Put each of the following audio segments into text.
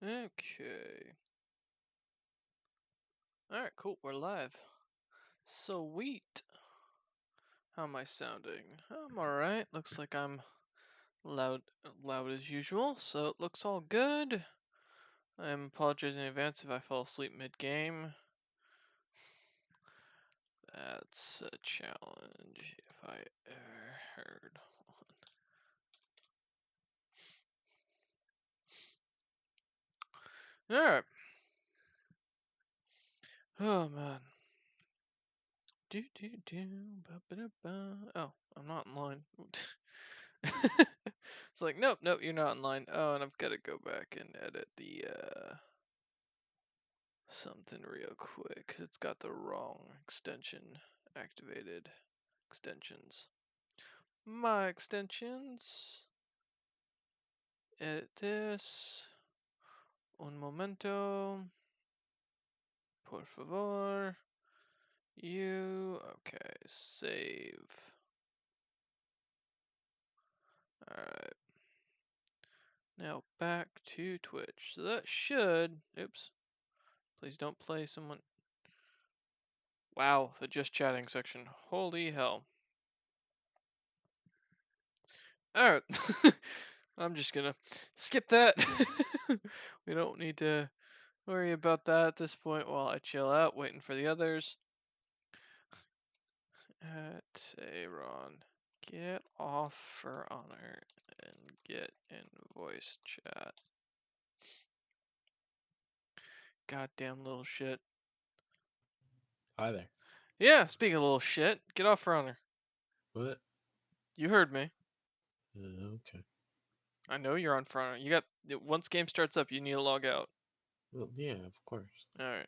Okay. Alright, cool. We're live. Sweet. How am I sounding? I'm alright. Looks like I'm loud as usual, so it looks all good. I'm apologizing in advance if I fall asleep mid-game. That's a challenge if I ever heard one. Alright. Oh man. Oh, I'm not in line. It's like, nope, you're not in line. Oh, and I've got to go back and edit the something real quick because it's got the wrong extension activated. Extensions. My extensions. Edit this. Un momento. Por favor. You. Okay, save. Alright. Now back to Twitch. So that should. Oops. Please don't play someone. Wow, the just chatting section. Holy hell. Alright. I'm just gonna skip that. We don't need to worry about that at this point while I chill out, waiting for the others. Aaron, get off for honor and get in voice chat. Goddamn little shit. Hi there. Yeah, speaking of little shit, get off for honor. What? You heard me. Okay. I know you're on for honor. You got once game starts up, you need to log out. Well, yeah, of course. All right.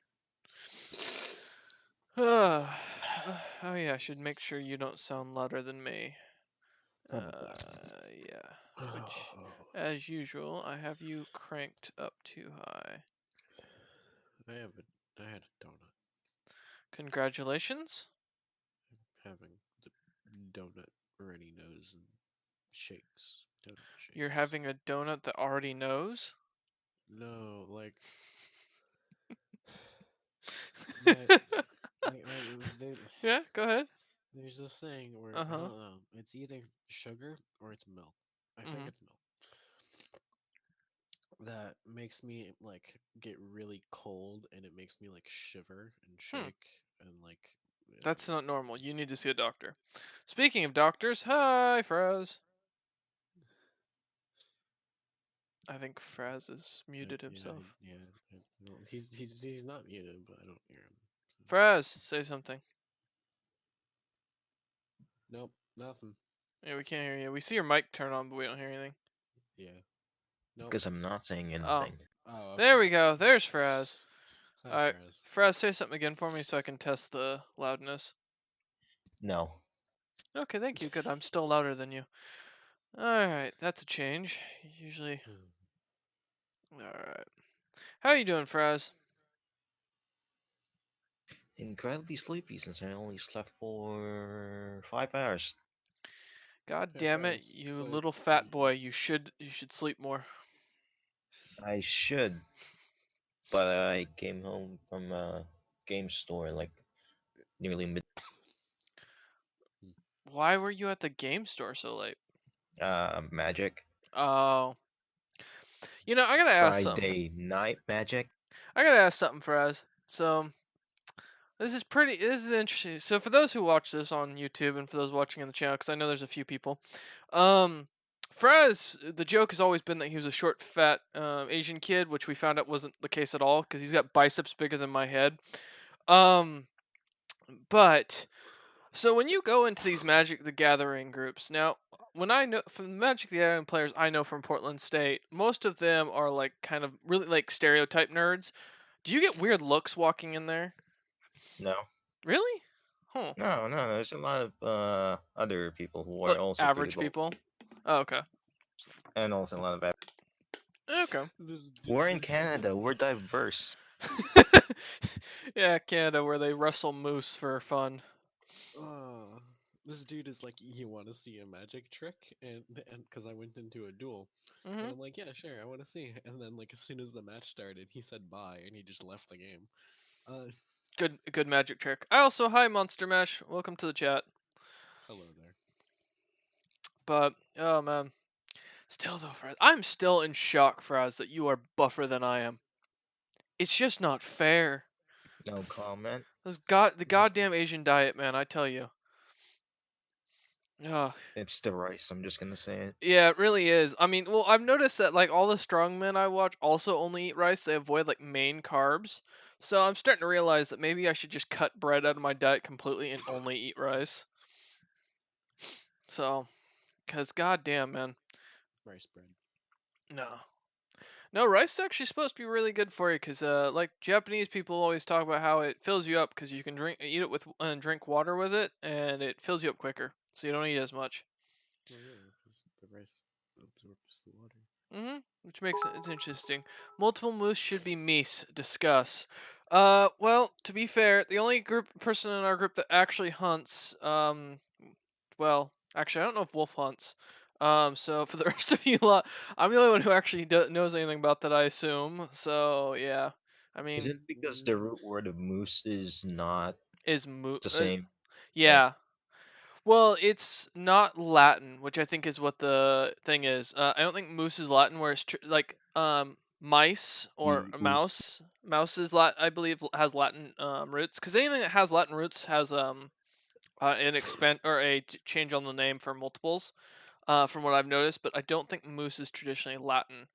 Oh yeah, I should make sure you don't sound louder than me. Probably. Yeah. Which, as usual, I have you cranked up too high. I had a donut. Congratulations. I'm having the donut runny nose and shakes. Donut shakes. You're having a donut that already knows? No, like that. Yeah, go ahead. There's this thing where I Uh-huh. don't know. It's either sugar or it's milk. I think Mhm. it's milk. That makes me like get really cold, and it makes me like shiver and Hmm. shake and like. That's not normal. You need to see a doctor. Speaking of doctors, hi, Fraz. I think Fraz has muted himself. Well, he's not muted, but I don't hear him. So. Fraz, say something. Nope, nothing. Yeah, we can't hear you. We see your mic turn on, but we don't hear anything. Yeah. Nope. Because I'm not saying Oh, anything. Oh, okay. there we go. There's Fraz. Hi, Alright, Fraz. Fraz, say something again for me so I can test the loudness. No. Okay, thank you. Good. I'm still louder than you. Alright, that's a change. Usually. Alright. How are you doing, Fraz? Incredibly sleepy since I only slept for 5 hours. God Hey, damn it, Fraz. you So, little fat boy. You should sleep more. I should, but I came home from a game store like nearly Why were you at the game store so late? magic. Oh. You know, I gotta ask something. Friday night magic. Fraz. So, this is interesting. So, for those who watch this on YouTube and for those watching in the channel, because I know there's a few people, Fraz, the joke has always been that he was a short, fat Asian kid, which we found out wasn't the case at all, because he's got biceps bigger than my head. Um, but so when you go into these Magic the Gathering groups, now when I know from the Magic the Gathering players I know from Portland State, most of them are like kind of really like stereotype nerds. Do you get weird looks walking in there? No. Really? Huh. No. There's a lot of other people who are Like also pretty average cool, people? Oh, okay. and also a lot of. Okay. We're in Canada. We're diverse. Yeah, Canada, where they wrestle moose for fun. uh, this dude is like, "You want to see a magic trick?" And because I went into a duel, and Hmm. I'm like, "Yeah, sure, I want to see." And then like as soon as the match started, he said bye, and he just left the game. Uh, Good magic trick. I also hi Monster Mash. Welcome to the chat. hello there. But oh man, still though, Fraz, I'm still in shock, Fraz, that you are buffer than I am. It's just not fair. No comment. The goddamn Asian diet, man. I tell you. Ugh. It's the rice. I'm just gonna say it. Yeah, it really is. I mean, well, I've noticed that like all the strongmen I watch also only eat rice. They avoid like main carbs. So I'm starting to realize that maybe I should just cut bread out of my diet completely and only eat rice. So, cause goddamn, man, Rice bread. no, no, rice is actually supposed to be really good for you. Cause like Japanese people always talk about how it fills you up because you can eat it with and drink water with it, and it fills you up quicker, so you don't eat as much. Oh yeah, because the rice absorbs the water. Which makes it's interesting. Multiple moose should be meese. Discuss. Well, to be fair, the only person in our group that actually hunts, well, actually, I don't know if Wolf hunts. So for the rest of you lot, I'm the only one who actually knows anything about that, I assume. So yeah, I Is mean, it because the root word of moose is not is moo? the same? Yeah. Yeah. Well, it's not Latin, which I think is what the thing is. I don't think moose is Latin, where it's like mice or a Moose. mouse. Mouse is Latin, I believe, has Latin roots. Because anything that has Latin roots has an expand or a change on the name for multiples. From what I've noticed, but I don't think moose is traditionally Latin.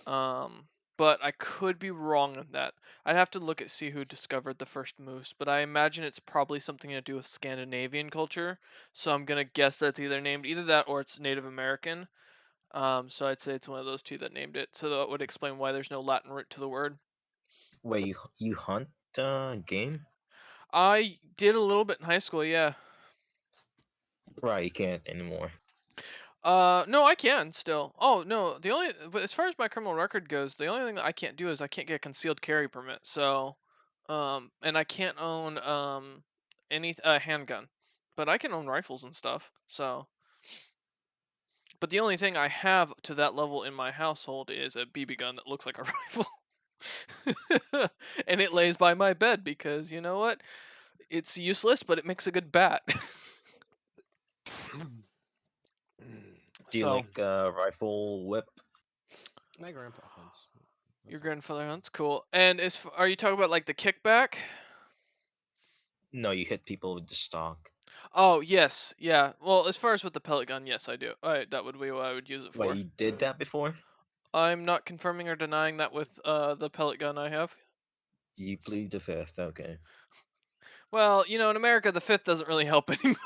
Um, but I could be wrong on that. I'd have to look at see who discovered the first moose, but I imagine it's probably something to do with Scandinavian culture. So I'm gonna guess that's either named either that or it's Native American. So I'd say it's one of those two that named it. So that would explain why there's no Latin root to the word. Wait, you hunt game? I did a little bit in high school, yeah. Right, you can't anymore. No, I can still. Oh no, but as far as my criminal record goes, the only thing that I can't do is I can't get a concealed carry permit. So, and I can't own any handgun, but I can own rifles and stuff. So, but the only thing I have to that level in my household is a BB gun that looks like a rifle, and it lays by my bed because you know what? It's useless, but it makes a good bat. Do you So, like rifle whip? My grandpa hunts. your That's all. grandfather hunts, cool. And are you talking about like the kickback? No, you hit people with the stock. Oh yes, yeah. Well, as far as with the pellet gun, yes, I do. That would be what I would use it Wait, for. you did that before? I'm not confirming or denying that with the pellet gun I have. You plead the fifth, okay. Well, in America, the fifth doesn't really help anymore.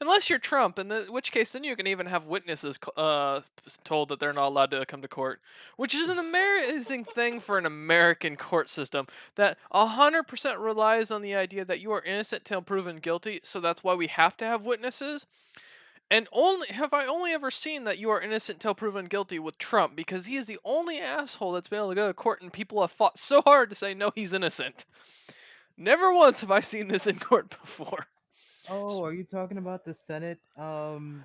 Unless you're Trump, in which case then you can even have witnesses told that they're not allowed to come to court, which is an amazing thing for an American court system that 100% relies on the idea that you are innocent till proven guilty. So that's why we have to have witnesses. And only have I only ever seen that you are innocent till proven guilty with Trump because he is the only asshole that's been able to go to court and people have fought so hard to say no, he's innocent. Never once have I seen this in court before. Oh, are you talking about the Senate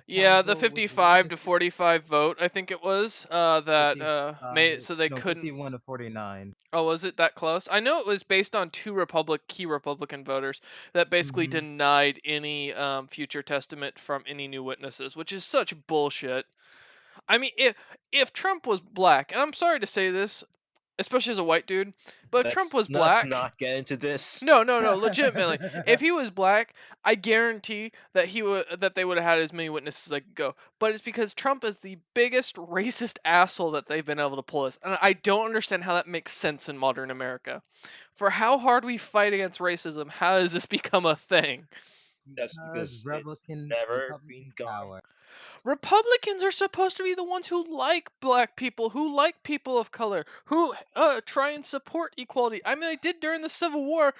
Yeah, Count the vote with the 55 to 45 vote, I think it was, that 55? made it so they No, couldn't. 51 to 49. Oh, was it that close? I know it was based on two key Republican voters that basically Mm-hmm. denied any future testament from any new witnesses, which is such bullshit. I mean, if Trump was black, and I'm sorry to say this, especially as a white dude, but if Trump was Let's black, not get into this. no, no, no, legitimately, if he was black, I guarantee that they would have had as many witnesses as they could go. But it's because Trump is the biggest racist asshole that they've been able to pull this, and I don't understand how that makes sense in modern America. For how hard we fight against racism, how has this become a thing? That's Because because it's never Republican been gone. power. Republicans are supposed to be the ones who like black people, who like people of color, who try and support equality. I mean, they did during the Civil War.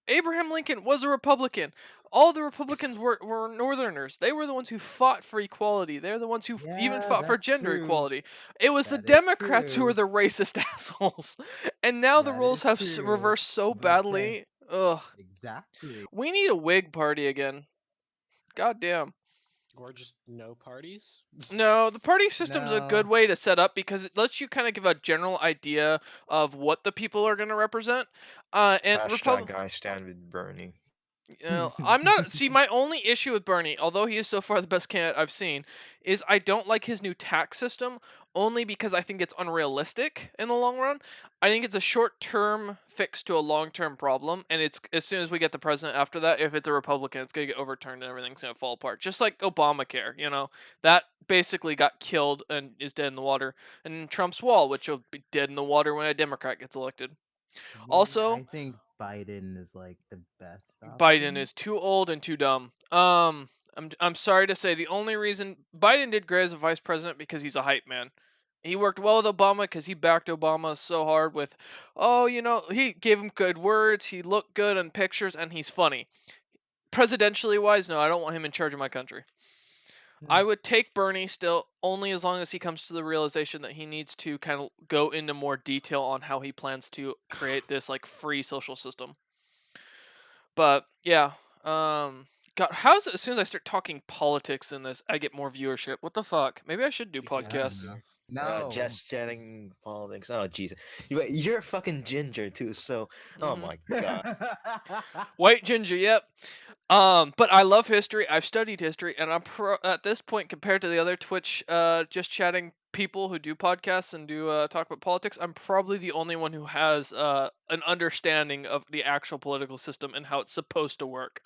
Abraham Lincoln was a Republican. All the Republicans were Northerners. They were the ones who fought for equality. They're the ones who even Yeah, fought for that's gender true. equality. It was the That is Democrats who were true. the racist assholes. And now the That roles is have true. reversed so But then, badly. Ugh. exactly. We need a Whig party again. Goddamn. Or just no parties? No, the party system's a good No. way to set up because it lets you kind of give a general idea of what the people are going to represent. And Hashtag I stand with Bernie. You know, I'm not. See, my only issue with Bernie, although he is so far the best candidate I've seen, is I don't like his new tax system only because I think it's unrealistic in the long run. I think it's a short-term fix to a long-term problem, and it's as soon as we get the president after that, if it's a Republican, it's gonna get overturned and everything's gonna fall apart. Just like Obamacare, that basically got killed and is dead in the water, and Trump's wall, which will be dead in the water when a Democrat gets elected. Also, I think Biden is like the best Biden option. is too old and too dumb. I'm sorry to say the only reason Biden did great as a vice president because he's a hype man. He worked well with Obama because he backed Obama so hard with, oh, he gave him good words, he looked good in pictures, and he's funny. Presidentially wise, no, I don't want him in charge of my country. I Hmm. would take Bernie still only as long as he comes to the realization that he needs to kind of go into more detail on how he plans to create this like free social system. But yeah, God, how's it as soon as I start talking politics in this, I get more viewership? What the fuck? Maybe I should do Because I you're don't podcasts. know. ginger. No. Just chatting politics. Oh Jesus, you're a fucking ginger too. So, oh Hmm my god. White ginger, yep. But I love history. I've studied history, and at this point compared to the other Twitch, just chatting people who do podcasts and do talk about politics. I'm probably the only one who has an understanding of the actual political system and how it's supposed to work.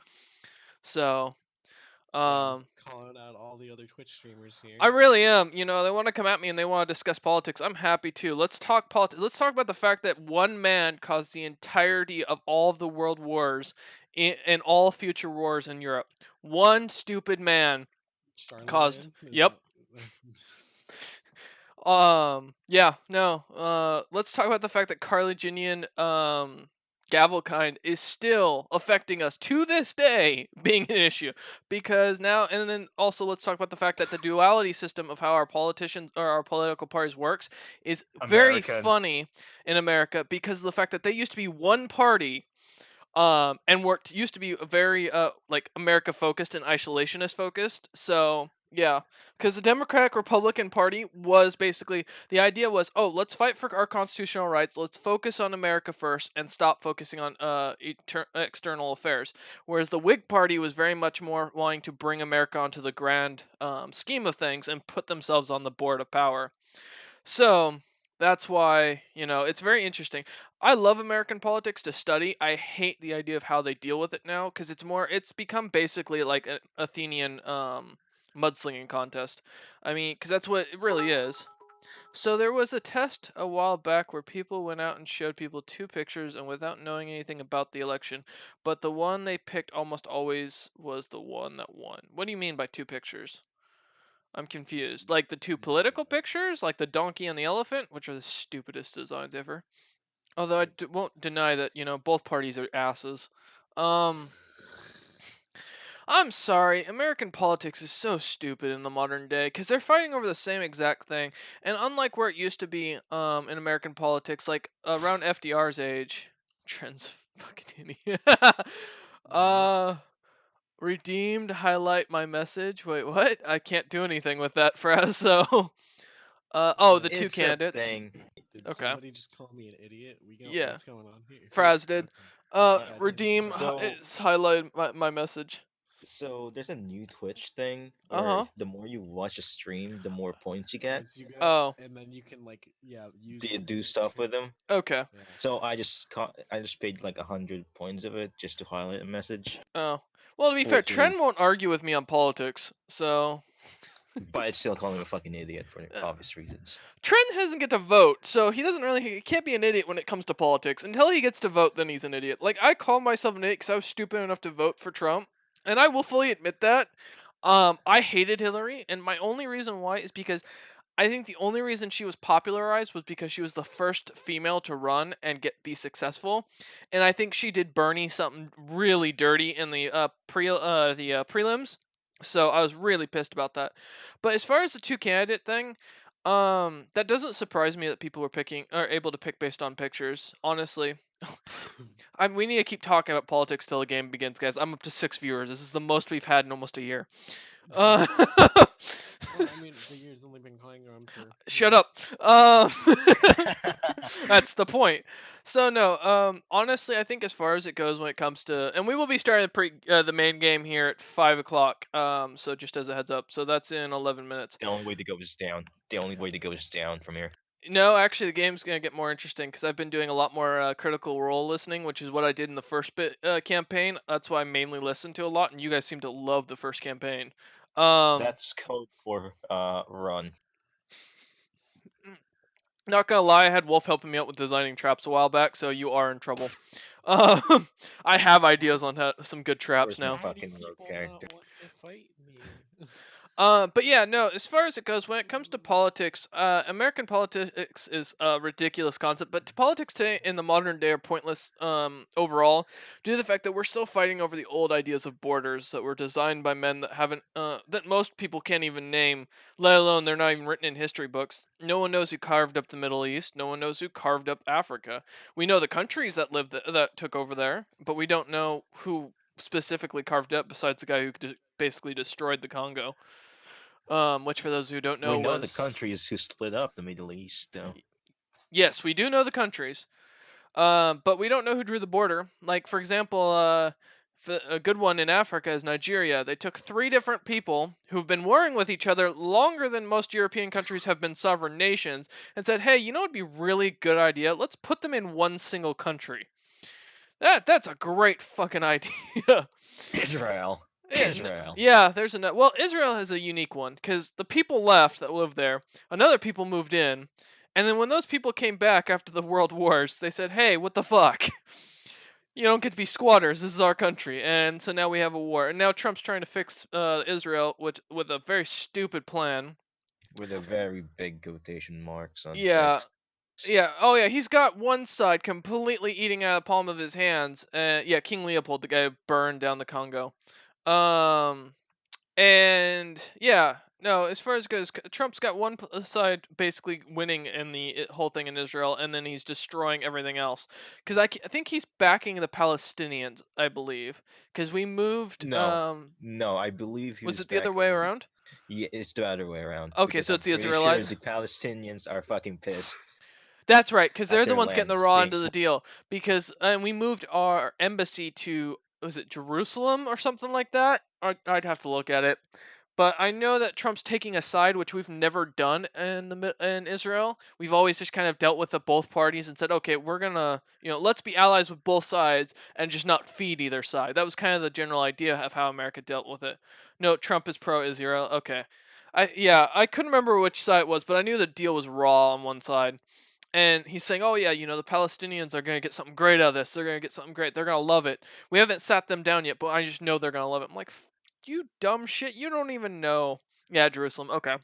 So, Damn, um, calling out all the other Twitch streamers I here. really am. They want to come at me and they want to discuss politics. I'm happy to. Let's talk politics. Let's talk about the fact that one man caused the entirety of all of the world wars and all future wars in Europe. One stupid man Charlie caused. Man? Is Yep. that. Yeah, no. Let's talk about the fact that Carliginian Gavelkind is still affecting us to this day, being an issue. Because now, and then also let's talk about the fact that the duality system of how our politicians or our political parties works is very American. funny in America because of the fact that they used to be one party and worked used to be very like America focused and isolationist focused. So yeah, because the Democratic Republican Party was basically the idea was, oh, let's fight for our constitutional rights, let's focus on America first and stop focusing on external affairs. Whereas the Whig Party was very much more wanting to bring America onto the grand scheme of things and put themselves on the board of power. So that's why, it's very interesting. I love American politics to study. I hate the idea of how they deal with it now because it's become basically like an Athenian mudslinging contest. I mean, because that's what it really is. So there was a test a while back where people went out and showed people two pictures and without knowing anything about the election, but the one they picked almost always was the one that won. What do you mean by two pictures? I'm confused. Like the two political Yeah. pictures, like the donkey and the elephant, which are the stupidest designs ever. Although I Like, won't deny that, both parties are asses. Um, I'm sorry, American politics is so stupid in the modern day because they're fighting over the same exact thing. And unlike where it used to be in American politics, like around FDR's age, Trent's fucking idiot. what? uh, redeemed, highlight my message. Wait, what? I can't do anything with that phrase, so. The two It's a candidates. thing. Did Okay. somebody just call me an idiot? Yeah. What's going on here? Fraz did. Okay. Yeah, Redeem So is highlight my message. there's a new Twitch thing Uh where huh. the more you watch a stream, the more points you get. points you get, Oh. and then you can like use Do you them do stuff to with them? Okay. yeah. So I just paid like 100 points of it just to highlight a message, Oh. Well, to be fair, which Trent is, won't argue with me on politics, so. but it's still calling me a fucking idiot for Uh, obvious reasons. Trent doesn't get to vote, so he can't be an idiot when it comes to politics. Until he gets to vote, then he's an idiot. Like, I call myself an idiot because I was stupid enough to vote for Trump, and I will fully admit that. I hated Hillary, and my only reason why is because I think the only reason she was popularized was because she was the first female to run and be successful, and I think she did Bernie something really dirty in the prelims. So I was really pissed about that. But as far as the two candidate thing, that doesn't surprise me that people are able to pick based on pictures. Honestly, We need to keep talking about politics till the game begins, guys. I'm up to 6 viewers. This is the most we've had in almost a year. Uh, Well, I mean, the year's only been going on for Shut up. That's the point. So no, honestly, I think as far as it goes when it comes to, and we will be starting the main game here at 5 o'clock. So just as a heads up, so that's in 11 minutes. The only way to go is down. The only way to go is down from here. No, actually, the game's gonna get more interesting because I've been doing a lot more critical role listening, which is what I did in the first bit campaign. That's why I mainly listened to a lot, and you guys seem to love the first campaign. That's code for run. Not gonna lie, I had Wolf helping me out with designing traps a while back, so you are in trouble. Um, I have ideas on some good traps Where's my now. why do fucking rogue people character? not want to fight me? But yeah, no. As far as it goes, when it comes to politics, American politics is a ridiculous concept. But politics today in the modern day are pointless overall, due to the fact that we're still fighting over the old ideas of borders that were designed by men that haven't, that most people can't even name, let alone they're not even written in history books. No one knows who carved up the Middle East. No one knows who carved up Africa. We know the countries that lived that took over there, but we don't know who specifically carved up besides the guy who basically destroyed the Congo, which for those who don't We know know the was, countries who split up the Middle East, though. yes, we do know the countries, but we don't know who drew the border. Like for example, a good one in Africa is Nigeria. They took three different people who've been warring with each other longer than most European countries have been sovereign nations, and said, "Hey, you know what'd be a really good idea? Let's put them in one single country." That's a great fucking idea. Israel. Yeah, Israel. yeah. There's well, Israel has a unique one because the people left that lived there, another people moved in, and then when those people came back after the world wars, they said, "Hey, what the fuck? You don't get to be squatters. This is our country." And so now we have a war, and now Trump's trying to fix Israel with a very stupid plan. With a very big quotation marks on Yeah, fixed. yeah. Oh yeah, he's got one side completely eating out of the palm of his hands. Yeah, King Leopold, the guy who burned down the Congo. Um, And yeah, no, as far as goes, Trump's got one side basically winning in the whole thing in Israel, and then he's destroying everything else. Because I think he's backing the Palestinians, I believe. Because we moved. No. No, I believe he Was was it the other way backing the. around? Yeah, it's the other way around. Okay, Because so I'm it's the pretty sure Israelites. the Palestinians are fucking pissed That's right, because at they're the their ones getting the lands raw being end of the deal. Because we moved our embassy to, was it Jerusalem or something like that? I'd have to look at it. But I know that Trump's taking a side, which we've never done in Israel. We've always just kind of dealt with the both parties and said, okay, we're gonna, let's be allies with both sides and just not feed either side. That was kind of the general idea of how America dealt with it. No, Trump is pro-Israel. Okay, I couldn't remember which side it was, but I knew the deal was raw on one side. And he's saying, "Oh yeah, the Palestinians are gonna get something great out of this. They're gonna get something great. They're gonna love it. We haven't sat them down yet, but I just know they're gonna love it." I'm like, "You dumb shit. You don't even know." Yeah, Jerusalem. Okay.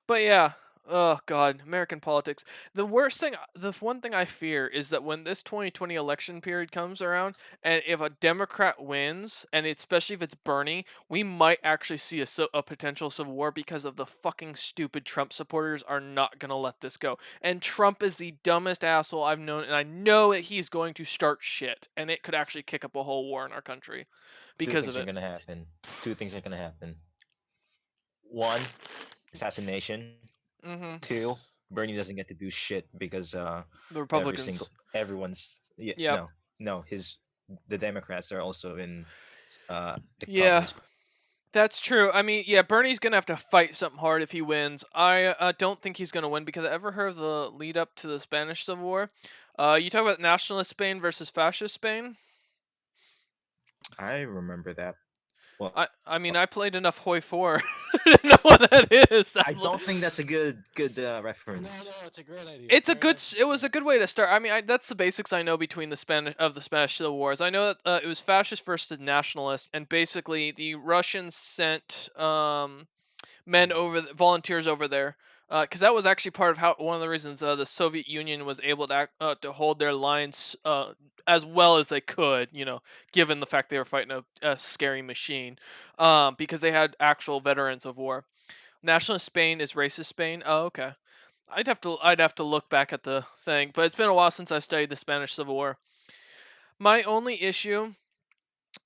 But yeah, oh god, American politics. The one thing I fear is that when this 2020 election period comes around, and if a Democrat wins, and especially if it's Bernie, we might actually see a potential civil war because of the fucking stupid Trump supporters are not gonna let this go. And Trump is the dumbest asshole I've known, and I know that he's going to start shit, and it could actually kick up a whole war in our country Two because of things are it. gonna happen. Two things are gonna happen. One, assassination. Hmm. Two, Bernie doesn't get to do shit because The Republicans. everyone's Yep. no the Democrats are also in the Yeah. communist. That's true. I mean, yeah, Bernie's gonna have to fight something hard if he wins. I don't think he's gonna win because I ever heard of the lead up to the Spanish Civil War. You talk about nationalist Spain versus fascist Spain. I remember that. Well, I mean, I played enough Hoi 4 to know what that is. I don't think that's a good No, reference. no, it's a great idea. It's a Fair good. enough. It was a good way to start. I mean, that's the basics I know between the Spanish Civil Wars. I know that it was fascist versus nationalist, and basically the Russians sent men over volunteers over there, because that was actually part of how one of the reasons the Soviet Union was able to hold their lines as well as they could, given the fact they were fighting a scary machine, because they had actual veterans of war. Nationalist Spain is racist Spain. Oh, okay. I'd have to look back at the thing, but it's been a while since I studied the Spanish Civil War. My only issue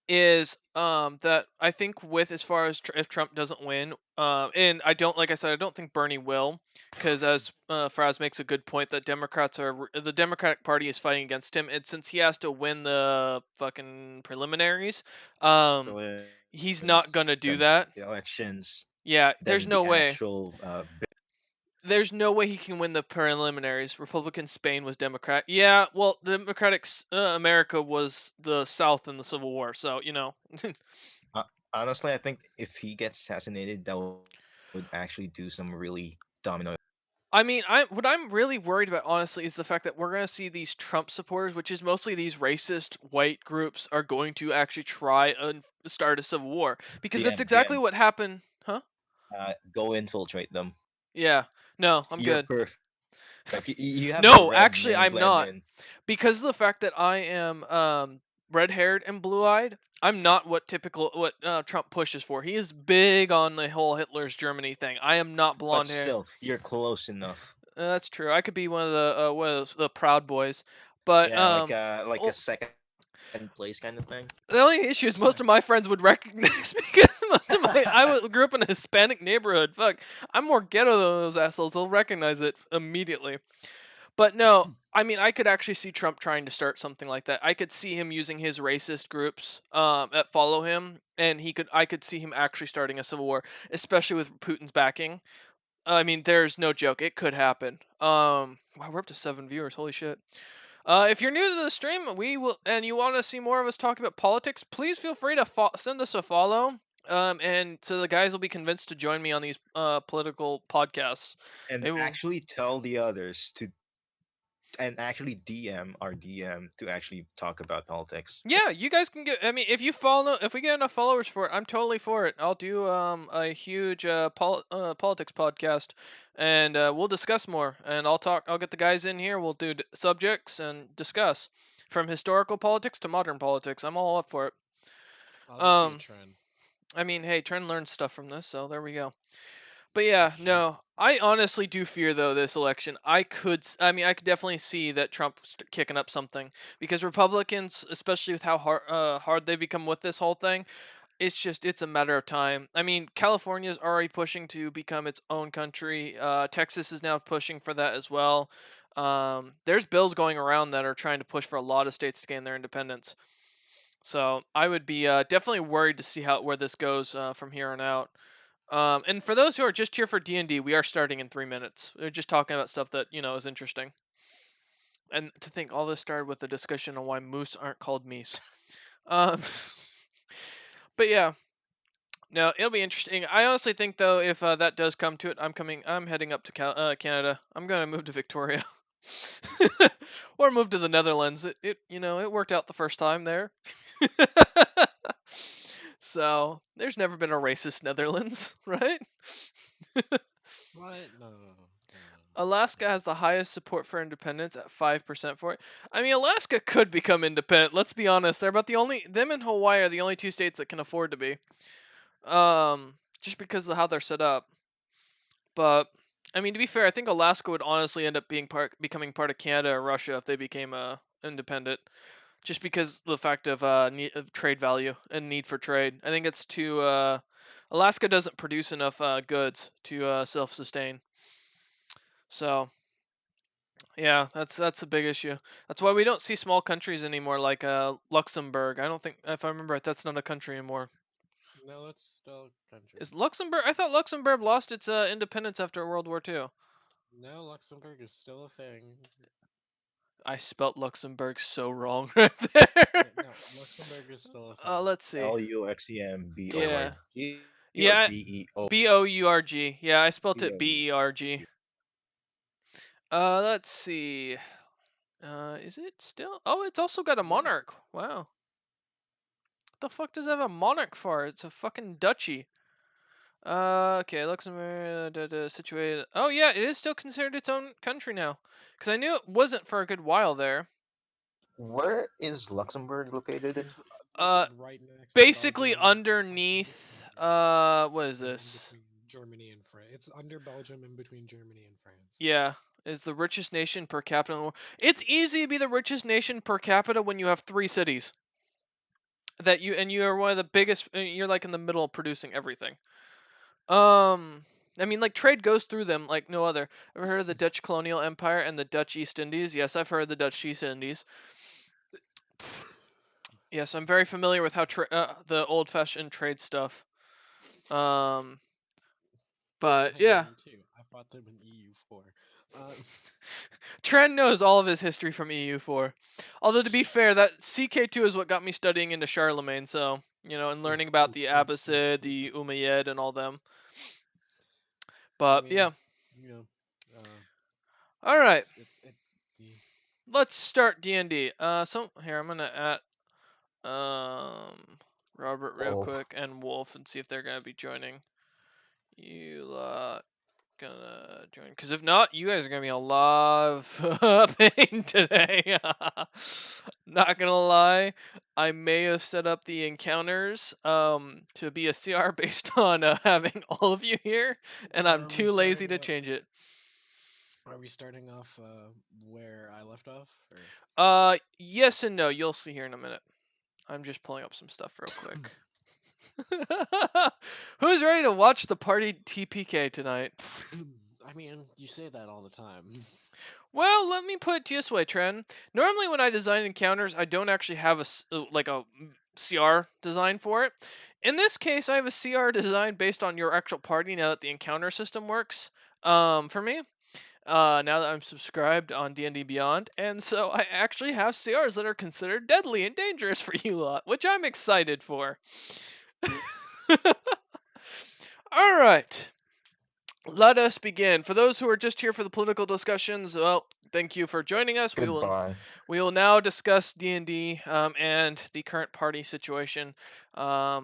is that I think with as far as if Trump doesn't win, and I don't like I said I don't think Bernie will, because as Fraz makes a good point that the Democratic Party is fighting against him, and since he has to win the fucking preliminaries, um, he's not prelims, gonna do then that. the elections, Yeah, then the actual there's no way he can win the preliminaries. Republican Spain was Democrat. Yeah, well, Democratic America was the South in the Civil War, so you know. honestly, I think if he gets assassinated, that would actually do some really domino. I mean, what I'm really worried about, honestly, is the fact that we're going to see these Trump supporters, which is mostly these racist white groups, are going to actually try and start a civil war because that's exactly DM, what happened, huh? go infiltrate them. Yeah. No, I'm You're good. perfect. You have the No, red actually, name I'm blend not. in. Because of the fact that I am red-haired and blue-eyed, I'm not what Trump pushes for. He is big on the whole Hitler's Germany thing. I am not But blonde hair. still, you're close enough. That's true. I could be one of the Proud Boys, but Yeah, like a well, second place kind of thing. the only issue is most of my friends would recognize because most of my grew up in a Hispanic neighborhood. Fuck, I'm more ghetto than those assholes. They'll recognize it immediately. But no, I mean, I could actually see Trump trying to start something like that. I could see him using his racist groups that follow him, and I could see him actually starting a civil war, especially with Putin's backing. I mean, there's no joke. It could happen. Wow, we're up to 7 viewers. Holy shit. If you're new to the stream, and you want to see more of us talk about politics, please feel free to send us a follow. And so the guys will be convinced to join me on these political podcasts. And They will. actually tell the others to, and actually DM our DM to actually talk about politics. Yeah, you guys can get. I mean, if we get enough followers for it, I'm totally for it. I'll do a huge politics podcast, and we'll discuss more. And I'll talk. I'll get the guys in here. We'll do subjects and discuss from historical politics to modern politics. I'm all up for it. I'll just be a Um, trend. I mean, hey, Trent learned stuff from this, so there we go. But yeah, no, I honestly do fear though this election. I mean, I could definitely see that Trump's kicking up something because Republicans, especially with how hard they become with this whole thing, it's a matter of time. I mean, California's already pushing to become its own country. Texas is now pushing for that as well. There's bills going around that are trying to push for a lot of states to gain their independence. So I would be definitely worried to see where this goes from here on out. And for those who are just here for D&D, we are starting in 3 minutes. We're just talking about stuff that is interesting. And to think all this started with a discussion on why moose aren't called meese. Um, but yeah, no, it'll be interesting. I honestly think though, if that does come to it, I'm heading up to Canada. I'm gonna move to Victoria, or move to the Netherlands. It worked out the first time there. So there's never been a racist Netherlands, right? What? No, no, no, no, no, Alaska has the highest support for independence at 5% for it. I mean, Alaska could become independent. Let's be honest. Them and Hawaii are the only two states that can afford to be. Just because of how they're set up. But I mean, to be fair, I think Alaska would honestly end up becoming part of Canada or Russia if they became independent. Just because the fact of of trade value and need for trade. I think it's too. Alaska doesn't produce enough goods to self-sustain. So yeah, that's a big issue. That's why we don't see small countries anymore, like Luxembourg. I don't think, if I remember right, that's not a country anymore. no, it's still country. Is Luxembourg? I thought Luxembourg lost its independence after World War II. No, Luxembourg is still a thing. I spelt Luxembourg so wrong right there. Yeah, no, Luxembourg is still a thing. Let's see. Luxembourg Yeah, or yeah, BEO? Bourg. Yeah, I spelt it BEO. Berg. Let's see. Is it still? Oh, it's also got a Yes. monarch. Wow. The fuck does it have a monarch for? It's a fucking duchy. Okay, Luxembourg situated. Oh yeah, it is still considered its own country now. Because I knew it wasn't for a good while there. Where is Luxembourg located in? It's like Uh, right next to Basically Belgium, fucking underneath. What is right in this? between Germany and France. It's under Belgium, in between Germany and France. Yeah, is the richest nation per capita in the world. It's easy to be the richest nation per capita when you have 3 cities that you are one of the biggest. You're like in the middle of producing everything. I mean, like trade goes through them like no other. Ever heard of the Dutch colonial empire and the Dutch East Indies? Yes, I've heard of the Dutch East Indies. Yes, I'm very familiar with how the old-fashioned trade stuff. Um, but I yeah, am too. I fought them in EU4. Uh, Trent knows all of his history from EU4. Although to be fair, that CK2 is what got me studying into Charlemagne. So and learning about the Abbasid, the Umayyad, and all them. I But mean, yeah, you know, all right. yeah. Let's start D&D. So here I'm gonna add Robert real Oh, quick and Wolf and see if they're gonna be joining. You lot gonna join? Because if not, you guys are gonna be a lot of pain today. Not gonna lie, I may have set up the encounters to be a CR based on having all of you here, and So I'm too lazy to change it. are we starting off where I left off? Or? Yes and no. You'll see here in a minute. I'm just pulling up some stuff real quick. Who's ready to watch the party TPK tonight? I mean, you say that all the time. Well, let me put it this way, Tren. Normally, when I design encounters, I don't actually have a CR design for it. In this case, I have a CR design based on your actual party. Now that the encounter system works, for me, now that I'm subscribed on D&D Beyond, and so I actually have CRs that are considered deadly and dangerous for you lot, which I'm excited for. All right. Let us begin. For those who are just here for the political discussions, well, thank you for joining us. goodbye. We will now discuss D&D and the current party situation. By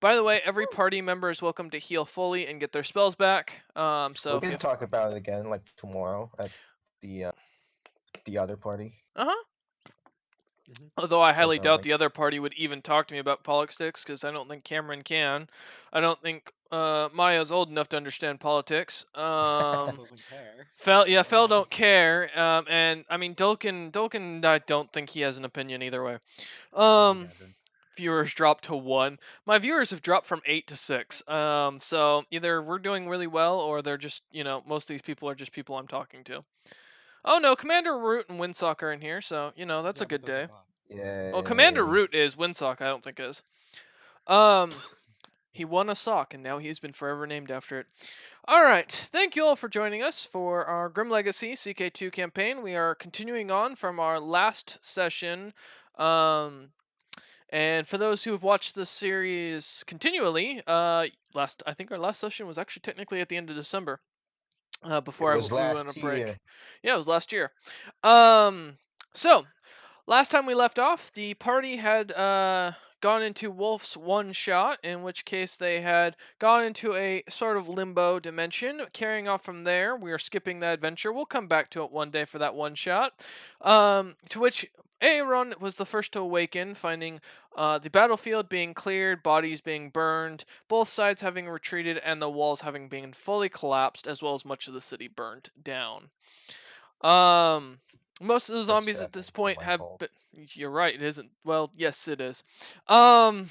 the way, every party member is welcome to heal fully and get their spells back. So We if can talk about it again, like tomorrow at the other party. uh-huh. Mhm. Although I highly Because doubt like the other party would even talk to me about politics, because I don't think Cameron can. I don't think Maya's old enough to understand politics. Fell doesn't care. Fell don't care. And I mean Dulkin, I don't think he has an opinion either way. Yeah, he Um, doesn't. viewers dropped to 1. My viewers have dropped from 8 to 6. So either we're doing really well, or they're just most of these people are just people I'm talking to. Oh no, Commander Root and Windsock are in here, so that's a Yeah, but good there's a day. bot. Well, Commander yay. Root is. Windsock I don't think is. Um, he won a sock, and now he's been forever named after it. All right, thank you all for joining us for our Grim Legacy CK2 campaign. We are continuing on from our last session. And for those who have watched the series continually, I think our last session was actually technically at the end of December, It was we went on a last break. year. Yeah, it was last year. So last time we left off, the party had gone into Wolf's one shot, in which case they had gone into a sort of limbo dimension. Carrying off from there, we are skipping that adventure. We'll come back to it one day for that one shot. To which Aaron was the first to awaken, finding the battlefield being cleared, bodies being burned, both sides having retreated, and the walls having been fully collapsed, as well as much of the city burned down. Most of the That's zombies at this definitely point my have fault. been. You're right. It isn't. Well, yes, it is. Um,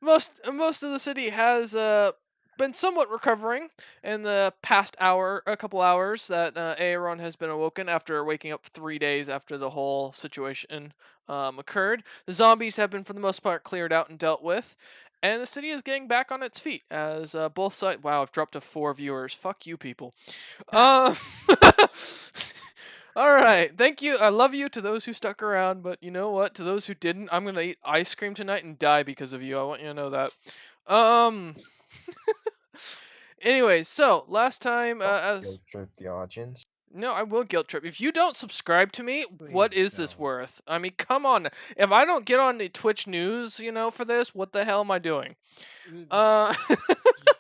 most of the city has been somewhat recovering in the past hour, a couple hours that Aaron has been awoken after waking up 3 days after the whole situation occurred. The zombies have been, for the most part, cleared out and dealt with. And the city is getting back on its feet as both sides. Wow, I've dropped to 4 viewers. Fuck you, people. Uh, all right. Thank you. I love you to those who stuck around, but you know what? To those who didn't, I'm gonna eat ice cream tonight and die because of you. I want you to know that. Um. Anyways, so last time, Don't as guilt trip the audience. no, I will guilt trip. If you don't subscribe to me, what Please is this don't. worth? I mean, come on. If I don't get on the Twitch news, for this, what the hell am I doing? Uh. You're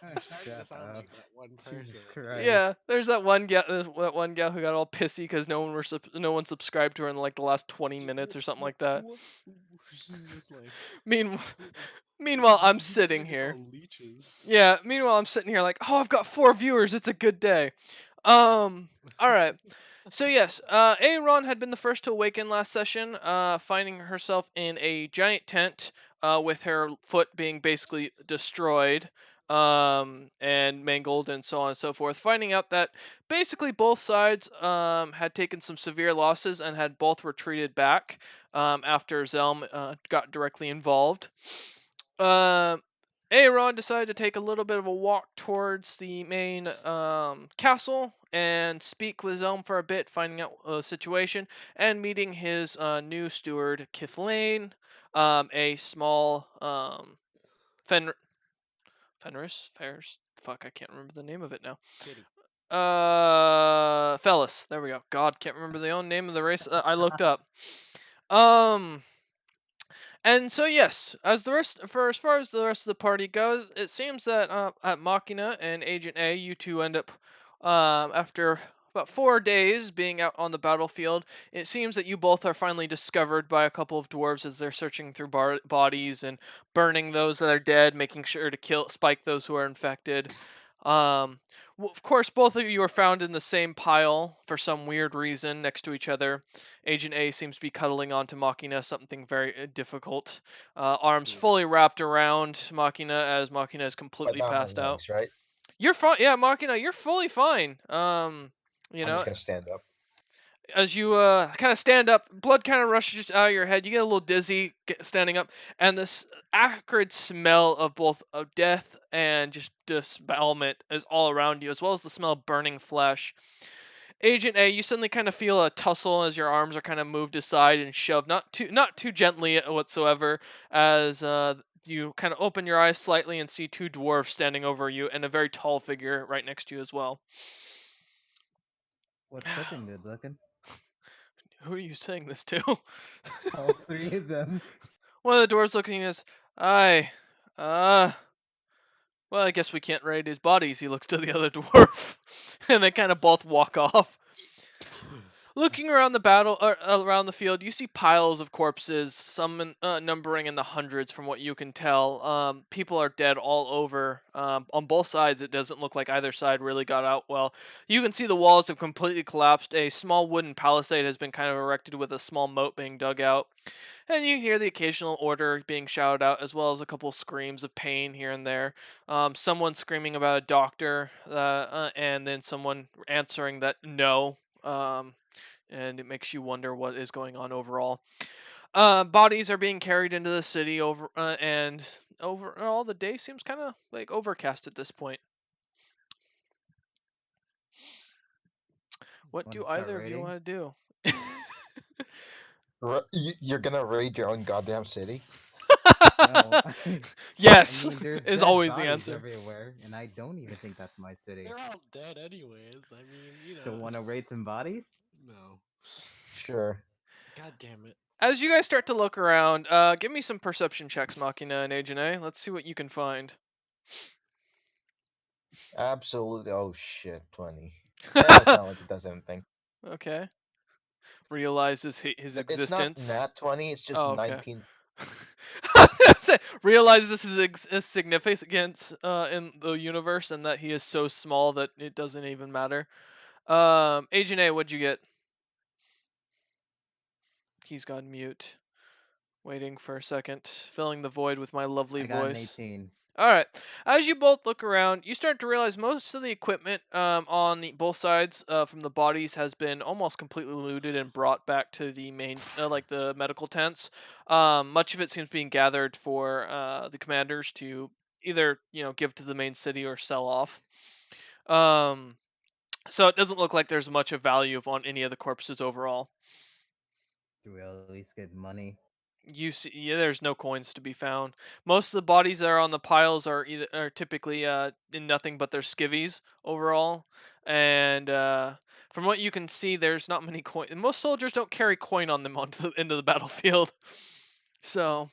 Ah, starting to shut sound up. like that one Jesus person. Yeah, Christ. there's that one gal who got all pissy because no one subscribed to her in like the last 20 minutes or something like that. She's just like, Meanwhile, "Th- meanwhile, I'm these guys are sitting just here. all leeches." Yeah, meanwhile, I'm sitting here like, oh, I've got 4 viewers. It's a good day. All right. So yes, Aaron had been the first to awaken last session, finding herself in a giant tent, with her foot being basically destroyed, and mangled, and so on and so forth. Finding out that basically both sides had taken some severe losses and had both retreated back, after Zelm got directly involved. Uh, Aaron decided to take a little bit of a walk towards the main castle and speak with Zelm for a bit, finding out the situation, and meeting his new steward, Kithlane, a small Fen- Fenris? Fairs? Fuck, I can't remember the name of it now. Kitty. Fellas. There we go. God, can't remember the own name of the race that I looked up. Um, And so yes, as far as the rest of the party goes, it seems that at Machina and Agent A, you two end up, after about 4 days being out on the battlefield. It seems that you both are finally discovered by a couple of dwarves as they're searching through bodies and burning those that are dead, making sure to spike those who are infected. Um, of course, both of you are found in the same pile for some weird reason next to each other. Agent A seems to be cuddling onto Machina, something very difficult. Arms Cool. fully wrapped around Machina as Machina is But completely not my passed out. legs, right? You're fine, yeah, Machina. You're fully fine. You I'm just know, gonna stand up. as you kind of stand up, blood kind of rushes out of your head. You get a little dizzy standing up, and this acrid smell of both of death and just disembowelment is all around you, as well as the smell of burning flesh. Agent A, you suddenly kind of feel a tussle as your arms are kind of moved aside and shoved, not too gently whatsoever, as you kind of open your eyes slightly and see two dwarves standing over you and a very tall figure right next to you as well. What's cooking? Good looking. Who are you saying this to? All three of them. One of the dwarves looking at us. Aye. Uh, well, I guess we can't raid his bodies. He looks to the other dwarf. And they kind of both walk off. Looking around the around the field, you see piles of corpses, some numbering in the hundreds from what you can tell. People are dead all over. On both sides, it doesn't look like either side really got out well. You can see the walls have completely collapsed. A small wooden palisade has been kind of erected with a small moat being dug out. And you hear the occasional order being shouted out, as well as a couple screams of pain here and there. Someone screaming about a doctor, and then someone answering that no. And it makes you wonder what is going on overall. Bodies are being carried into the city and overall the day seems kind of like overcast at this point. What Want do to start either of you raiding? want to do? You're gonna raid your own goddamn city? No. I Yes, mean, there's is dead always the bodies answer. everywhere, and I don't even think that's my city. They're all dead anyways. I mean, So want to raid some bodies? No. Sure. God damn it. As you guys start to look around, give me some perception checks, Machina and Agent A. Let's see what you can find. Absolutely. Oh shit, 20. It's not like it does anything. Okay. Realizes his It's not existence. nat 20. It's just Oh, okay. 19. Realize this is significance in the universe, and that he is so small that it doesn't even matter. Agent A, what'd you get? He's gone mute. Waiting for a second, filling the void with my lovely I got an voice. 18. All right. As you both look around, you start to realize most of the equipment on both sides from the bodies has been almost completely looted and brought back to the main, like the medical tents. Much of it seems being gathered for the commanders to either give to the main city or sell off. Um, so it doesn't look like there's much of value on any of the corpses overall. Do we at least get money? You see, yeah, there's no coins to be found. Most of the bodies that are on the piles are typically in nothing but their skivvies overall, and from what you can see, there's not many coin. Most soldiers don't carry coin on them into the battlefield, so.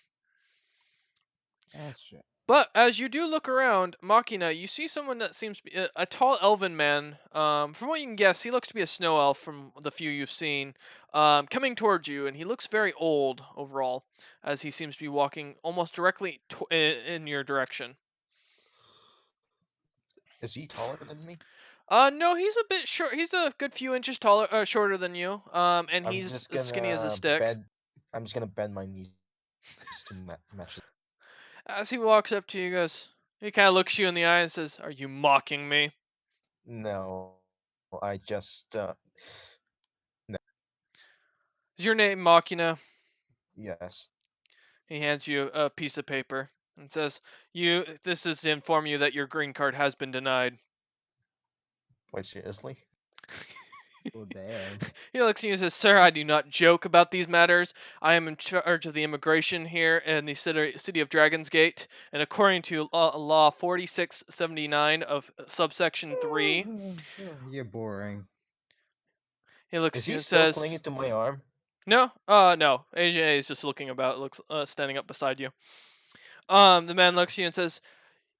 That's true. But as you do look around, Machina, you see someone that seems to be a tall elven man. From what you can guess, he looks to be a snow elf from the few you've seen, coming towards you, and he looks very old overall, as he seems to be walking almost directly in your direction. Is he taller than me? No, he's a bit short. He's a good few inches taller, shorter than you. And I'm he's just as skinny as a gonna stick. bend. I'm just gonna bend my knees to match. As he walks up to you, he kind of looks you in the eye and says, "Are you mocking me?" No, I just Is your name Machina? yes. He hands you a piece of paper and says, This is to inform you that your green card has been denied." Wait, seriously? Oh damn. He looks at you and says, "Sir, I do not joke about these matters. I am in charge of the immigration here in the city of Dragon's Gate, and according to law 4679 of subsection 3, You're boring. he looks Is at you he and still says, clinging to my arm? No, no. AJ is just looking about, looks standing up beside you. The man looks at you and says,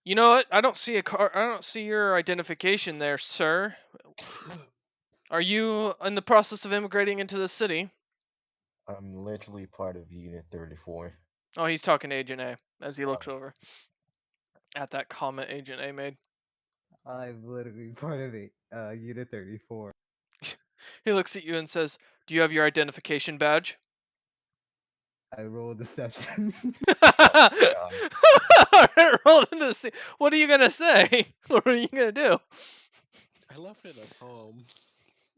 "You know what? I don't see a car. I don't see your identification there, sir. Are you in the process of immigrating into the city?" I'm literally part of Unit 34. Oh, he's talking to Agent A as he looks Oh, over at that comment Agent A made. I'm literally part of it. Unit 34. He looks at you and says, "Do you have your identification badge?" I rolled deception. oh God. Alright, roll to see. What are you gonna say? What are you gonna do? I left it at home.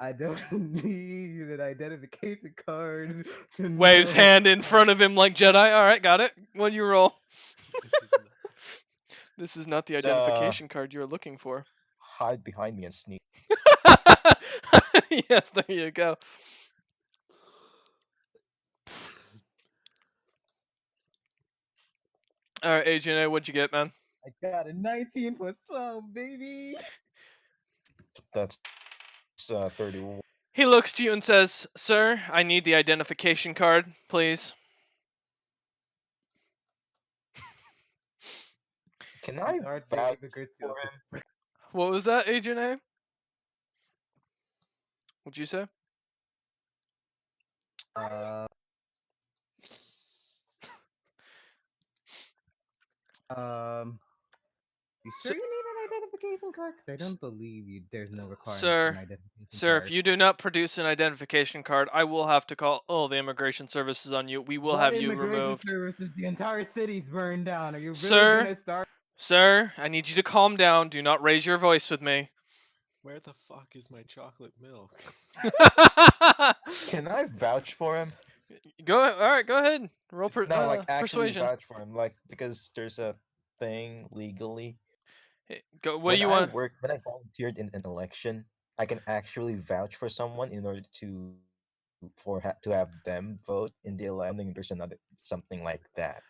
I don't need an identification card to Waves know. hand in front of him like Jedi. Alright, got it. What'd you roll? This is not. This is not the Uh, identification card you were looking for. hide behind me and sneak. Yes, there you go. Alright, Agent A, what'd you get, man? I got a 19 plus 12, baby. That's 31. He looks to you and says, "Sir, I need the identification card, please." Can These I are the vouch immigrants for you'll him? What was that, Agent A? What'd you say? Uh, you S- sure you need an identification card? Because I don't believe you. There's no requirement for an Sir, identification sir, if card. you do not produce an identification card, I will have to call the immigration services on you. We will What have you immigration removed. services? The entire city's burned down. Are you really Sir, gonna start? sir, I need you to calm down. Do not raise your voice with me. Where the fuck is my chocolate milk? Can I vouch for him? All right, go ahead. Roll No, like actually persuasion. vouch for him, like because there's a thing legally. Go. What do When you I want? work, when I volunteered in an election, I can actually vouch for someone in order to to have them vote in the election. There's another something like that.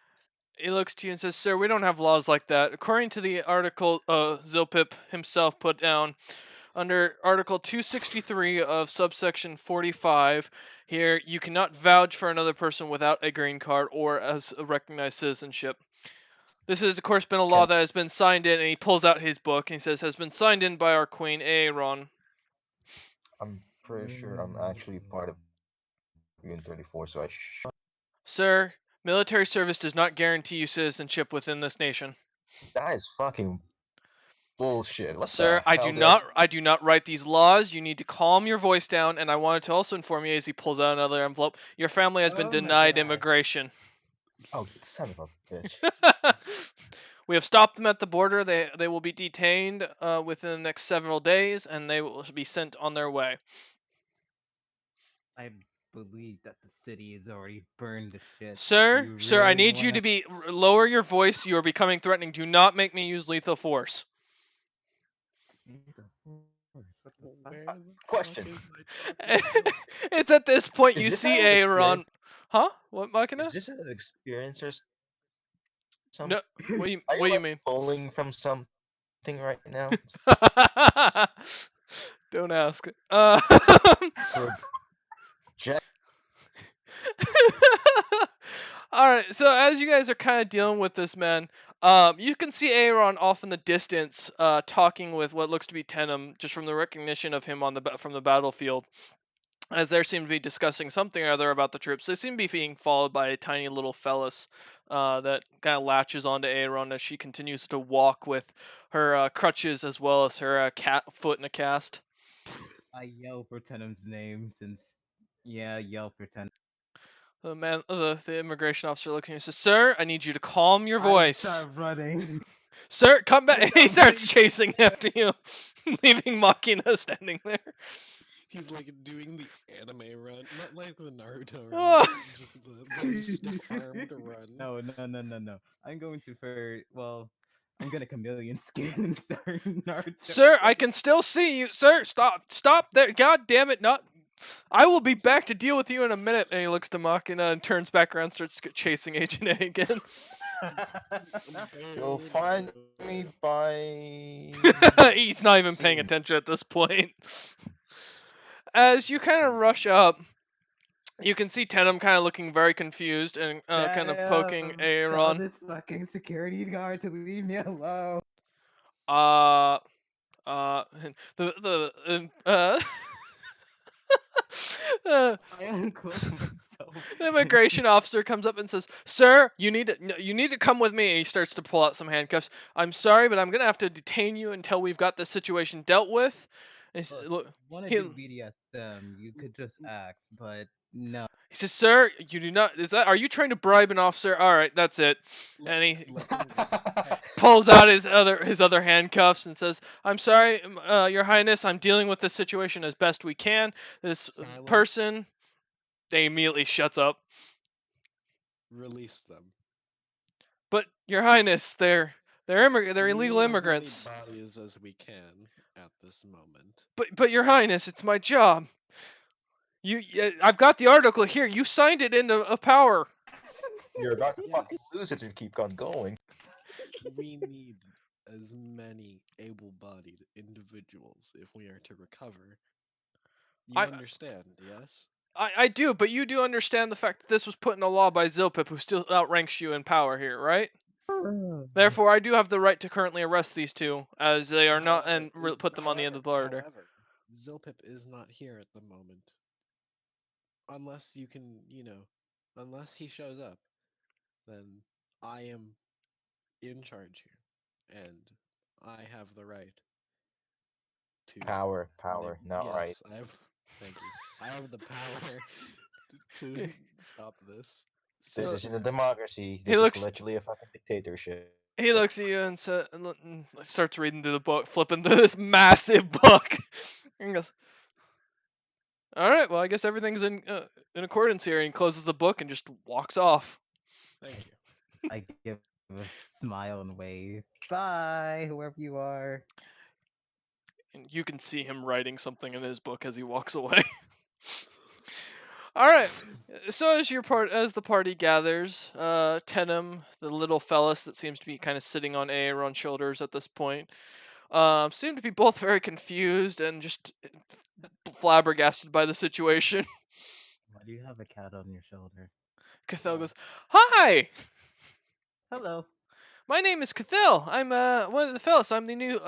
He looks to you and says, "Sir, we don't have laws like that. According to the article Zilpip himself put down, under Article 263 of subsection 45, here, you cannot vouch for another person without a green card or as a recognized citizenship. This has, of course, been a law Can that has been signed in," and he pulls out his book and he says, "has been signed in by our queen, Aaron." I'm pretty sure I'm actually part of Unit 34, so I "Sir, military service does not guarantee you citizenship within this nation. that is fucking bullshit. What Sir, the hell did I? I do not write these laws. You need to calm your voice down, and I wanted to also inform you as he pulls out another envelope, your family has been Oh my denied god. immigration." Oh, son of a bitch! "We have stopped them at the border. They will be detained within the next several days, and they will be sent on their way." I believe that the city is already burned to shit. Sir, You sir, I really need you wanna? to lower your voice. You are becoming threatening. Do not make me use lethal force. What the fuck? Where the fuck Question: is my chocolate milk? It's at this point Is you this see an Aaron. experience? Huh? What, Is Machina? this an experience or something? No. What do you Are What you do you like mean? pulling from something right now? Don't ask. Project. All right. So as you guys are kind of dealing with this man, You can see Aaron off in the distance, talking with what looks to be Tenem, just from the recognition of him from the battlefield. As they seem to be discussing something or other about the troops, they seem to be being followed by a tiny little Fellis that kind of latches onto Aaron as she continues to walk with her crutches as well as her cat foot in a cast. I yell for Tenham's name since, yeah, yell for Tenham. The immigration officer looks at you and says, "Sir, I need you to calm your I voice. start running. Sir, come back." He I'm starts running. chasing after you, leaving Machina standing there. He's like doing the anime run, not like the Naruto run, Ah. but just the very stiff armed run. No. I'm going to I'm gonna chameleon skin and start Naruto Sir, I running. can still see you. Sir, stop there. God damn it, not. I will be back to deal with you in a minute. And he looks to Machina and turns back around, starts chasing Agent A again. You'll find me by He's not even paying scene. attention at this point. As you kind of rush up, you can see Tenem kind of looking very confused and kind of poking Tell Aaron. this fucking security guard to leave me alone. Uh, uh, the uh, I unclothe myself. the immigration officer comes up and says, "Sir, you need to come with me." And he starts to pull out some handcuffs. "I'm sorry, but I'm gonna have to detain you until we've got this situation dealt with." And Look, wanna he do BDSM, you could just ask, but no. he says, "Sir, you do not. Are you trying to bribe an officer? All right, that's it." Let, And he let them go. Hey, pulls out his other handcuffs and says, "I'm sorry, Your Highness. I'm dealing with this situation as best we can. This silence. person." They immediately shuts up. Release them. "But Your Highness, they're We illegal need as many immigrants." bodies as we can at this moment. But Your Highness, it's my job. I've got the article here. You signed it into a power." You're about to fucking Yes, lose it if you keep on going. we need as many able bodied individuals if we are to recover. You I, understand, yes? I do, but you do understand the fact that this was put in a law by Zilpip, who still outranks you in power here, right? Therefore, I do have the right to currently arrest these two, as they are not, However, and put them on the end of the order. however, Zilpip is not here at the moment. Unless you can, unless he shows up, then I am in charge here. And I have the right to Power, not right. yes, I have thank you. I have the power to stop this. This Uh, So isn't a democracy. He This is looks literally a fucking dictatorship. he looks at you and starts reading through the book, flipping through this massive book, and goes, "All right, well, I guess everything's in accordance here." And he closes the book and just walks off. thank you. I give a smile and wave. Bye, whoever you are. And you can see him writing something in his book as he walks away. All right. So as the party gathers, Tenem, the little fellas that seems to be kind of sitting on Aaron's shoulders at this point, seem to be both very confused and just flabbergasted by the situation. Why do you have a cat on your shoulder? Cathel Uh, goes, "Hi, Hello. my name is Cathel. I'm one of the fellas. I'm the new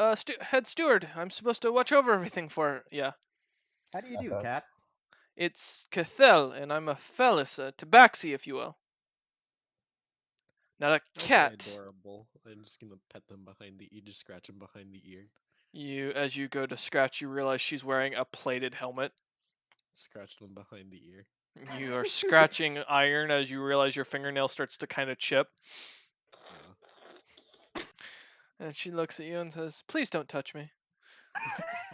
head steward. I'm supposed to watch over everything for yeah. How do you I do, thought, cat? It's Cathel, and I'm a fellas, a tabaxi, if you will, not a okay, cat." adorable. I'm just gonna pet them behind the ear, just scratch them behind the ear. As you go to scratch, you realize she's wearing a plated helmet. Scratch them behind the ear. You are scratching iron as you realize your fingernail starts to kind of chip. And she looks at you and says, "Please don't touch me."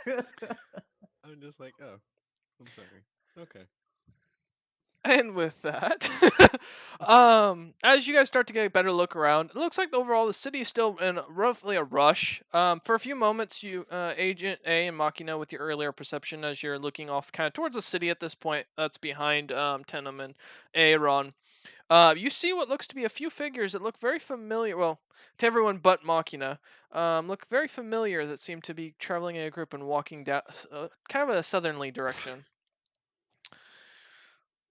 I'm just like, oh, I'm sorry. Okay. And with that, as you guys start to get a better look around, it looks like overall the city is still in roughly a rush. For a few moments, Agent A and Machina, with your earlier perception, as you're looking off kind of towards the city at this point, that's behind Tenem and Aaron. You see what looks to be a few figures that look very familiar. Well, to everyone but Machina, look very familiar. That seem to be traveling in a group and walking down, kind of a southerly direction.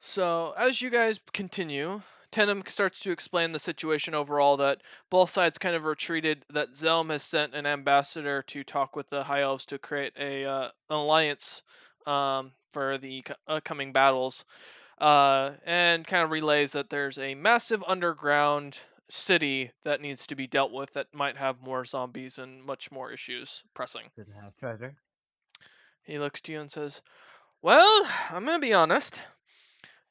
So as you guys continue Tenem starts to explain the situation overall, that both sides kind of retreated, that Zelm has sent an ambassador to talk with the High Elves to create an alliance for the upcoming battles, and kind of relays that there's a massive underground city that needs to be dealt with that might have more zombies and much more issues pressing. Does it have treasure? He looks to you and says, "Well, I'm gonna be honest.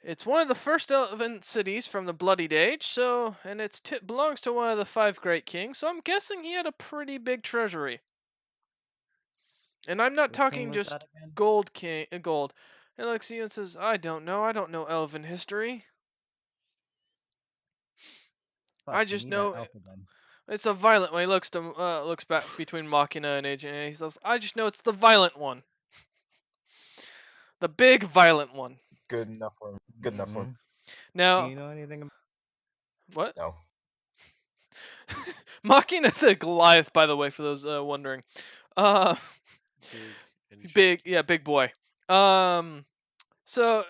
It's one of the first elven cities from the Bloodied Age, so and it belongs to one of the five great kings. So I'm guessing he had a pretty big treasury. And I'm not Which king talking was that just again? gold." And looks at you and says, "I don't know. I don't know elven history. Fuck, I we just need that know alpha then. it's a violent one." He looks back between Machina and Agent, and he says, "I just know it's the violent one, the big violent one." Good enough for me. Good enough for me. Mm. Do Now, you know anything about what? No. Machina's a Goliath, by the way, for those wondering. Uh, Big and big, chunky. yeah, big boy. Um, So,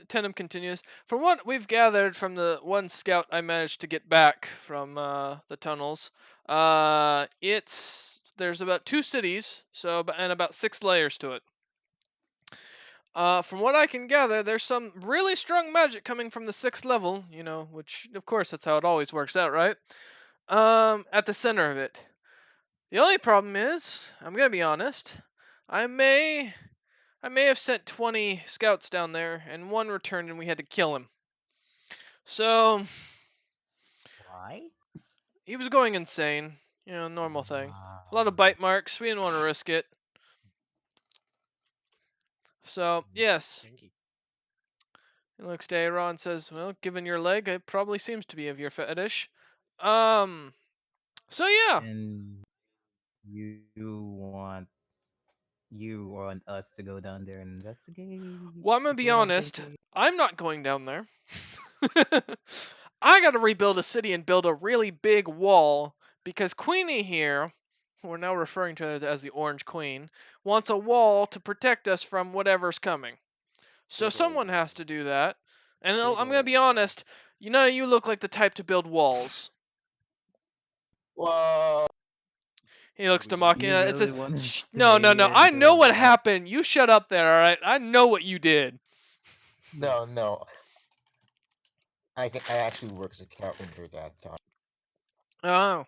Tenem continues. From what we've gathered from the one scout I managed to get back from the tunnels, there's about two cities, and about 6 layers to it. From what I can gather, there's some really strong magic coming from the 6th level, which of course that's how it always works out, right? At the center of it. The only problem is, I'm gonna be honest, I may I may have sent 20 scouts down there, and one returned and we had to kill him. So, why? he was going insane. Normal thing. A lot of Wow. bite marks. We didn't want to risk it. So, yes. Kinky. He looks to Aeron and says, "Well, given your leg, it probably seems to be of your fetish." Um, so yeah. And you want you want us to go down there and investigate? Well, I'm gonna Is be what I'm honest. thinking. I'm not going down there. I gotta rebuild a city and build a really big wall because Queenie here, who we're now referring to as the Orange Queen, wants a wall to protect us from whatever's coming. So Big old someone wall. has to do that. And Big I'm gonna old be wall. honest. You look like the type to build walls. Well, He looks to We need You Machina and really says, want to "Shh, no, stay no, no. here and I know build what what? happened. You shut up there, all right? I know what you did." no, no. I actually worked as a carpenter that time, Oh,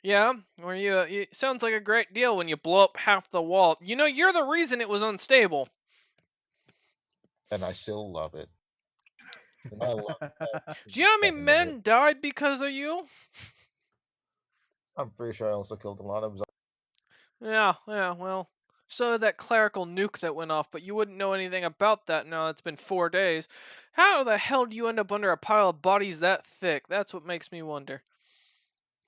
yeah. Well, you sounds like a great deal when you blow up half the wall. You're the reason it was unstable. and I still love it. And I love Do you know how many second of it. men died because of you? I'm pretty sure I also killed a lot of Yeah, yeah, well, so did that clerical nuke that went off, but you wouldn't know anything about that now it's been 4 days. How the hell do you end up under a pile of bodies that thick? That's what makes me wonder.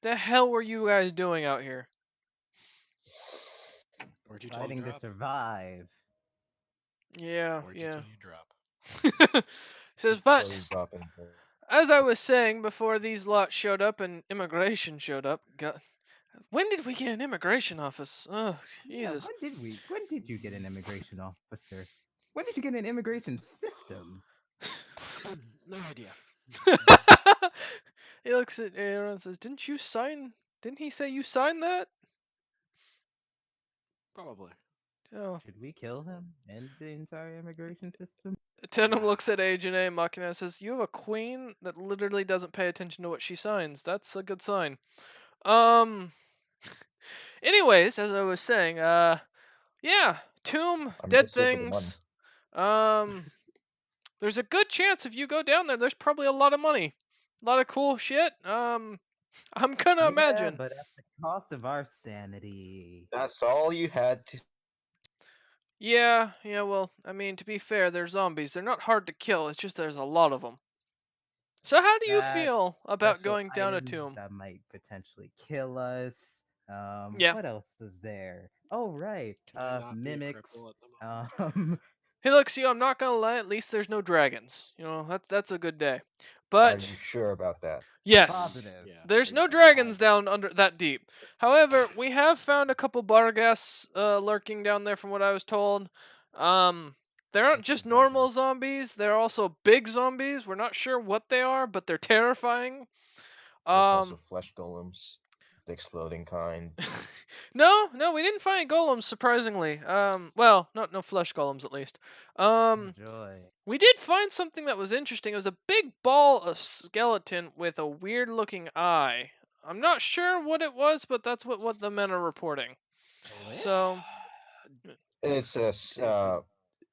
The hell were you guys doing out here? Where'd you till you Fighting to drop? survive. Yeah, Where'd you yeah. till you drop? Says, but those dropping. as I was saying before these lots showed up and immigration showed up, God, when did we get an immigration office? Oh, Yeah, Jesus. when did you get an immigration officer? When did you get an immigration system? No idea. He looks at Aaron and says, Didn't he say you signed that?" Probably. Oh. Should we kill him and the entire immigration system? Tenem Nah. looks at Agent A Machina and says, "You have a queen that literally doesn't pay attention to what she signs. That's a good sign." Um. Anyways, as I was saying, yeah, tomb, I'm dead just here for the money. things. Um. There's a good chance if you go down there, there's probably a lot of money, a lot of cool shit. I'm gonna Yeah, imagine. but at the cost of our sanity. That's all you had to. Yeah, yeah. Well, I mean, to be fair, they're zombies. They're not hard to kill. It's just there's a lot of them. So how do you That feel about special going down a items tomb? that might potentially kill us. Yeah. What else is there? Oh, right. Can I not be a Mimics. cripple at the moment? Um, Hey, look, see, I'm not gonna lie. At least there's no dragons. That's a good day. Are you But sure about that? yes, positive. Yeah, there's no pretty dragons positive. down under that deep. However, we have found a couple Bargas lurking down there, from what I was told. Um, They aren't What's a just normal gargoyle? zombies. They're also big zombies. We're not sure what they are, but they're terrifying. There's also Um, flesh golems, the exploding kind. no, we didn't find golems surprisingly. Well, not no flesh golems at least. Um, Joy. we did find something that was interesting. It was a big ball of skeleton with a weird-looking eye. I'm not sure what it was, but that's what the men are reporting. A lich? So, It's a It's a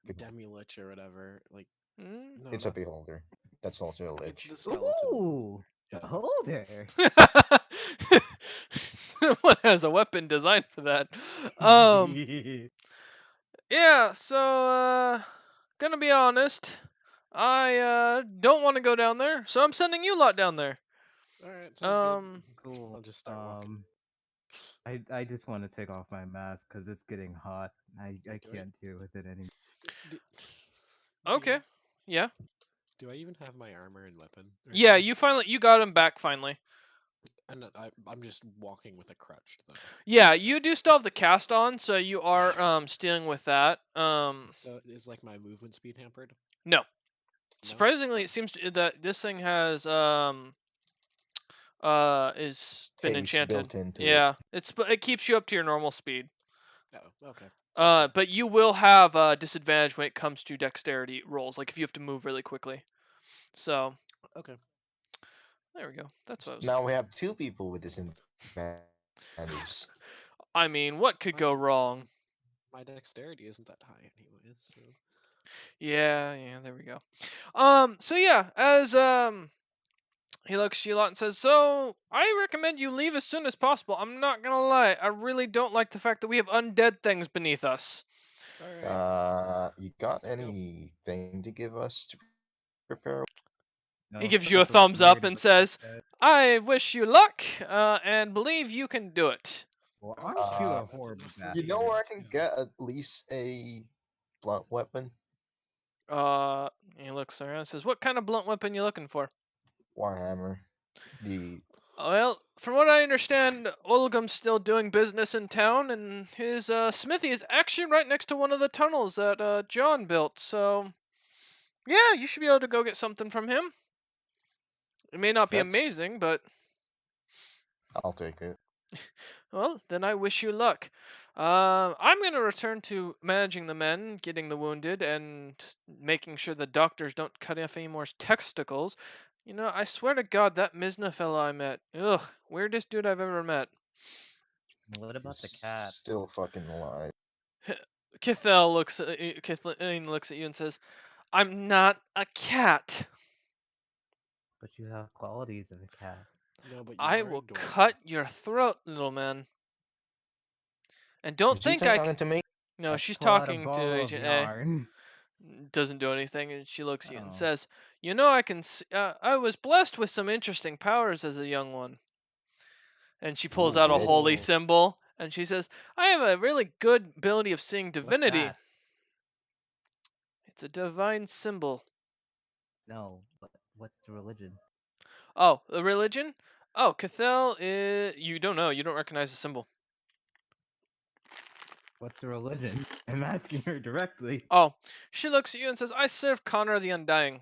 beholder. demi-lich or whatever. Like, mm. no, It's a not. beholder. That's also a It's lich. the skeleton one. Ooh, Yeah. beholder. Someone has a weapon designed for that. Um, yeah. So, gonna be honest, I don't want to go down there, so I'm sending you lot down there. All right, sounds good. Um, Cool. I'll just start walking. I just want to take off my mask because it's getting hot. I Do I? can't deal with it anymore. Do, do okay. you? Yeah. Do I even have my armor and weapon right Yeah. now? You got him back finally. And I'm just walking with a crutch though. Yeah, So, you do still have the cast on, so you are stealing with that. so is like my movement speed hampered? No. No. Surprisingly, Oh, it seems that this thing has is been Haste enchanted. built into it. Yeah, it keeps you up to your normal speed. oh, okay. That's good. But you will have disadvantage when it comes to dexterity rolls, like if you have to move really quickly. So Okay. there we go. That's what I was Now looking we for. have two people with disadvantages. I mean, what could My go wrong? my dexterity isn't that high anyways. So Yeah, there we go. So yeah, as he looks at you lot and says, "So I recommend you leave as soon as possible. I'm not gonna lie, I really don't like the fact that we have undead things beneath us." all right, You got let's go. anything to give us to prepare? He No, gives you a stuff's so thumbs up weird and about that says, bed. "I wish you luck, and believe you can do it." Well, aren't you Okay, Uh, a that's horrible enough for you me. know bastard? where I Let's can go. get at least a blunt weapon? He looks around and says, "What kind of blunt weapon you looking for?" Warhammer. The Well, from what I understand, Olgam's still doing business in town, and his smithy is actually right next to one of the tunnels that John built. So, yeah, you should be able to go get something from him. It may not be that's amazing, but I'll take it. well, then I wish you luck. I'm going to return to managing the men, getting the wounded, and making sure the doctors don't cut off any more testicles. You know, I swear to God, that Mizna fellow I met, ugh, weirdest dude I've ever met. What about the He's cat? still fucking alive. Kathleen looks at you and says, "I'm not a cat. But you have qualities of a cat. No, but you I are will adorable. cut your throat, little man." And don't Is she think I. talking to me? No, I she's pull out a talking to ball of Agent A. yarn. Doesn't do anything, and she looks at you and Oh. says, "You know, I was blessed with some interesting powers as a young one." And she pulls Ooh, out a really? holy Oh, symbol, and she says, "I have a really good ability of seeing what's divinity. that? It's a divine symbol." No, but what's the religion? Oh, the religion? Oh, Cathel is. You don't know. You don't recognize the symbol. What's the religion? I'm asking her directly. Oh, she looks at you and says, "I serve Connor the Undying."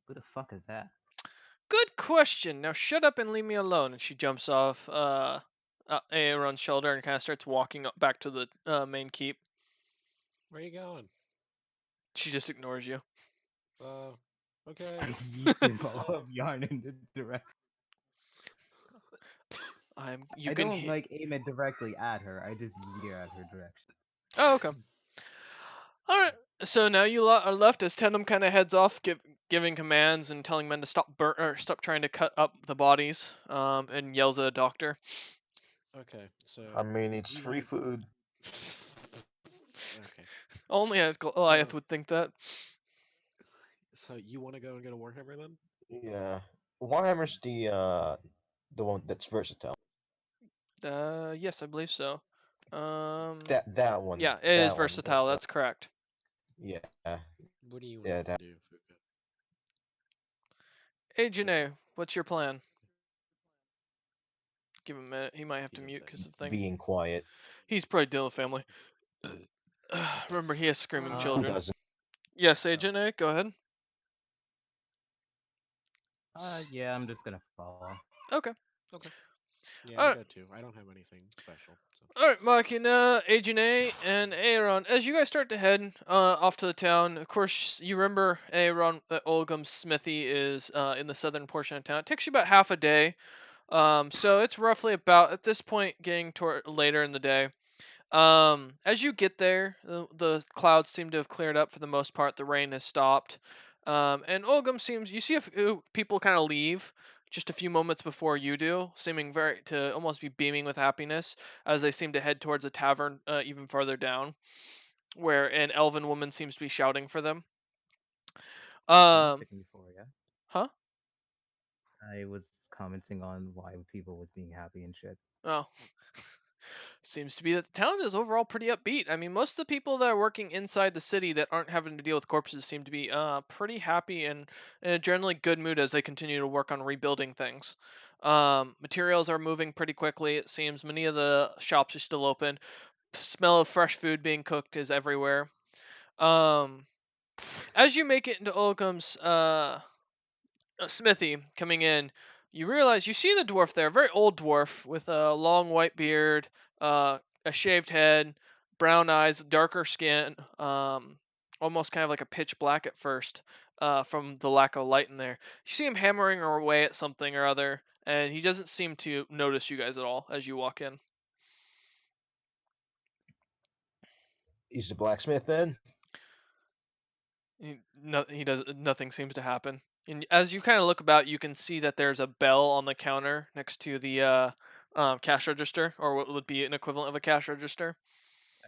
Who the fuck is that? Good question. Now shut up and leave me alone. And she jumps off Aaron's shoulder and kind of starts walking up back to the main keep. Where you going? She just ignores you. Uh, okay. I yeet the ball of yarn in the direct. You I can don't like aim it directly at her. I just yeet it at her direction. Oh, okay. All right. So now you are left as Tandem kind of heads off, giving commands and telling men to stop trying to cut up the bodies, and yells at a doctor. Okay, so I mean, it's you free want food. okay. Only a Goliath So would think that. so you want to go and get a warhammer then? Yeah. Warhammer's the one that's versatile. Yes, I believe so. Um, That one. yeah, it is That one. versatile. That's correct. Yeah. What do you Yeah. need to That do, Fuka? Hey, Fuka. Janae, what's your plan? Give him a minute. He might have to He's mute upset. because of thing. being quiet. He's probably dealing with family. Remember, he has screaming Who Uh, children. doesn't? Yes, oh, Agent A, go ahead. yeah, I'm just gonna follow. Okay. Okay. Yeah, I'm Alright. good too. I don't have anything special. So. Alright, Machina, Agent A, and Aaron. As you guys start to head off to the town, of course, you remember, Aaron, that Olgum's smithy is in the southern portion of town. It takes you about half a day. So it's roughly about, at this point, getting toward later in the day. As you get there, the clouds seem to have cleared up for the most part. The rain has stopped. And Olgum seems, you see a few people kind of leave just a few moments before you do, seeming very to almost be beaming with happiness as they seem to head towards a tavern even farther down, where an elven woman seems to be shouting for them. That's what I was Um, checking before. Yeah, huh? I was commenting on why people was being happy and shit. Oh, seems to be that the town is overall pretty upbeat. I mean, most of the people that are working inside the city that aren't having to deal with corpses seem to be pretty happy and in a generally good mood as they continue to work on rebuilding things. Materials are moving pretty quickly. It seems many of the shops are still open. Smell of fresh food being cooked is everywhere. Um, as you make it into Olcom's smithy coming in, you realize you see the dwarf there, a very old dwarf with a long white beard, a shaved head, brown eyes, darker skin, almost kind of like a pitch black at first, from the lack of light in there. You see him hammering away at something or other, and he doesn't seem to notice you guys at all as you walk in. He's the blacksmith then? He does nothing seems to happen. And as you kind of look about, you can see that there's a bell on the counter next to the cash register, or what would be an equivalent of a cash register.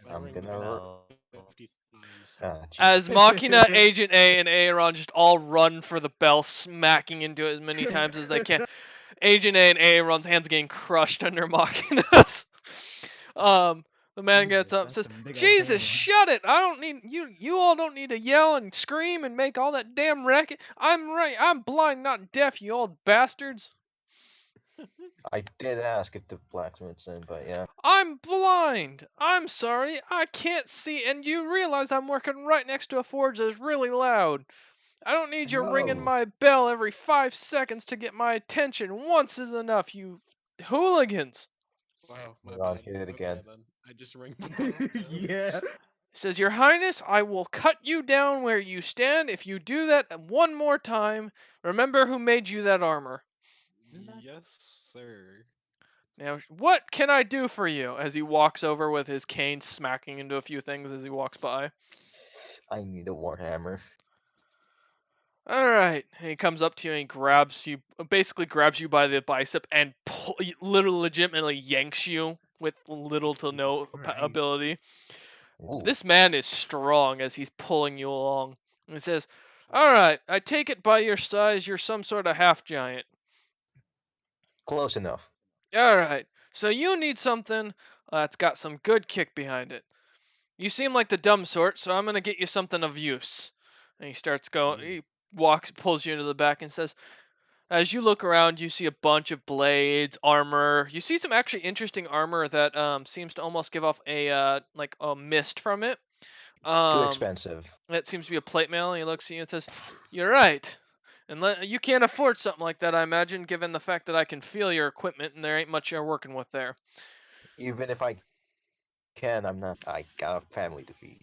I I I'm ring ring the the gonna. bell bell. 50 times. As Jesus. Machina, Agent A, and Aaron just all run for the bell, smacking into it as many times as they can. Agent A and Aaron's hands getting crushed under Machina's. um, the man gets Jesus, up and that's says, some big old "Jesus, damage. shut it! I don't need you. You all don't need to yell and scream and make all that damn racket. I'm right. I'm blind, not deaf. You old bastards. I did ask if the blacksmith's in, but yeah. I'm blind. I'm sorry. I can't see. And you realize I'm working right next to a forge that's really loud. I don't need you ringing Oh, my bell every 5 seconds to get my attention. Once is enough, you hooligans." Wow, my we're on bad. hit it Okay again. then. I just ring the bell again. Yeah. He says, "Your Highness, I will cut you down where you stand if you do that one more time. Remember who made you that armor." Not Yes, sir. Now, what can I do for you? As he walks over with his cane smacking into a few things as he walks by. I need a warhammer. All right. And he comes up to you and he grabs you, basically grabs you by the bicep and literally legitimately yanks you with little to Jesus no Christ. ability. Ooh, This man is strong as he's pulling you along. He says, Okay. "All right, I take it by your size, you're some sort of half giant. close enough. All right, so you need something that's got some good kick behind it. You seem like the dumb sort, so I'm gonna get you something of use." And he starts going. Jeez. He walks, pulls you into the back, and says, as you look around, you see a bunch of blades, armor. You see some actually interesting armor that seems to almost give off a like a mist from it. Too Um, expensive. that seems to be a plate mail. And he looks at you and says, "You're right. And you can't afford something like that, I imagine, given the fact that I can feel your equipment and there ain't much you're working with there." Even if I can, I'm not. I got a family to feed.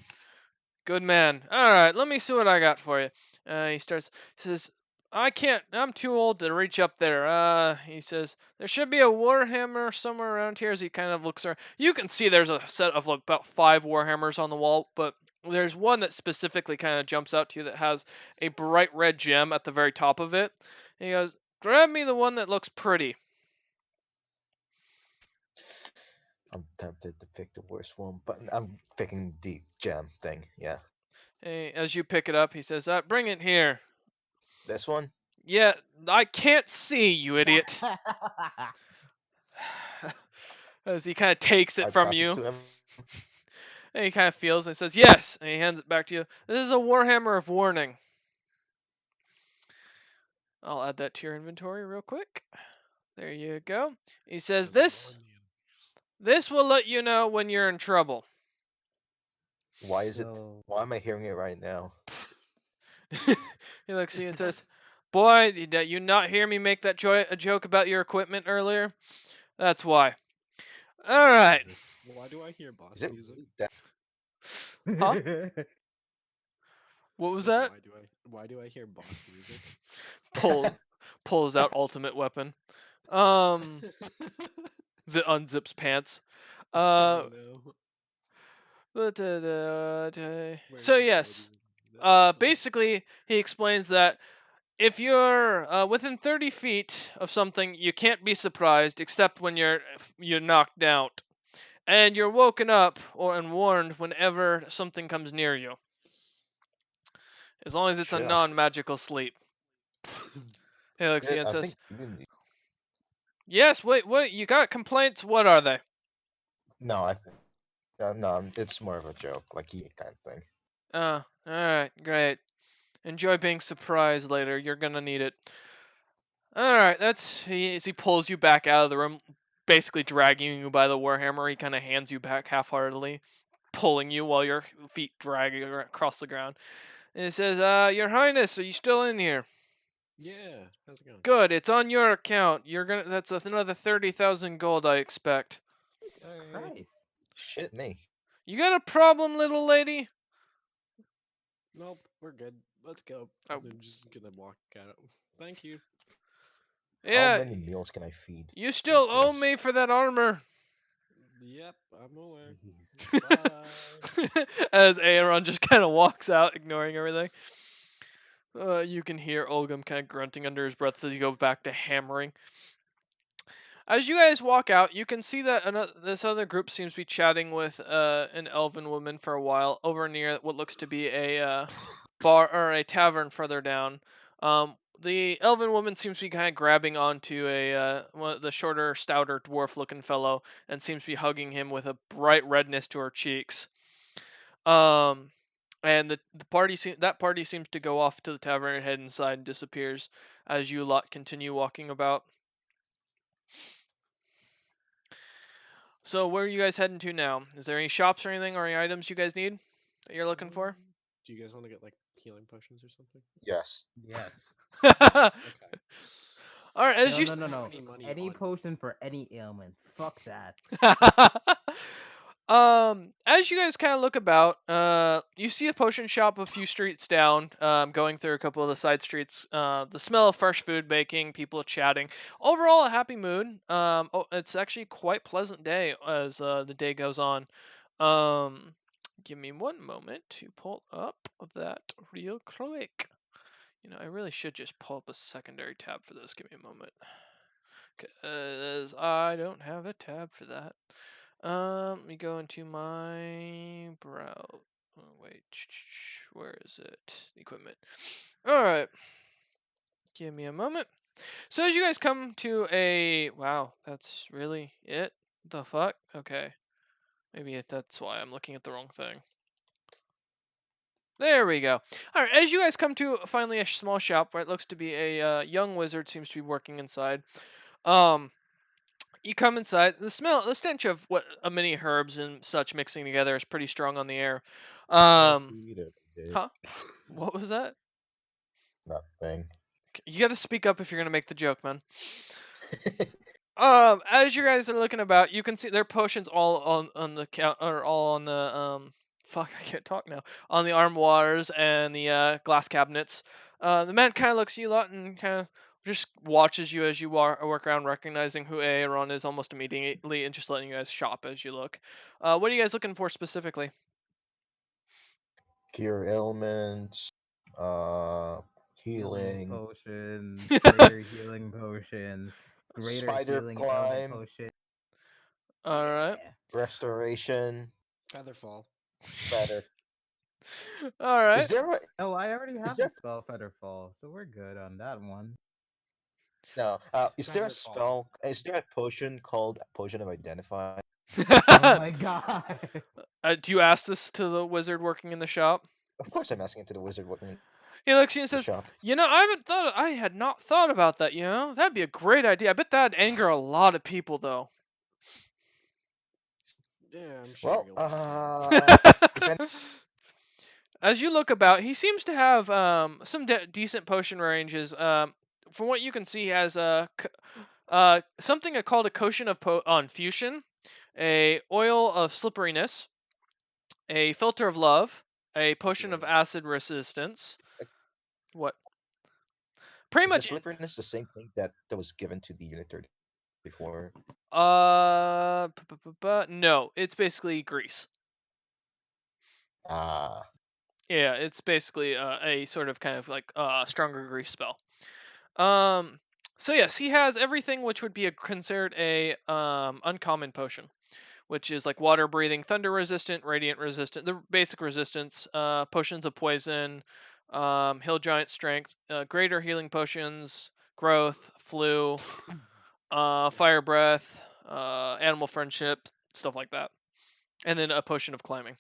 "Good man. All right, let me see what I got for you." He starts. He says, "I can't. I'm too old to reach up there." He says, "There should be a warhammer somewhere around here." As he kind of looks around, you can see there's a set of like, about 5 warhammers on the wall, but there's one that specifically kind of jumps out to you that has a bright red gem at the very top of it. And he goes, "Grab me the one that looks pretty." I'm tempted to pick the worst one, but I'm picking the gem thing. Yeah, As you pick it up, he says, "Bring it here." this one. "Yeah, I can't see, you idiot." As he kind of takes it I from pass it you. to him. And he kind of feels and he says, "Yes." And he hands it back to you. "This is a Warhammer of Warning." I'll add that to your inventory real quick. There you go. He says, Does it "This warn the enemies? this will let you know when you're in trouble." Why is it? So Why am I hearing it right now? He looks at you and says, "Boy, did you not hear me make that a joke about your equipment earlier? That's why." All right. Jesus. Why do I hear Is boss it music? really that? Huh? What was Said that? why do I hear boss music? Pull, pulls out ultimate weapon. Um, unzips pants. Oh Uh, no. so Where's the yes. melody? That's funny. Basically, he explains that if you're within 30 feet of something, you can't be surprised except when you're knocked out, and you're woken up or and warned whenever something comes near you, as long as it's a Shit, non-magical sleep. Alexian I says, think you need. "Yes. Wait. What? You got complaints? What are they?" No, no, it's more of a joke, like he kind of thing. All right. Great. Enjoy being surprised later. You're gonna need it. All right. As he pulls you back out of the room, basically dragging you by the warhammer. He kind of hands you back half-heartedly, pulling you while your feet drag you across the ground. And it says, Your Highness, are you still in here? Yeah. How's it going? Good, it's on your account. That's another 30,000 gold, I expect. Jesus Hey. Christ. Shit me. You got a problem, little lady? Nope. We're good. Let's go. Oh, I'm just gonna walk out. Thank you. How yeah, many meals can I feed you with still owe this? me for that armor. Yep. I'm aware. Jesus. Bye. As Aaron just kind of walks out, ignoring everything. You can hear Olgum kind of grunting under his breath as he goes back to hammering. As you guys walk out, you can see that this other group seems to be chatting with an elven woman for a while over near what looks to be a bar or a tavern further down. The elven woman seems to be kind of grabbing onto one of the shorter, stouter dwarf-looking fellow and seems to be hugging him with a bright redness to her cheeks. Um, and that party seems to go off to the tavern and head inside and disappears as you lot continue walking about. So where are you guys heading to now? Is there any shops or anything or any items you guys need that you're looking for? Do you guys want to get like healing potions or something? Yes. Yes. Yeah. Okay. All right, I as No, you don't no, no, have no. any money Any on me. potion for any ailment. Fuck that. as you guys kind of look about, you see a potion shop a few streets down. Going through a couple of the side streets. The smell of fresh food baking, people chatting. Overall, a happy mood. It's actually quite pleasant day as the day goes on. Um, give me one moment to pull up that real quick. I really should just pull up a secondary tab for this. Give me a moment. Because I don't have a tab for that. Let me go into my browser. Oh, wait, where is it? Equipment. All right, give me a moment. So as you guys come to wow, that's really it. The fuck? Okay, maybe that's why I'm looking at the wrong thing. There we go. All right, as you guys come to finally a small shop where it looks to be a young wizard seems to be working inside. Um, You come inside. The stench of what many herbs and such mixing together is pretty strong on the air. No Um, food every day. huh? What was that? Nothing. You got to speak up if you're gonna make the joke, man. As you guys are looking about, you can see their potions all on the count or all on the Fuck, I can't talk now. On the armoires and the glass cabinets. The man kind of looks at you lot and kind of just watches you as you work around, recognizing who Aaron is almost immediately, and just letting you guys shop as you look. What are you guys looking for specifically? Cure ailments. Uh, Healing healing. potions, greater healing potions, greater Spider healing ailment climb. potion. All right. Yeah. Restoration. Featherfall. Feather. All Is right. there a? Oh, I already Is have the there? spell Featherfall, so we're good on that one. No. Is there a Featherfall. spell? Is there a potion called Potion of Identify? Oh my god. Do you ask this to the wizard working in the shop? Of course, I'm asking it to the wizard working in He looks at you and the says, shop. I had not thought about that, you know? That'd be a great idea. I bet that'd anger a lot of people, though. Yeah, I'm sure Well, you'll be fine. if any, As you look about, he seems to have some decent potion ranges. From what you can see, he has something called a potion of on fusion, a oil of slipperiness, a filter of love, a potion of Yo, acid resistance. like, What? Pretty is the much. slipperiness the same thing that was given to the Unit 34? No, it's basically grease. Ah, Yeah, it's basically a sort of kind of like stronger grease spell. Um, so yes, he has everything which would be considered a uncommon potion, which is like water breathing, thunder resistant, radiant resistant, the basic resistance, potions of poison, hill giant strength, greater healing potions, growth, flu, fire breath, animal friendship, stuff like that, and then a potion of climbing.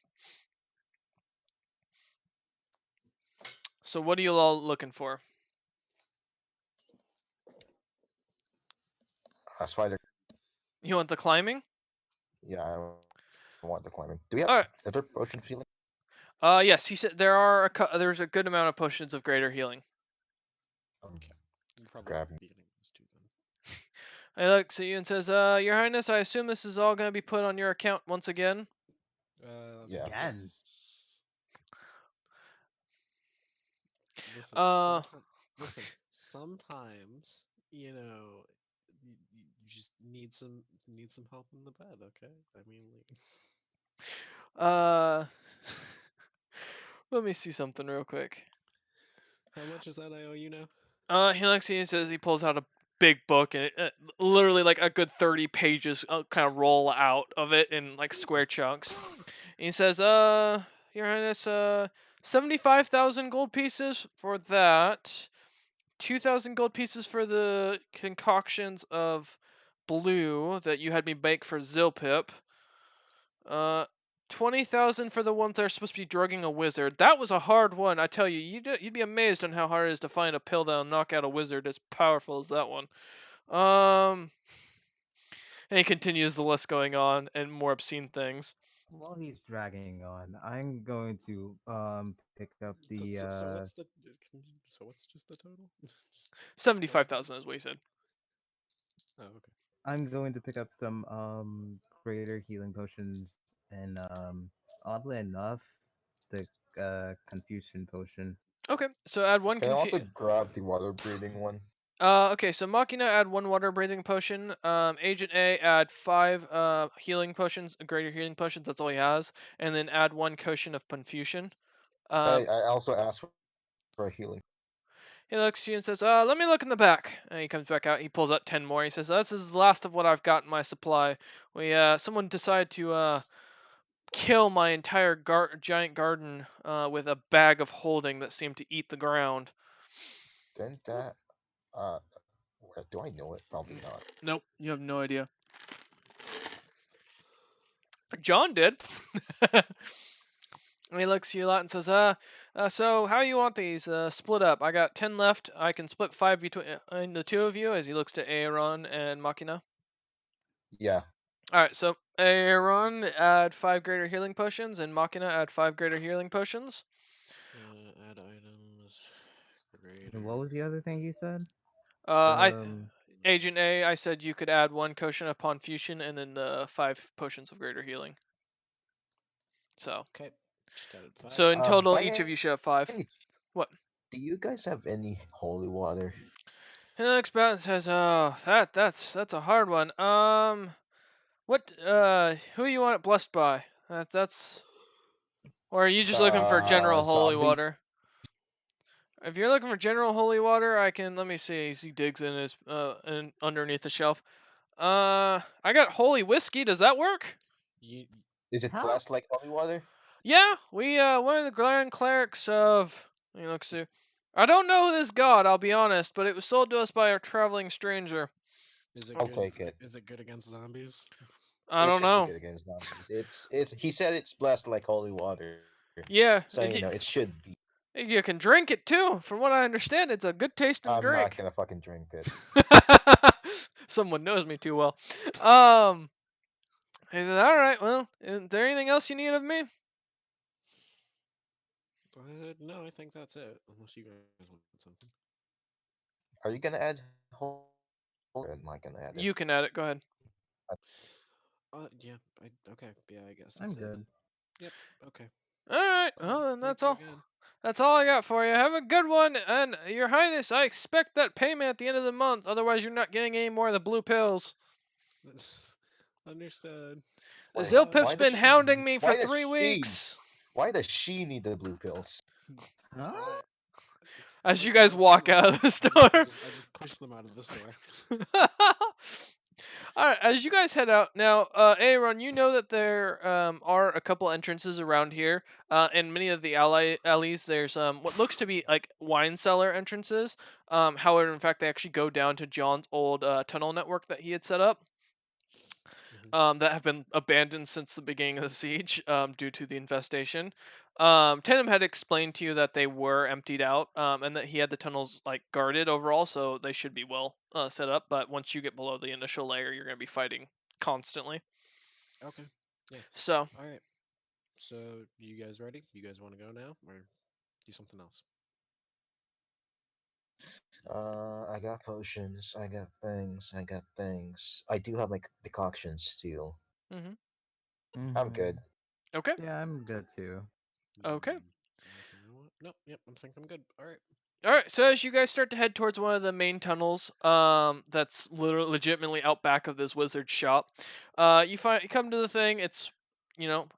So what are you all looking for? spider. You want the climbing? Yeah, I want the climbing. Do we have other All right. potions of healing? Yes, he said there's a good amount of potions of greater healing. okay. You probably Grab won't me. be getting those two then. He looks at you and says, Your Highness, I assume this is all going to be put on your account once again? Yeah. Again. Yes. Listen, Uh, sometimes, listen, sometimes, you just need some help in the bed, okay? I mean, like, uh, let me see something real quick. how much is that I owe you now? He looks at you and says he pulls out a big book and literally like a good 30 pages kind of roll out of it in like square Jesus. chunks. And he says, Your Highness, 75,000 gold pieces for that. 2,000 gold pieces for the concoctions of blue that you had me bake for Zilpip. Uh, 20,000 for the ones that are supposed to be drugging a wizard. That was a hard one. I tell you, you'd be amazed on how hard it is to find a pill that'll knock out a wizard as powerful as that one. And he continues the list going on and more obscene things. While he's dragging on, I'm going to pick up the So what's just the total? Just so I can. 75,000 is what he said. Oh, okay. I'm going to pick up some greater healing potions and oddly enough the confusion potion. Okay, so add one Can I also confu- grab the water breathing one? Okay, so Machina add one water breathing potion. Agent A add five healing potions, greater healing potions. That's all he has, and then add one potion of confusion. Um, I also asked for a healing. he looks at you and says, "Let me look in the back." And he comes back out. He pulls out 10 more. He says, "This is the last of what I've got in my supply. Someone decided to kill my entire giant garden with a bag of holding that seemed to eat the ground." Didn't that? Uh, do I know it? Probably not. Nope, you have no idea. John did. And he looks at you a lot and says, so how you want these split up? I got 10 left. I can split 5 between the two of you," as he looks to Aaron and Machina. Yeah. Alright, so Aaron add 5 greater healing potions, and Machina add 5 greater healing potions. Add items. And what Greater. was the other thing you said? I Um, Agent A, I said you could add 1 potion upon fusion, and then the 5 potions of greater healing. So, Okay. Just added five. so in total, By each of any you should have 5. What? Do you guys have any holy water? He looks back and says, "Oh, that's a hard one. What who you want it blessed by? That's or are you just looking for general holy Zombie. water? If you're looking for general holy water, I can let me see. He digs in his underneath the shelf. I got holy whiskey. Does that work? You, Is it huh? blessed like holy water? Yeah, we one of the grand clerics of he looks to. I don't know this god, I'll be honest, but it was sold to us by a traveling stranger. is it I'll good? take it. Is it good against zombies? I It don't should be know. good against zombies. It's. He said it's blessed like holy water, Yeah, so it should be. you can drink it too. From what I understand, it's a good tasting I'm not drink. gonna fucking drink it. Someone knows me too well. Um, He says, "All right. Well, is there anything else you need of me?" No, I think that's it. Unless you guys want something. Are you gonna add hold or am I gonna add it? You can add it. Go ahead. Yeah. Okay. Yeah, I guess I'm that's it. good. Yep. Okay. All right. All right. Well, then Thank that's you all. again. That's all I got for you. Have a good one, and Your Highness, I expect that payment at the end of the month. Otherwise, you're not getting any more of the blue pills. Understood. Zilpip's Why does been she? hounding me for Why does 3 weeks. why does she need the blue pills? Huh? I As you listen. guys walk out of the store. I just push them out of the store. All right, as you guys head out now, Aaron, you know that there are a couple entrances around here. In many of the alleys, there's what looks to be like wine cellar entrances. However, in fact, they actually go down to John's old tunnel network that he had set up. Mhm. That have been abandoned since the beginning of the siege due to the infestation. Tatum had explained to you that they were emptied out and that he had the tunnels like guarded overall, so they should be well set up. But once you get below the initial layer, you're going to be fighting constantly. Okay. Yeah. So, All right. So, you guys ready? You guys want to go now, or do something else? I got potions. I got things. I got things. I do have my decoctions too. hmm I'm Mm-hmm. good. okay, Yeah, I'm good too. okay. Anything I want? Nope. Yep. I'm think I'm good. All right. All right, so as you guys start to head towards one of the main tunnels, that's literally legitimately out back of this wizard shop, you come to the thing. It's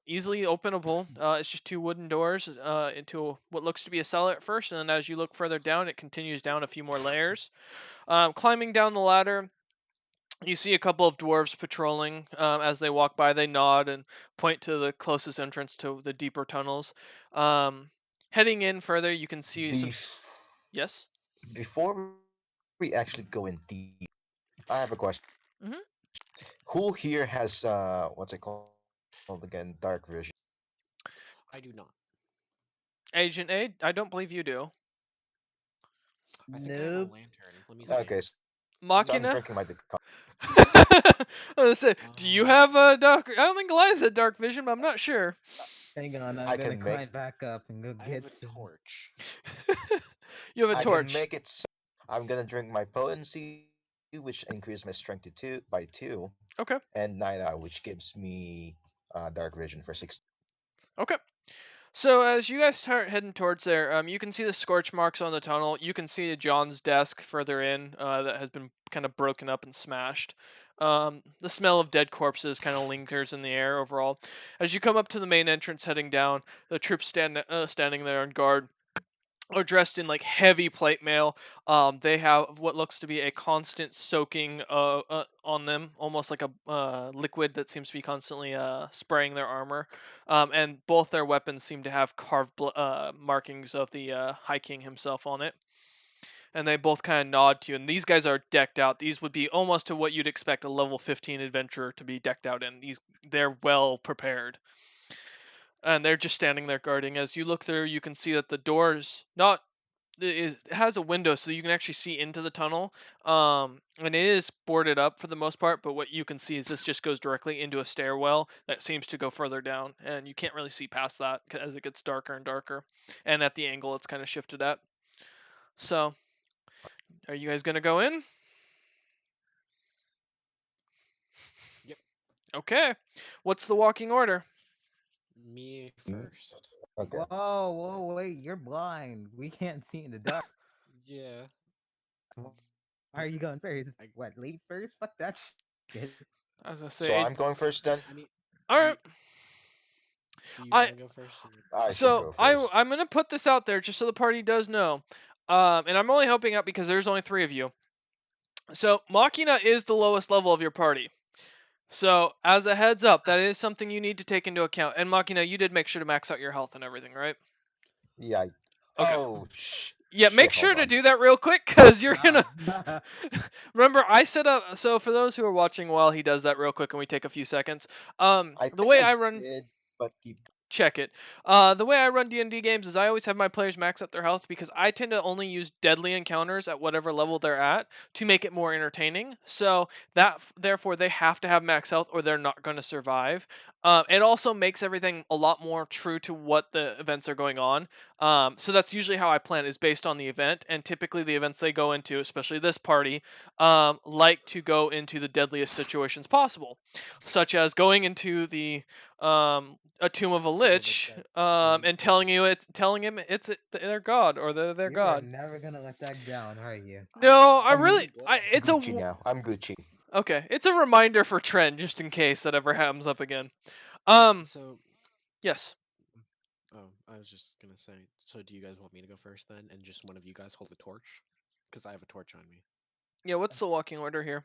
easily openable. It's just two wooden doors into what looks to be a cellar at first, and then as you look further down, it continues down a few more layers. Climbing down the ladder, you see a couple of dwarves patrolling. As they walk by, they nod and point to the closest entrance to the deeper tunnels. Heading in further, you can see some. Bef- Yes. Before we actually go in deep, I have a question. hmm Who here has what's it called again? Dark vision. I do not. Agent A, I don't believe you do. I think I have a Nope. lantern. Let me see. Okay, so I'm drinking my Machina. decoction. I was say, do you Uh, have a dark? I don't think Elias had dark vision, but I'm not sure. Hang on, I I'm can gonna make climb back up and go I have get a some. torch. You have a I can torch. make it so I'm gonna drink my potency, which increases my strength to two by two, Okay. and night out, which gives me dark vision for 60. Okay. So as you guys start heading towards there, you can see the scorch marks on the tunnel. You can see John's desk further in that has been kind of broken up and smashed. The smell of dead corpses kind of lingers in the air overall. As you come up to the main entrance heading down, the troops standing there on guard are dressed in like heavy plate mail. They have what looks to be a constant soaking on them, almost like a liquid that seems to be constantly spraying their armor. And both their weapons seem to have carved markings of the High King himself on it. And they both kind of nod to you. And these guys are decked out. These would be almost to what you'd expect a level 15 adventurer to be decked out in. They're well prepared, and they're just standing there guarding. As you look through, you can see that the doors not it has a window so you can actually see into the tunnel. And it is boarded up for the most part, but what you can see is this just goes directly into a stairwell that seems to go further down, and you can't really see past that as it gets darker and darker. And at the angle it's kind of shifted at. So, are you guys gonna go in? Yep. Okay. What's the walking order? Me Mm, first. okay, Whoa, whoa, wait, you're blind. We can't see in the dark. Yeah. Why are you going first? I What, late first? Fuck that shit. As I so say, I'm going first then. I mean, all do right. you, do you I want to go first? Or... I can So go I first. I'm gonna put this out there just so the party does know, and I'm only helping out because there's only three of you. So Machina is the lowest level of your party. So as a heads up, that is something you need to take into account. And Machina, you did make sure to max out your health and everything, right? Yeah. Okay. Oh Yeah, shit! make Hold sure to on. do that real quick because you're gonna Ah. remember I set up. So for those who are watching while he does that real quick, and we take a few seconds. I The think way I I run did, but keep. check it. The way I run D&D games is I always have my players max out their health because I tend to only use deadly encounters at whatever level they're at to make it more entertaining. So therefore they have to have max health or they're not going to survive. It also makes everything a lot more true to what the events are going on. So that's usually how I plan is based on the event, and typically the events they go into, especially this party, like to go into the deadliest situations possible, such as going into the a tomb of a Tomb of a lich, dead and thing. telling him it's their god or they're their You are god. never gonna let that down, are you? No, I I'm really, it's a Gucci now. I'm Gucci. okay. It's a reminder for Trent just in case that ever happens up again. Alright, Um, so yes. oh, I was just gonna say, so do you guys want me to go first then, and just one of you guys hold the torch? Because I have a torch on me. Yeah. What's the walking order here?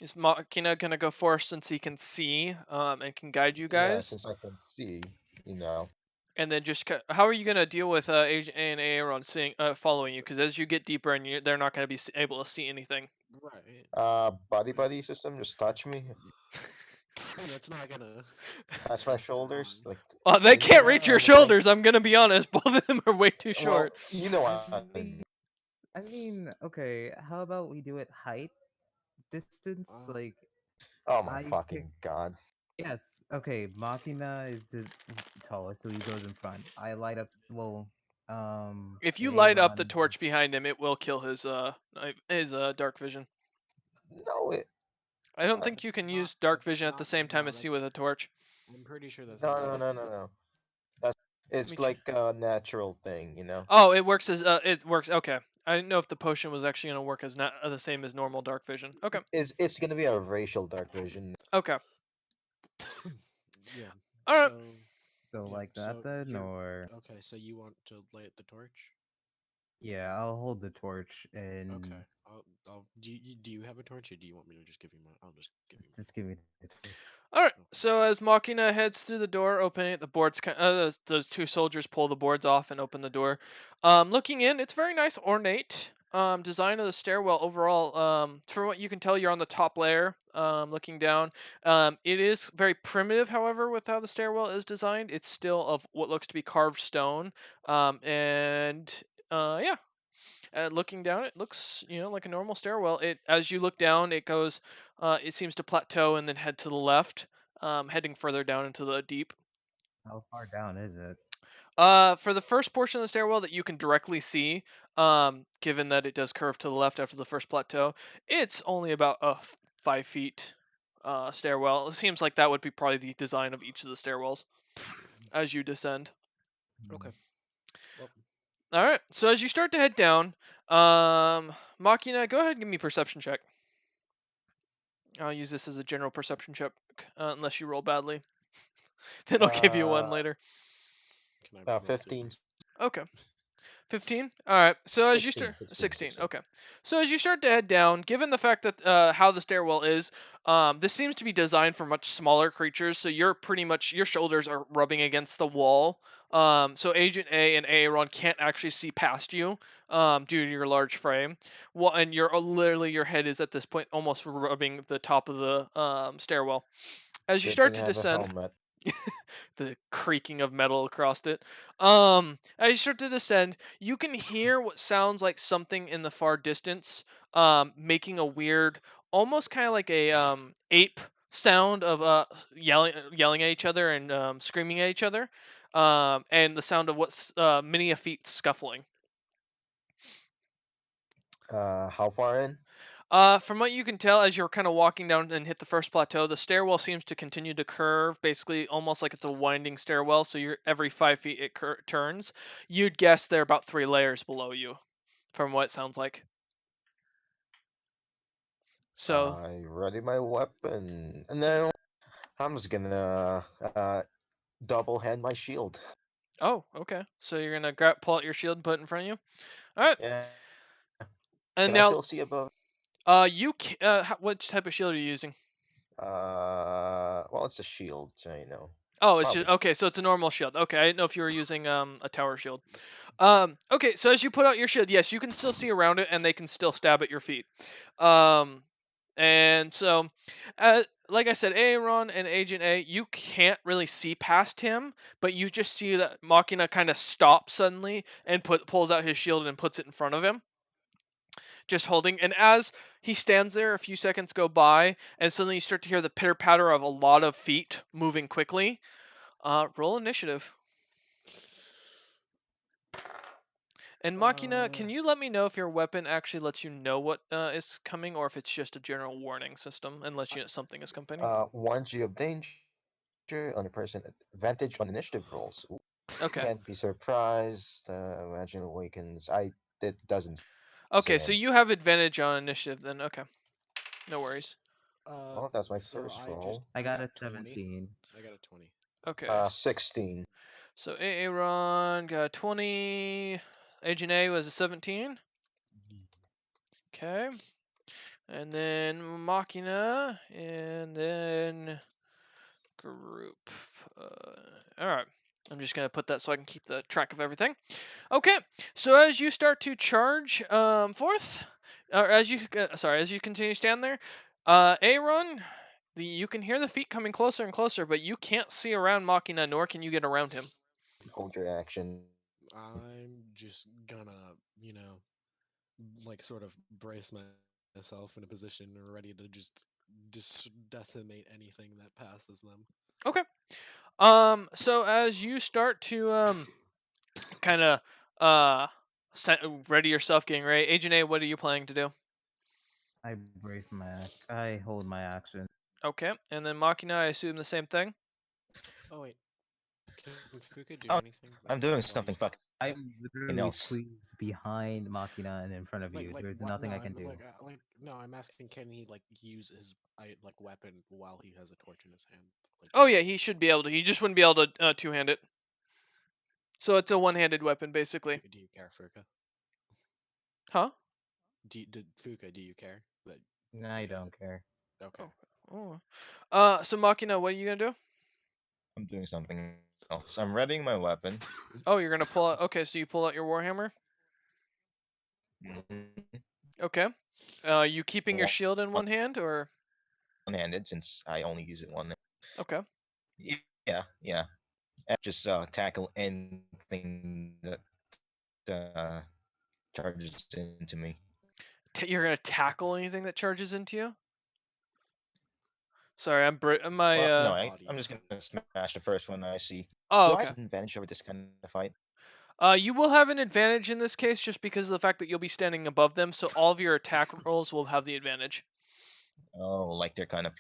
Is Makina gonna go first since he can see, and can guide you Yeah, guys? since I can see, you know. And then just how are you gonna deal with Age and Aaron seeing following you? Because as you get deeper and they're not gonna be able to see anything. Right. Buddy buddy system, just touch me, That's not gonna. touch my That's shoulders. wrong. Like, They isn't can't that a reach your normal thing? shoulders. I'm gonna be honest. Both of them are way too short. Well, you know I what I mean. mean, okay. How about we do it height, distance? Uh, Like Oh my I pick. fucking god. Yes. Okay. Machina is the taller, so he goes in front. I light up. Well, If you light up the Aaron. torch behind him, it will kill his dark vision. No, I don't uh, think you that's can not. use dark That's vision at the not. same time No, as see that's. with a torch. I'm pretty sure that's not how no, it no, no, works. no. That's Let me it's check. like a natural thing, you know. Oh, it works. Okay, I didn't know if the potion was actually gonna work as not the same as normal dark vision. Okay, It's gonna be a racial dark vision. okay, Yeah. all right. So. So Yeah. like that So then, you're or okay. So you want to light the torch? yeah, I'll hold the torch Okay. and Do you have a torch, or do you want me to just give you mine? I'll just give you just give me the torch. All right. mine. So as Machina heads through the door, opening it, the boards, those two soldiers pull the boards off and open the door. Looking in, it's very nice, ornate. Design of the stairwell overall. From what you can tell, you're on the top layer. Looking down, it is very primitive. However, with how the stairwell is designed, it's still of what looks to be carved stone. And yeah, looking down, it looks like a normal stairwell. It as you look down, it seems to plateau and then head to the left, heading further down into the deep. How far down is it? For the first portion of the stairwell that you can directly see, given that it does curve to the left after the first plateau, it's only about a 5 feet stairwell. It seems like that would be probably the design of each of the stairwells as you descend. Hmm. Okay. Well, All right, so as you start to head down, Machina, go ahead and give me a perception check. I'll use this as a general perception check, unless you roll badly. Then I'll give you one Uh, can later. I roll too? 15, Okay. 15. All right. So as you 16, start 16, 16. 16. Okay. So as you start to head down, given the fact that how the stairwell is, this seems to be designed for much smaller creatures. So you're pretty much your shoulders are rubbing against the wall. So Agent A and Aaron can't actually see past you due to your large frame. Well, and literally your head is at this point almost rubbing the top of the stairwell. As you Good start thing to I have a descend, helmet. the creaking of metal across it. As you start to descend, you can hear what sounds like something in the far distance, making a weird, almost kind of like a ape sound of yelling at each other and screaming at each other, and the sound of what's many a feet scuffling. How far in? From what you can tell, as you're kind of walking down and hit the first plateau, the stairwell seems to continue to curve, basically almost like it's a winding stairwell. So you're every 5 feet it turns. You'd guess they're about 3 layers below you, from what it sounds like. So, I ready my weapon, and then I'm just gonna double hand my shield. oh, okay. So you're gonna pull out your shield and put it in front of you. All right. Yeah. And Can I now, still see above? which type of shield are you using? Well, it's a shield, so you know. Oh, it's just Probably. okay. So it's a normal shield. Okay, I didn't know if you were using a tower shield. Okay, so as you put out your shield, yes, you can still see around it, and they can still stab at your feet. Um, and so, uh, like I said, Aaron and Agent A, you can't really see past him, but you just see that Machina kind of stops suddenly and pulls out his shield and puts it in front of him, just holding. And as he stands there, a few seconds go by, and suddenly you start to hear the pitter patter of a lot of feet moving quickly. Roll initiative. And Machina, Uh, can you let me know if your weapon actually lets you know what is coming, or if it's just a general warning system and lets I, you know something is coming? Warns you of danger on your person. Advantage on initiative rolls. Ooh. Okay. Can't be surprised. Imagine awakens. It doesn't say Okay, anything. so you have advantage on initiative then. Okay, no worries. Well, that's my so first roll. I I got got a 20. 17. I got a 20. Okay, 16. so Aaron got 20. Agent A was a 17. Okay, and then Machina, and then group. All right. I'm just gonna put that so I can keep the track of everything. Okay, so as you start to charge forth, or as you continue to stand there, Aaron, you can hear the feet coming closer and closer, but you can't see around Machina, nor can you get around him. Hold your action. I'm just gonna, like sort of brace myself in a position ready to just decimate anything that passes them. Okay. So as you start to kind of ready yourself, getting ready, Agent A, what are you planning to do? I brace my I hold my action. Okay, and then Machina, I assume the same thing. Oh wait, can Fuka do Oh, anything I'm doing while he's something fucking I'm literally else. squeezed behind Machina and in front of you. like There's what? nothing No, I I'm can do. like no, I'm asking, can he like use his like weapon while he has a torch in his hand? Like Oh is yeah, that he should be able to. He just wouldn't be able to two-hand it. So it's a one-handed weapon, basically. do you care, Fuka? Huh? Did Fuka, do you care that I you have it? don't care. Okay. Oh. Oh. So Machina, what are you gonna do? I'm doing something else. I'm readying my weapon. Oh, you're gonna pull out. Okay, so you pull out your warhammer. Mhm. Okay. You keeping your shield in one hand, or One-handed since I only use it one. okay? Yeah, yeah. And just tackle anything that charges into me. You're gonna tackle anything that charges into you. Sorry, my Well, no, I'm Bodies. just gonna smash the first one I see. Do Oh, I okay. have advantage over this kind of fight? You will have an advantage in this case just because of the fact that you'll be standing above them, so all of your attack rolls will have the advantage. Oh, like they're kind of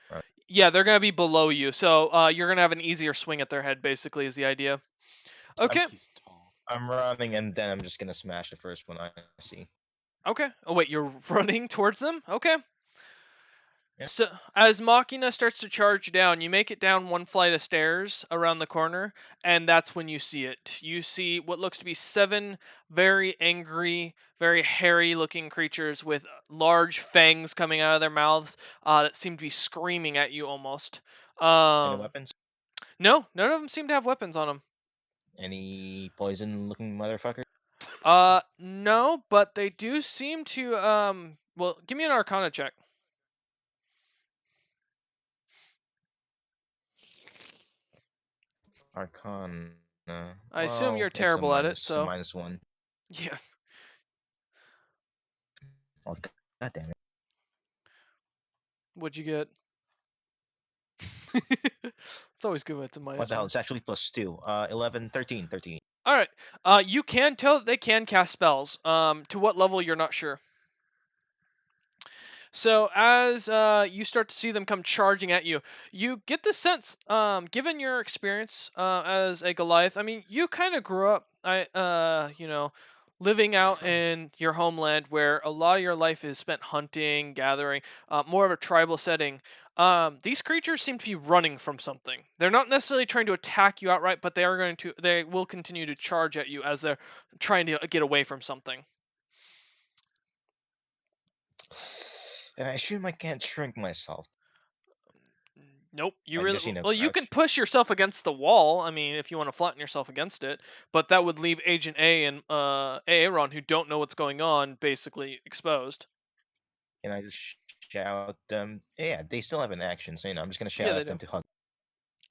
front. Yeah, they're gonna be below you, so you're gonna have an easier swing at their head. Basically, is the idea. I'm Okay. He's tall. I'm running and then I'm just gonna smash the first one I see. Okay. Oh wait, you're running towards them. Okay. Yeah. So as Machina starts to charge down, you make it down one flight of stairs around the corner, and that's when you see it. You see what looks to be 7 very angry, very hairy-looking creatures with large fangs coming out of their mouths that seem to be screaming at you almost. Any Um, weapons? no, none of them seem to have weapons on them. Any poison-looking motherfucker? No, but they do seem to. Well, give me an Arcana check. Arcana. I assume Well, you're it's a terrible at it, minus, a so minus one. yeah. Oh, god damn it. What'd you get? It's always good when it's a What minus the hell? one. It's actually plus two. 11, 13, 13. All right. You can tell that they can cast spells. To what level you're not sure. So as you start to see them come charging at you, you get the sense, given your experience as a Goliath. I mean, you kind of grew up, living out in your homeland where a lot of your life is spent hunting, gathering, more of a tribal setting. These creatures seem to be running from something. They're not necessarily trying to attack you outright, but they will continue to charge at you as they're trying to get away from something. And I assume I can't shrink myself. Nope. You Like, really just, well. You can crouch. push yourself against the wall. I mean, if you want to flatten yourself against it, but that would leave Agent A and Aaron, who don't know what's going on, basically exposed. Can I just shout them. Yeah, they still have an action, so I'm just gonna Yeah, shout they at them do. to hug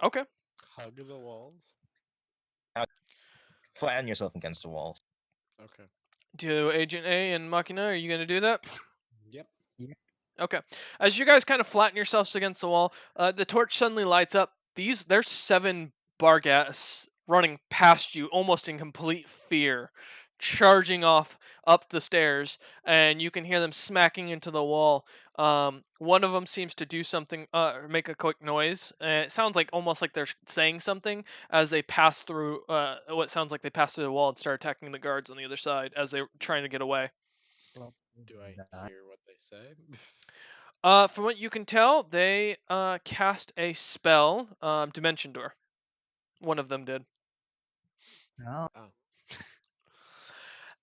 Okay. Hug the walls. out, flatten yourself against the walls. Okay. Do Agent A and Machina, are you gonna do that? Yep. Yeah. Okay. As you guys kind of flatten yourselves against the wall, the torch suddenly lights up. There's 7 Barghats running past you, almost in complete fear, charging off up the stairs, and you can hear them smacking into the wall. One of them seems to do something, make a quick noise, and it sounds like almost like they're saying something as they pass through. What sounds like they pass through the wall and start attacking the guards on the other side as they're trying to get away. Well, Do I that. hear what they say? From what you can tell, they cast a spell, Dimension Door. One of them did. No. Oh.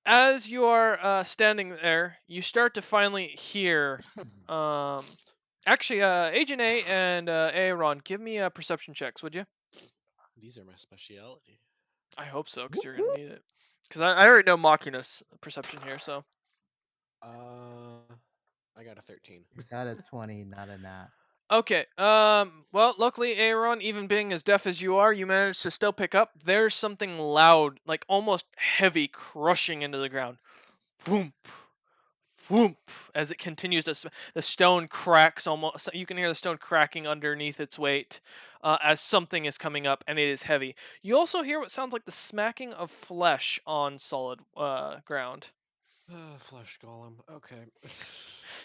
As you are standing there, you start to finally hear. Um, actually, Agent A and Aaron, give me perception checks, would you? These are my speciality. I hope so, because Whoop, you're gonna whoop. need it. Because I already know Machina's perception here, so. Uh, I got a 13. I got a 20, not a nat. Okay. Well, luckily, Aaron, even being as deaf as you are, you managed to still pick up. There's something loud, like almost heavy, crushing into the ground. Boom, whoomp, as it continues to the stone cracks almost. You can hear the stone cracking underneath its weight as something is coming up, and it is heavy. You also hear what sounds like the smacking of flesh on solid ground. Flesh golem. Okay.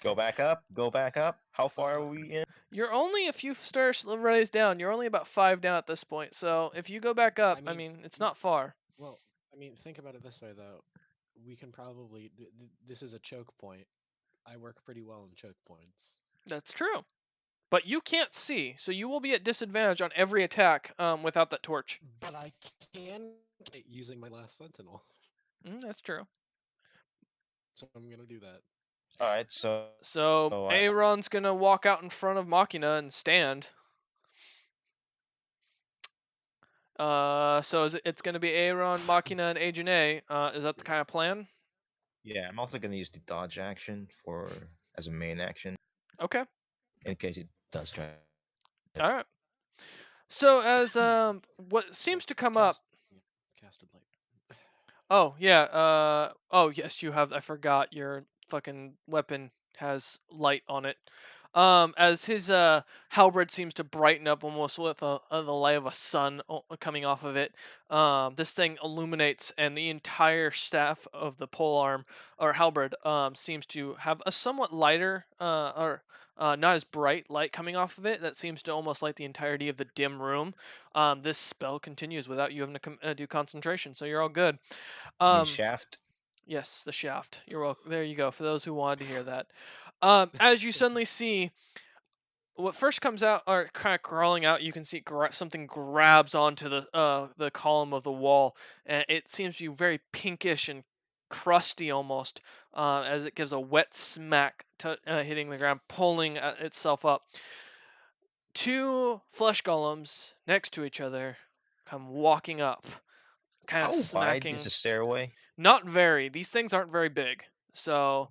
Go back up. Go back up. How far are uh, we in? You're only a few stairs raised down. You're only about 5 down at this point. So if you go back up, I I mean, mean, it's not far. well, I mean, think about it this way though. We can probably. This is a choke point. I work pretty well in choke points. That's true. But you can't see, so you will be at disadvantage on every attack without that torch. But I can get using my last sentinel, That's true. so I'm gonna do that. All right, so So I Aaron's gonna walk out in front of Machina and stand. So it's gonna be Aaron, Machina, and Agent A. Is that the kind of plan? yeah, I'm also gonna use the dodge action for as a main action Okay. in case it does try. All right. So as what Oh, seems to come up. yeah, casted light. Oh yeah. Oh yes, you have. I forgot your fucking weapon has light on it. As his halberd seems to brighten up almost with the light of a sun coming off of it. This thing illuminates, and the entire staff of the pole arm or halberd seems to have a somewhat lighter or not as bright light coming off of it. That seems to almost light the entirety of the dim room. This spell continues without you having to do concentration, so you're all good. You mean Um, shaft? yes, the shaft. You're welcome. There you go. For those who wanted to hear that, as you suddenly see what first comes out, or kind of crawling out, you can see something grabs onto the column of the wall, and it seems to be very pinkish and crusty almost, as it gives a wet smack to hitting the ground, pulling itself up. 2 flesh golems next to each other come walking up, kind of How wide is smacking. the stairway? Not very. These things aren't very big. So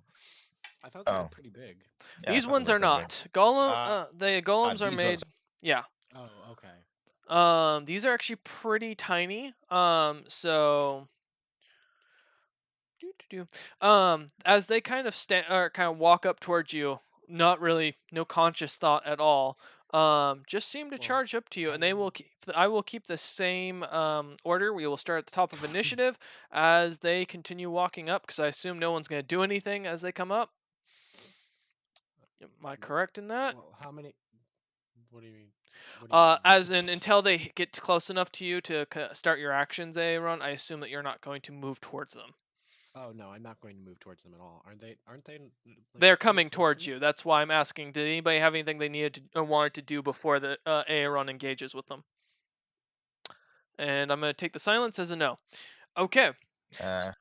I thought they were Oh, pretty big. yeah, I these thought they ones were are pretty big. not. Uh, The golems are these ones. made. Yeah. Oh, okay. These are actually pretty tiny. So as they kind of stand or kind of walk up towards you, not really, no conscious thought at all. Just seem to Well, charge up to you, and they I'm will. I will keep the same order. We will start at the top of initiative as they continue walking up, because I assume no one's going to do anything as they come up. Am I correct in that? well. How many? What do you mean? What do you mean? As in until they get close enough to you to start your actions, Aaron, I assume that you're not going to move towards them. Oh no, I'm not going to move towards them at all. Aren't they? Aren't they like They're pretty coming close to towards me? you. That's why I'm asking. Did anybody have anything they needed to or wanted to do before the Aaron engages with them? And I'm going to take the silence as a no. Okay. Uh,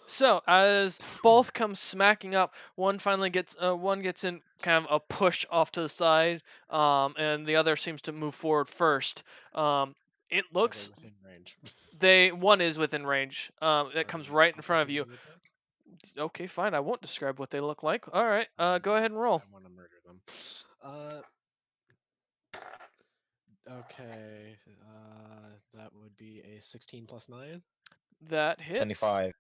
So as both come smacking up, one finally gets one gets in kind of a push off to the side, and the other seems to move forward first. It Are they looks within range? one is within range. That Are comes they right in front of you. opportunity attack? Okay, fine. I won't describe what they look like. All right. Go ahead and I roll. want to murder them. Uh, okay. That would be a 16 plus 9. That hits. 25.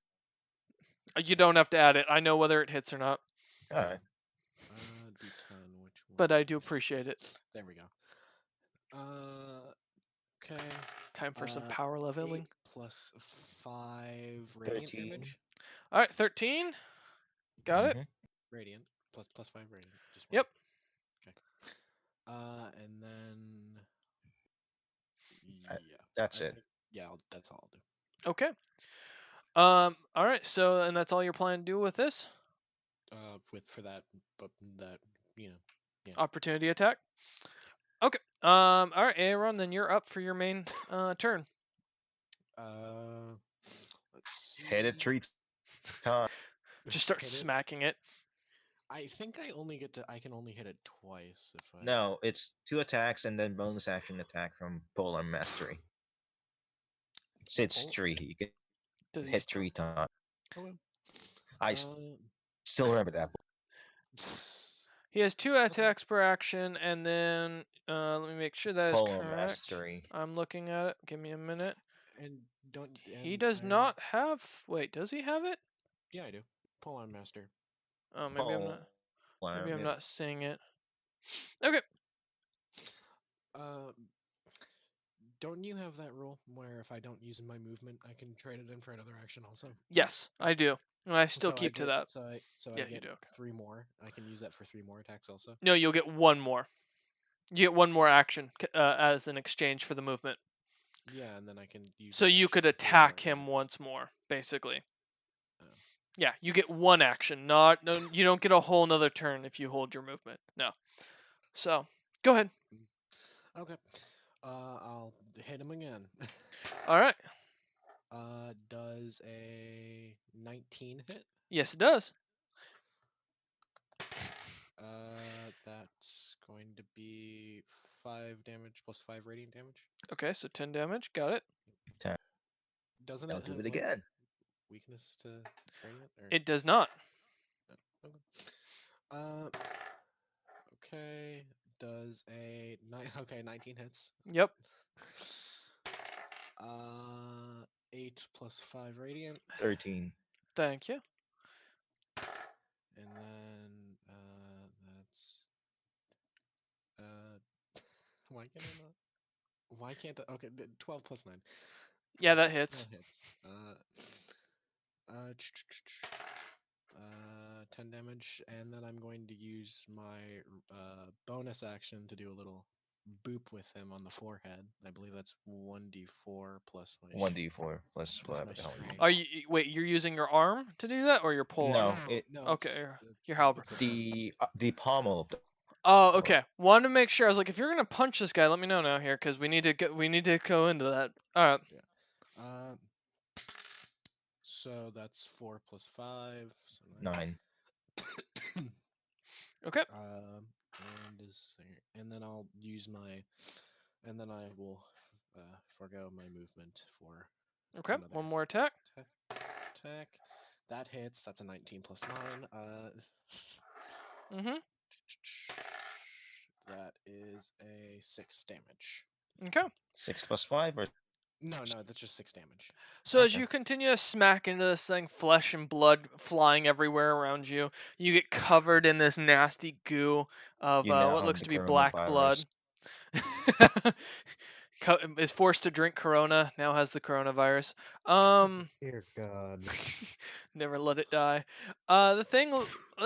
You don't have to add it. I know whether it hits or not, Alright. D10, which one but I do is? appreciate it. There we go. Okay. Time for some Uh, power 8 leveling. plus 5 radiant 13. damage. All right, 13. Got it. Mm-hmm. Radiant. Plus 5 radiant. Just one. Yep. Okay. And then. Yeah. That's I it. think. Yeah, that's all I'll do. Okay. All right. So, and that's all you're planning to do with this For that, but that, you know. Yeah. opportunity attack. Okay. All right, Aaron. Then you're up for your main turn. Uh, let's Hit it see. 3 times. Just start Hit it. smacking it. I think I can only hit it twice if I. No, it's 2 attacks and then bonus action attack from Polar Mastery. It's Oh, 3. You can Does he hit still? 3 times. okay. I still remember that. He has 2 attacks per action, and then let me make sure that is Polar correct. Mastery. I'm looking at it. Give me a minute. and don't. He And does not have. Wait, does he have it? Yeah, I do. Pull on master. Oh, maybe I'm not. Maybe I'm Polar not seeing it. Okay. Uh, don't you have that rule where if I don't use my movement, I can trade it in for another action also? Yes, I do, and I still So I keep to get that. so I Yeah, you get do. Okay. 3 more. I can use that for 3 more attacks also. No, you'll get one more. You get one more action as an exchange for the movement. Yeah, and then I can use. So that you action could for 3 more attack him attacks. once more, basically. Oh. Yeah, you get one action. Not no, you don't get a whole nother turn if you hold your movement. No. So go ahead. Okay. I'll hit him again. All right. Does a 19 hit? Yes, it does. That's going to be 5 damage plus 5 radiant damage. Okay, so 10 damage. Got it. Doesn't I'll it do have it like again. weakness to radiant? Or It does not. no, okay. Okay. Does a okay 19 hits. Yep. 8 plus 5 radiant, 13. Thank you. and then that's why can I not? Why can't I? Okay, 12 plus 9. Yeah, that That hits. hits. 10 damage, and then I'm going to use my bonus action to do a little boop with him on the forehead. I believe that's 1d4 plus my 1d4 plus plus whatever my the hell. strength. Are you wait? You're using your arm to do that, or your pole arm? No, it No, Okay, it's your halberd. it's a the pommel of the Oh, sword. okay. Wanted to make sure. I was like, if you're gonna punch this guy, let me know now here, because we need to go into that. All right. yeah. So that's 4 plus 5, so 9. 9. Okay. And then I'll use my, and then I will forgo my movement for Okay. another One more attack. attack. That hits. That's a 19 plus 9. Mhm. That is a 6 damage. Okay. 6 plus 5 or No, that's just 6 damage. So as okay. you continue to smack into this thing, flesh and blood flying everywhere around you, you get covered in this nasty goo of You now what have looks the to be black blood. coronavirus. Is forced to drink Corona, now has the coronavirus. Um, Dear God. never let it die. The thing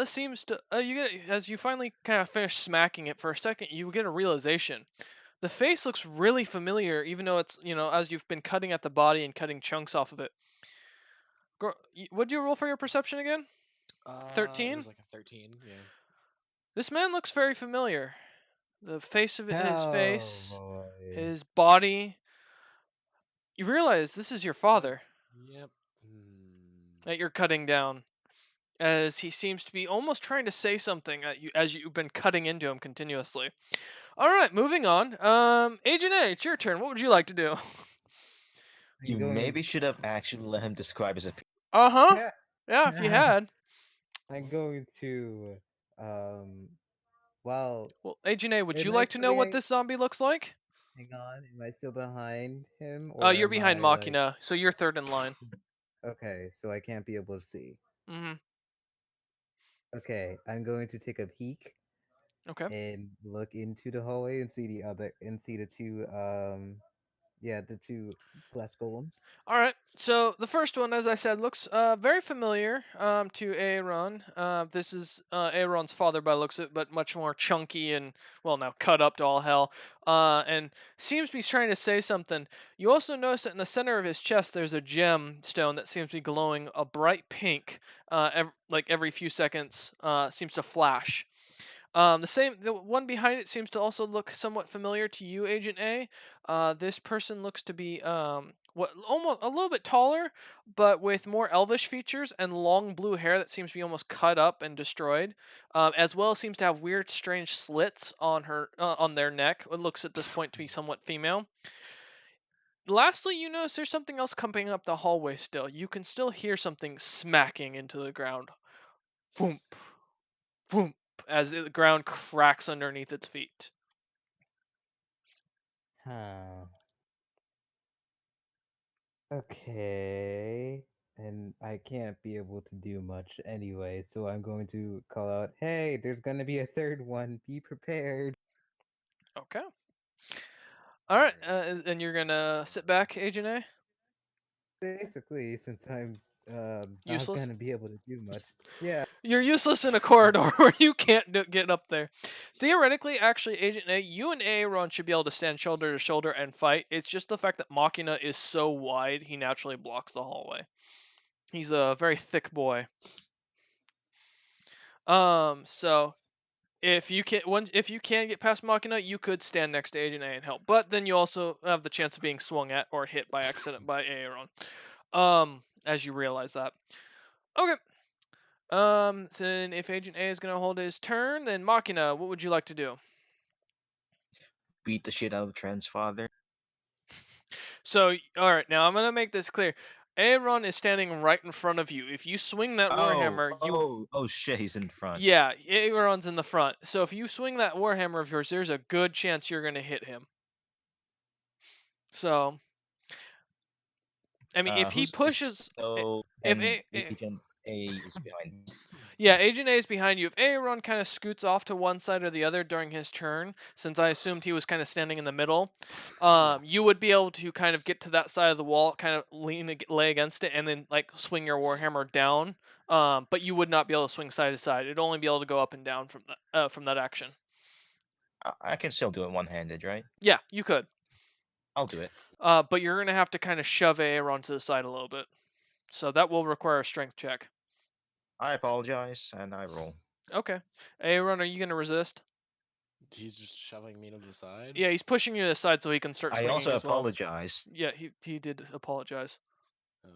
seems to you get as you finally kind of finish smacking it for a second, you get a realization. The face looks really familiar, even though it's as you've been cutting at the body and cutting chunks off of it. What'd you roll for your perception again? It 13. was like a 13, yeah. This man looks very familiar. The face of his Oh face, boy. his body. You realize this is your father Yep. that you're cutting down, as he seems to be almost trying to say something at you as you've been cutting into him continuously. All right, moving on. Agent A, it's your turn. What would you like to do? Are you You going? maybe should have actually let him describe his appearance. Uh huh. Yeah, if you had. I'm going to um well, Well, Agent A, would you am I like to still know what behind? this zombie looks like? Hang on, am I still behind him or You're am behind I like Machina, so you're third in line. okay, so I can't be able to see. Mm-hmm. Okay, I'm going to take a peek Okay. and look into the hallway and see the other and see the two yeah, the two flesh golems. All right. So the first one, as I said, looks very familiar to Aaron. This is Aaron's father by the looks of it, but much more chunky and, well, now cut up to all hell. And seems to be trying to say something. You also notice that in the center of his chest, there's a gem stone that seems to be glowing a bright pink. Like every few seconds, seems to flash. The one behind it seems to also look somewhat familiar to you, Agent A. This person looks to be what almost a little bit taller, but with more elvish features and long blue hair that seems to be almost cut up and destroyed, as well as seems to have weird, strange slits on their neck. It looks at this point to be somewhat female. Lastly, you notice there's something else coming up the hallway. Still, you can still hear something smacking into the ground. Boom, boom, as the ground cracks underneath its feet. Huh. Okay. And I can't be able to do much anyway, so I'm going to call out, "Hey, there's going to be a third one. Be prepared." Okay. All right. Alright. And you're gonna sit back, Agent A. Basically, since I'm not Useless. going to be able to do much. Yeah. You're useless in a corridor where you can't get up there. Theoretically, actually, Agent A, you and Aaron should be able to stand shoulder to shoulder and fight. It's just the fact that Machina is so wide, he naturally blocks the hallway. He's a very thick boy. So if you can get past Machina, you could stand next to Agent A and help. But then you also have the chance of being swung at or hit by accident by Aaron. As you realize that. Okay. Then if Agent A is gonna hold his turn, then Machina, what would you like to do? Beat the shit out of Trent's father. So, all right, now I'm gonna make this clear. Aaron is standing right in front of you. If you swing that Oh, warhammer, oh shit, he's in front. yeah, Aaron's in the front. So if you swing that warhammer of yours, there's a good chance you're gonna hit him. So, I mean, if he Who's pushes, so if and a, Agent A is behind me. Yeah, Agent A is behind you. If Aaron kind of scoots off to one side or the other during his turn, since I assumed he was kind of standing in the middle, Yeah. you would be able to kind of get to that side of the wall, kind of lay against it, and then like swing your warhammer down. But you would not be able to swing side to side. It'd only be able to go up and down from that action. I can still do it one-handed, right? Yeah, you could. I'll do it. But you're gonna have to kind of shove Aaron to the side a little bit. So that will require a strength check. I apologize, and I roll. Okay. Aaron, are you gonna resist? He's just shoving me to the side. Yeah, he's pushing you to the side so he can start I swinging also as well. apologize. Yeah, he did apologize. Uh,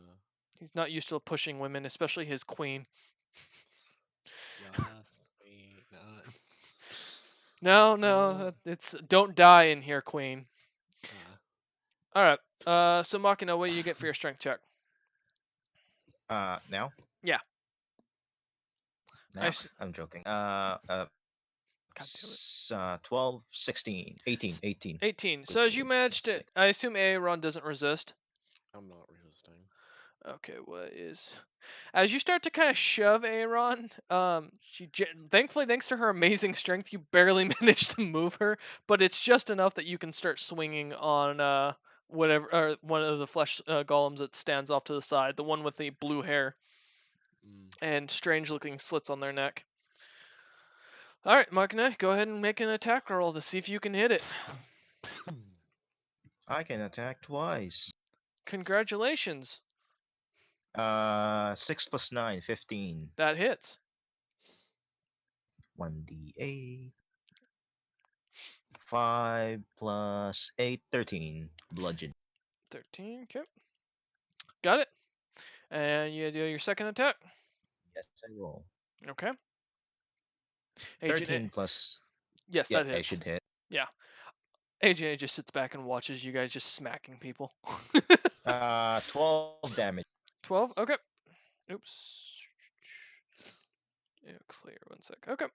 He's not used to pushing women, especially his queen. yes, we not. No, it's don't die in here, queen. Uh, All right. So Machina, what do you get for your strength check? Now? Yeah. Now? I'm joking. God damn it. 12, 16, 18, 18. 18. So as you managed to, Sick. I assume Aaron doesn't resist. I'm not resisting. Okay, as you start to kind of shove Aaron, thankfully, thanks to her amazing strength, you barely manage to move her, but it's just enough that you can start swinging on whatever or one of the flesh golems that stands off to the side, the one with the blue hair Mm. and strange-looking slits on their neck. All right, Machina, go ahead and make an attack roll to see if you can hit it. I can attack twice. Congratulations, 6 plus 9, 15. that hits. 1d8. 5 plus 8, 13. Bludgeon. 13. Okay, got it. And you do your second attack. Yes, I roll. Okay. Agent 13 plus. Yes, Yeah, that I hits. should hit. Yeah. AJ just sits back and watches you guys just smacking people. 12 damage. 12? Okay. Oops. Yeah, clear. 1 sec. Okay.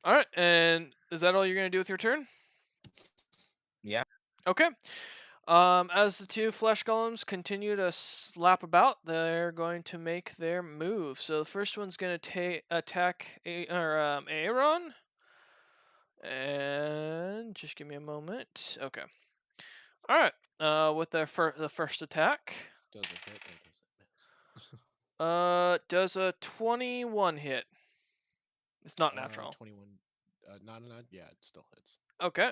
All right. And is that all you're gonna do with your turn? Yeah. Okay. As the two flesh golems continue to slap about, they're going to make their move. So the first one's going to attack Aaron. And just give me a moment. Okay. All right. With the first attack, Does it hit or does it miss? does a 21 hit? It's not natural. 21. Not. Yeah, it still hits. Okay.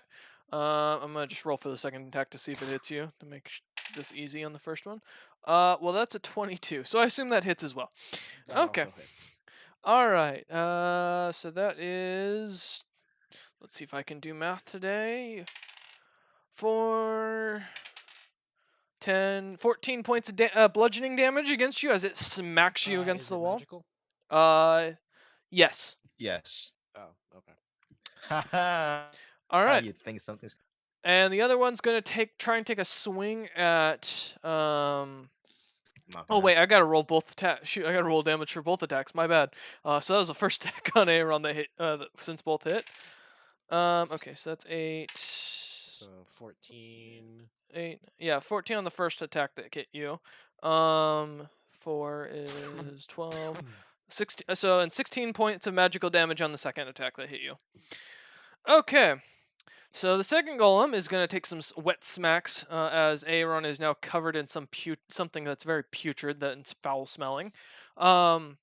I'm gonna just roll for the second attack to see if it hits you to make this easy on the first one. Well, that's a 22, so I assume that hits as well. That Okay. also hits. All right. So that is. Let's see if I can do math today. 4, 10, 14 points of bludgeoning damage against you as it smacks you against Is the it wall. magical? Yes. Yes. Oh, okay. Haha. All right. You think something's And the other one's gonna try and take a swing at Oh Machina? wait, I gotta roll both attacks. Shoot, I gotta roll damage for both attacks. My bad. So that was the first attack on Aaron that hit. Since both hit. Okay, so that's 8. So 14. 8. Yeah, 14 on the first attack that hit you. 4 is 12. 16. So and 16 points of magical damage on the second attack that hit you. Okay. So the second golem is going to take some wet smacks as Aaron is now covered in something that's very putrid, that's foul smelling. The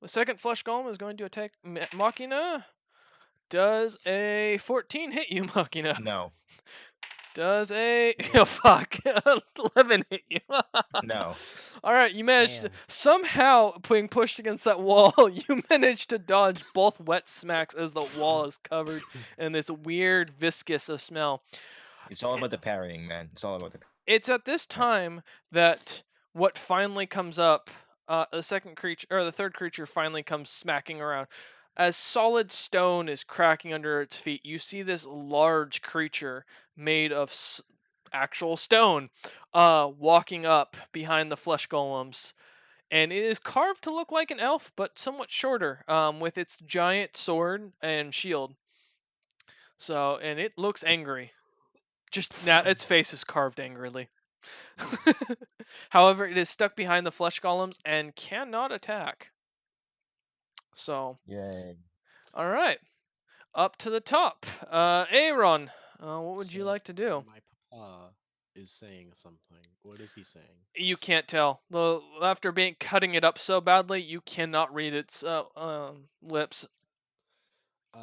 second flesh golem is going to attack Machina. Does a 14 hit you, Machina? No. Does a Yeah. oh fuck 11 hit you? No. All right, you managed to Damn. somehow being pushed against that wall. You managed to dodge both wet smacks as the wall is covered in this weird viscous smell. It's all about the parrying, man. It's all about the It's at this parrying. time that what finally comes up, the second creature or the third creature finally comes smacking around. As solid stone is cracking under its feet, you see this large creature made of actual stone, walking up behind the flesh golems, and it is carved to look like an elf, but somewhat shorter, with its giant sword and shield. So, and it looks angry. Just now, its face is carved angrily. However, it is stuck behind the flesh golems and cannot attack. So, Yay. all right, up to the top. Aaron, what would you So like to do? my papa is saying something. What is he saying? You can't tell. After being cutting it up so badly, you cannot read its lips. Uh,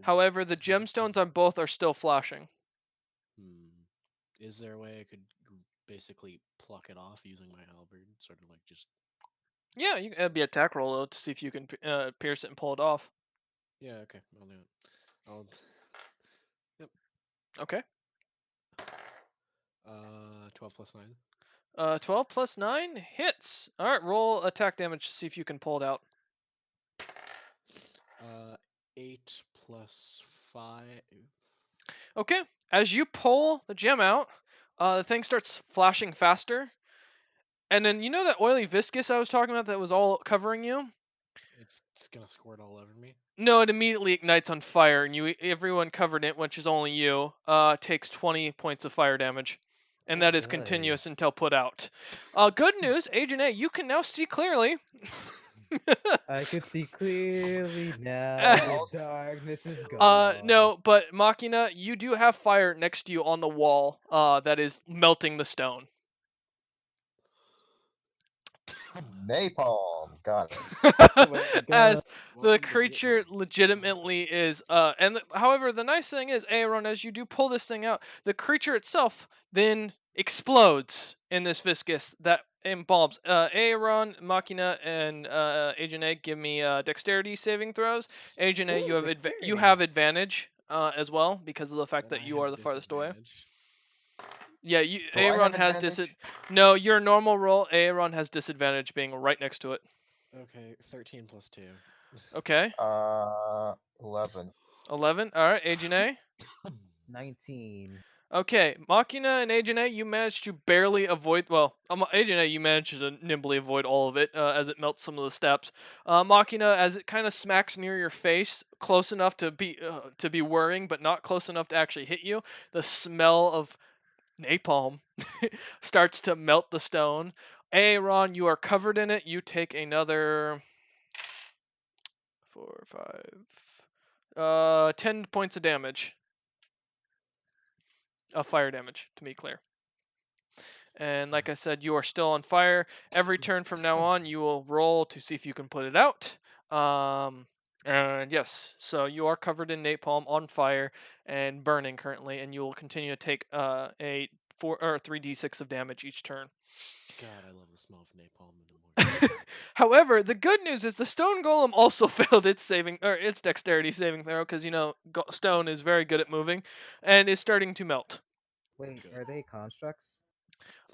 However, the gemstones on both are still flashing. hmm. Is there a way I could basically pluck it off using my halberd? Sort of like just. Yeah, it'd be a attack roll though, to see if you can pierce it and pull it off. Yeah, okay, I'll do it. I'll. Yep. Okay. 12 plus 9. 12 plus 9 hits. All right, roll attack damage to see if you can pull it out. 8 plus 5. Okay. As you pull the gem out, the thing starts flashing faster. And then you know that oily viscous I was talking about that was all covering you? It's gonna squirt all over me. No, it immediately ignites on fire, and everyone covered in it, which is only you, takes 20 points of fire damage. And that is Good. continuous until put out. Good news, Agent A, you can now see clearly. I could see clearly now. And The also, darkness is gone. No, but Machina, you do have fire next to you on the wall that is melting the stone. napalm. Got it. Oh my god. As the Welcome to creature Vietnam. legitimately is however the nice thing is, Aaron, as you do pull this thing out, the creature itself then explodes in this viscous that embalms. Aaron, Machina, and Agent A, give me dexterity saving throws. Agent A, Ooh, you dexterity. have advantage as well because of the fact And that I you have are the farthest away. disadvantage. Yeah, Do I have Aaron has advantage? No, your normal roll. Aaron has disadvantage being right next to it. Okay, 13 plus 2. Okay, 11. 11. All right, Agent A. 19. Okay, Machina and Agent A, you managed to barely avoid. Well, Agent A, you managed to nimbly avoid all of it as it melts some of the steps. Machina, as it kind of smacks near your face, close enough to be worrying, but not close enough to actually hit you. The smell of napalm starts to melt the stone. Aaron, you are covered in it. You take another 4, 5, 10 points of damage, of fire damage, to be clear. And like I said, you are still on fire. Every turn from now on, you will roll to see if you can put it out. And yes, so you are covered in napalm, on fire, and burning currently, and you will continue to take a 3d6 of damage each turn. God, I love the smell of napalm in the morning. However, the good news is the stone golem also failed its dexterity saving throw because stone is very good at moving, and is starting to melt. Wait, Good. are they constructs?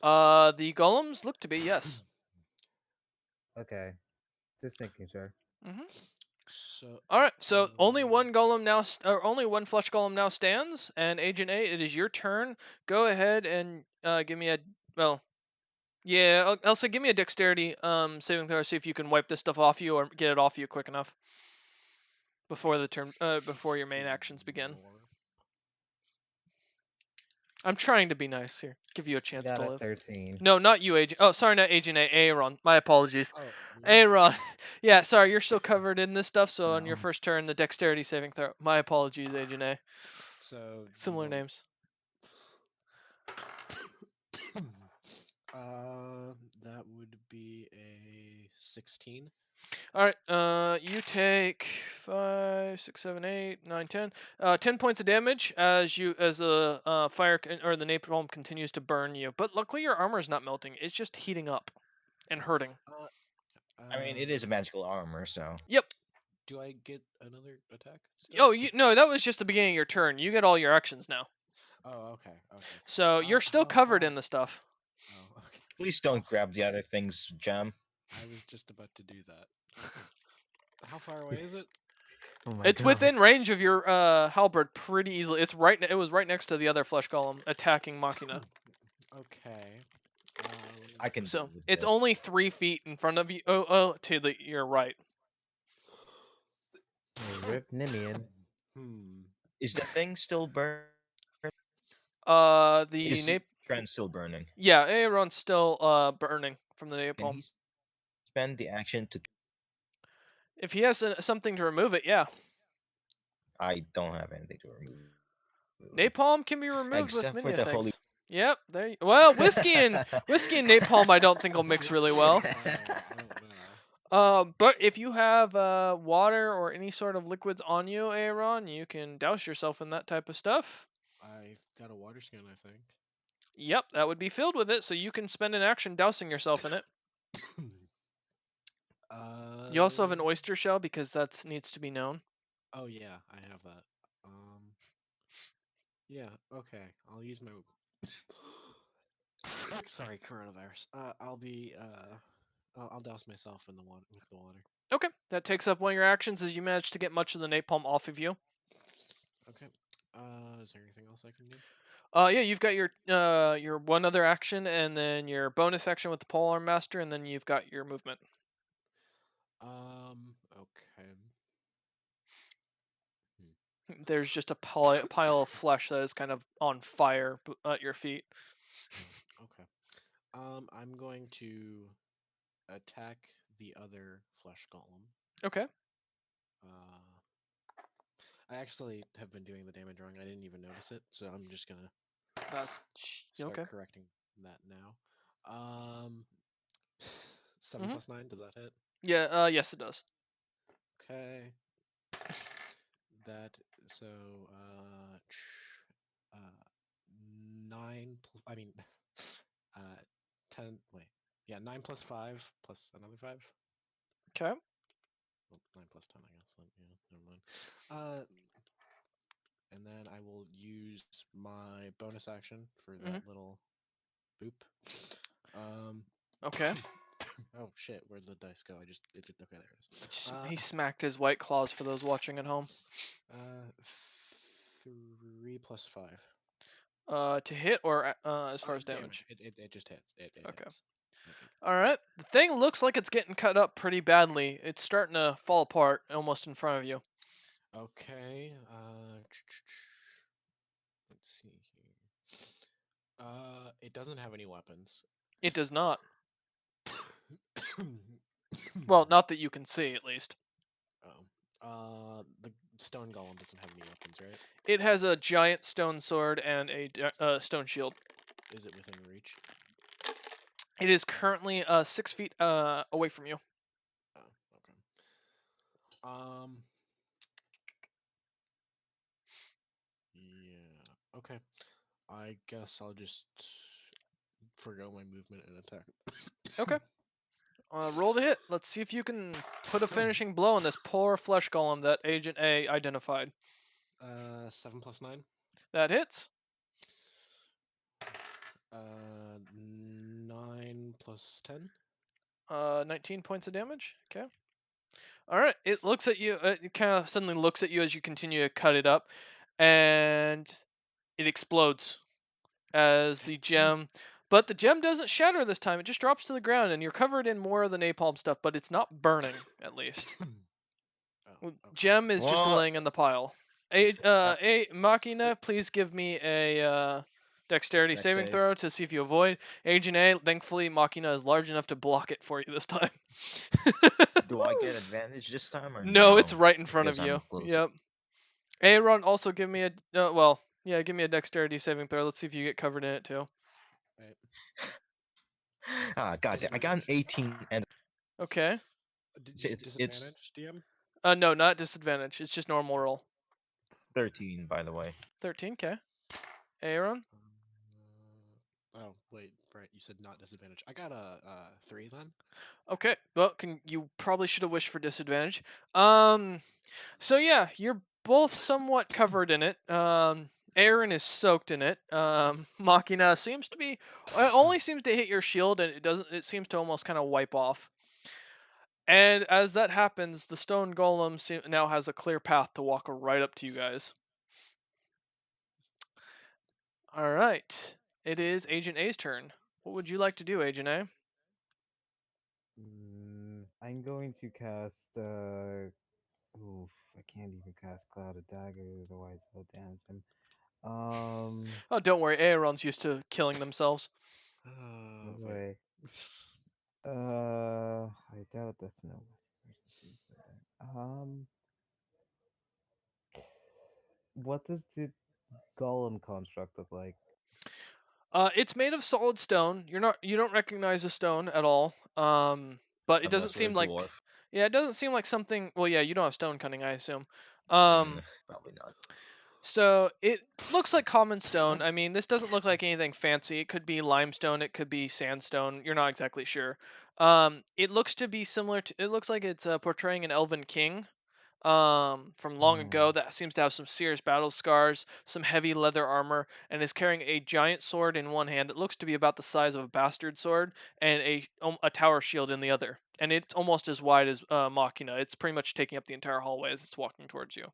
The golems look to be, yes. Okay, just making sure. hmm So, All right, so only um, one golem now, or only one flesh golem now stands. And Agent A, it is your turn. Go ahead and give me a well, yeah. Also, give me a dexterity saving throw. See if you can wipe this stuff off you or get it off you quick enough before your main actions begin. warp. I'm trying to be nice here. Give you a chance Got to a live. 13. No, not you, Agent. Oh, sorry, not Agent A. Aaron. My apologies. Oh, me? Aaron. Yeah, sorry, you're still covered in this stuff. So on your No. first turn, the dexterity saving throw. My apologies, Agent A. So, you Similar want. names. That would be a 16. All right. You take 5, 6, 7, 8, 9, 10. 10 points of damage as the or the napalm continues to burn you. But luckily, your armor is not melting. It's just heating up and hurting. Uh, I mean, it is a um, magical armor, so Yep. do I get another attack still? Oh, no, that was just the beginning of your turn. You get all your actions now. Oh, okay, okay. So you're still How covered in far? the stuff. Oh, okay. please How? don't grab the other things, Jam. I was just about to do that. How far away is it? Oh my It's god. within range of your halberd pretty easily. It was right next to the other flesh golem attacking Machina. Okay. I can deal So with it's this. only 3 feet in front of you. To your right. Oh, Rip Nimian. Hmm. Is the thing still burning? The Is nap. Trent still burning? Yeah, Aaron's still burning from the Can napalm. he spend the action to? If he has something to remove it, yeah. I don't have anything to remove it. Napalm can be removed Except with for the many holy. things. Yep. Well, whiskey and napalm, I don't think will mix really Whiskey, well. I don't know. But if you have water or any sort of liquids on you, Aaron, you can douse yourself in that type of stuff. I've got a water skin, I think. Yep, that would be filled with it, so you can spend an action dousing yourself in it. You also have an uh. oyster shell because that needs to be known. Oh yeah, I have that. Um. Yeah. Okay. I'll use my. Sorry, coronavirus. I'll be. I'll douse myself in the water with the water. Okay, that takes up one of your actions as you manage to get much of the napalm off of you. Okay. Is there anything else I can do? Yeah, you've got your one other action, and then your bonus action with the polearm master, and then you've got your movement. Okay. Hmm. There's just a pile of flesh that is kind of on fire at your feet. Oh, okay. I'm going to attack the other flesh golem. Okay. Uh, I actually have been doing the damage wrong. I didn't even notice it, so I'm just gonna start Okay. correcting that now. Um, 7 Mhm. plus 9, does that hit? Yeah. Yes, it does. Okay. That so uh 9 I mean uh 10 wait. Yeah, 9 plus 5 plus another 5. Okay. Well, 9 plus 10, I guess. Then, yeah, never mind. Uh and then I will use my bonus action for Mhm. that little boop. Um Okay. oh shit, where'd the dice go? Okay, there it is. He smacked his white claws for those watching at home. Uh 3 plus 5. To hit or as far as Damage. damage? It just hits. It Okay. hits. Okay. All right. The thing looks like it's getting cut up pretty badly. It's starting to fall apart almost in front of you. Okay. Let's see here. It doesn't have any weapons. It does not. Well, not that you can see, at least. The stone golem doesn't have any weapons, right? It has a giant stone sword and a stone shield. Is it within reach? It is currently 6 feet away from you. Oh, okay. Um. Yeah. Okay. I guess I'll just forgo my movement and attack. Okay. Roll to hit. Let's see if you can put a finishing blow on this poor flesh golem that Agent A identified. 7 plus 9. That hits. 9 plus 10. 19 points of damage. Okay. All right. It looks at you. It kind of suddenly looks at you as you continue to cut it up, and it explodes as the gem. But the gem doesn't shatter this time. It just drops to the ground, and you're covered in more of the napalm stuff, but it's not burning, at least. Oh, okay. Gem is just What? laying in the pile. Machina, please give me a dexterity Dex saving save. throw to see if you avoid. Agent A, thankfully, Machina is large enough to block it for you this time. Do I get advantage this time or No, it's no? right in front of Because I'm you. close. Yep. Aaron, also give me a well, yeah, give me a dexterity saving throw. Let's see if you get covered in it too. Right. Ah, god damn. I got an Disadvantage? 18 and Okay. it's Disadvantage, DM? No, not disadvantage. It's just normal roll. 13, by the way. 13. Okay. Aaron. Oh, wait, right. You said not disadvantage. I got a 3 then. Okay. Well, you probably should have wished for disadvantage. So yeah, you're both somewhat covered in it. Aaron is soaked in it. Machina seems to be it only seems to hit your shield, and it doesn't. It seems to almost kind of wipe off. And as that happens, the stone golem now has a clear path to walk right up to you guys. All right, it is Agent A's turn. What would you like to do, Agent A? I'm going to cast. Oof, I can't even cast Cloud of Dagger, otherwise I'll damage him. Oh, don't worry, Aaron's used to killing themselves. Wait. Anyway, I doubt that's no. Um, what does the golem construct look like? It's made of solid stone. You don't recognize the stone at all. But it doesn't Unless you're a seem like dwarf. yeah, it doesn't seem like something. Well, yeah, you don't have stone cutting, I assume. Probably not. So it looks like common stone. I mean, this doesn't look like anything fancy. It could be limestone, it could be sandstone. You're not exactly sure. It looks to be similar to. It looks like it's portraying an elven king from long ago Hmm. that seems to have some serious battle scars, some heavy leather armor, and is carrying a giant sword in one hand that looks to be about the size of a bastard sword, and a tower shield in the other. And it's almost as wide as Machina. It's pretty much taking up the entire hallway as it's walking towards you.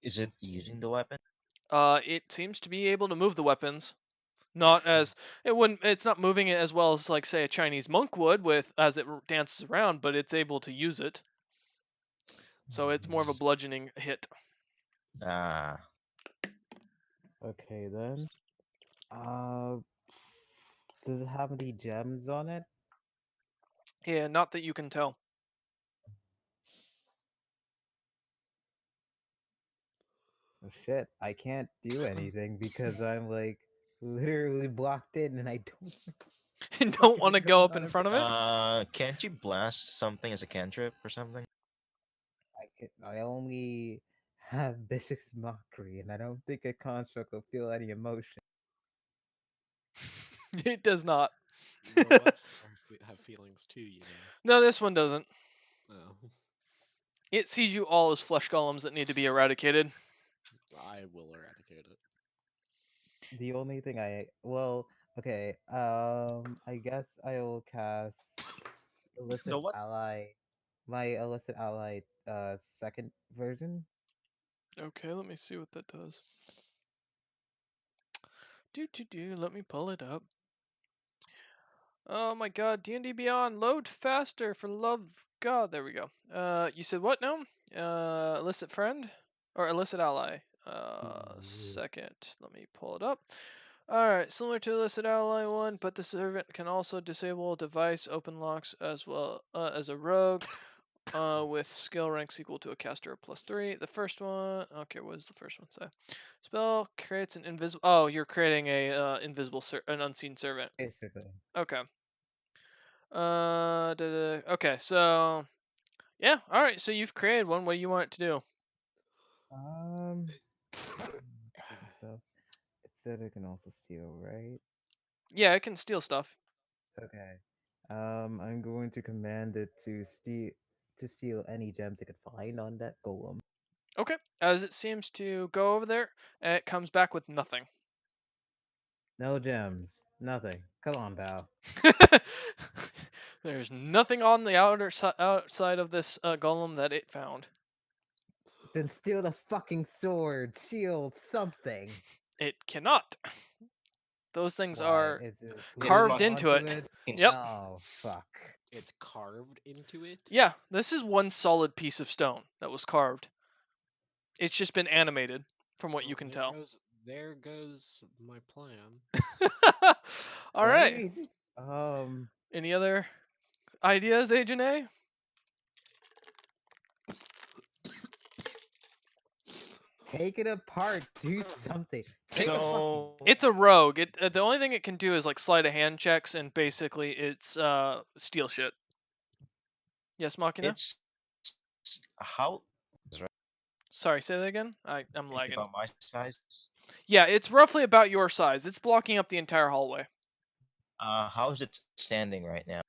Is it using the weapon? It seems to be able to move the weapons. Not as it wouldn't. It's not moving it as well as like say a Chinese monk would with as it dances around, but it's able to use it. So it's more of a It's, bludgeoning hit. ah, Okay then. Uh, does it have any gems on it? Yeah, not that you can tell. Oh shit, I can't do anything because I'm like literally blocked in and I don't And what don't is want to it go going up on in in front of it. can't you blast something as a cantrip or something? I only have Vicious Mockery and I don't think a construct will feel any emotion. It does not. The what's have feelings too, you know. No, this one doesn't. Oh, It sees you all as flesh golems that need to be eradicated. I will eradicate it. The only thing okay, I guess I will cast The illicit what? ally, my illicit ally, second version. Okay, let me see what that does. Let me pull it up. Oh my god, D&D Beyond, load faster for love of God. There we go. You said what now? Illicit friend? Or illicit ally? Yeah. Second. Let me pull it up. Alright, similar to illicit ally 1, but the servant can also disable device open locks as well as a rogue with skill ranks equal to a caster of +3. The first one, okay, what does the first one say? Spell creates an invisible. Oh, you're creating a an unseen servant. Basically. Okay. Okay, so yeah, all right. So you've created one. What do you want it to do? Um, taking stuff. It said it can also steal, right? Yeah, it can steal stuff. Okay. I'm going to command it to steal any gems it could find on that golem. Okay. As it seems to go over there, it comes back with nothing. No gems. Nothing. Come on, pal. There's nothing on the outside of this golem that it found. Then steal the fucking sword, shield, something. It cannot. Those things Why are is it It's carved glued fucking into onto it. it? Yep. Oh fuck. It's carved into it. Yeah, this is one solid piece of stone that was carved. It's just been animated, from what you Well, can tell. there goes my plan. All right. Right? Um, Any other ideas, Agent A? take it apart. Do something. Take a fucking. so It's a rogue. The only thing it can do is like sleight of hand checks, and basically it's steal shit. Yes, Machina. it's how is right Sorry, say that again. I'm lagging. about my size. Yeah, it's roughly about your size. It's blocking up the entire hallway How is it standing right now?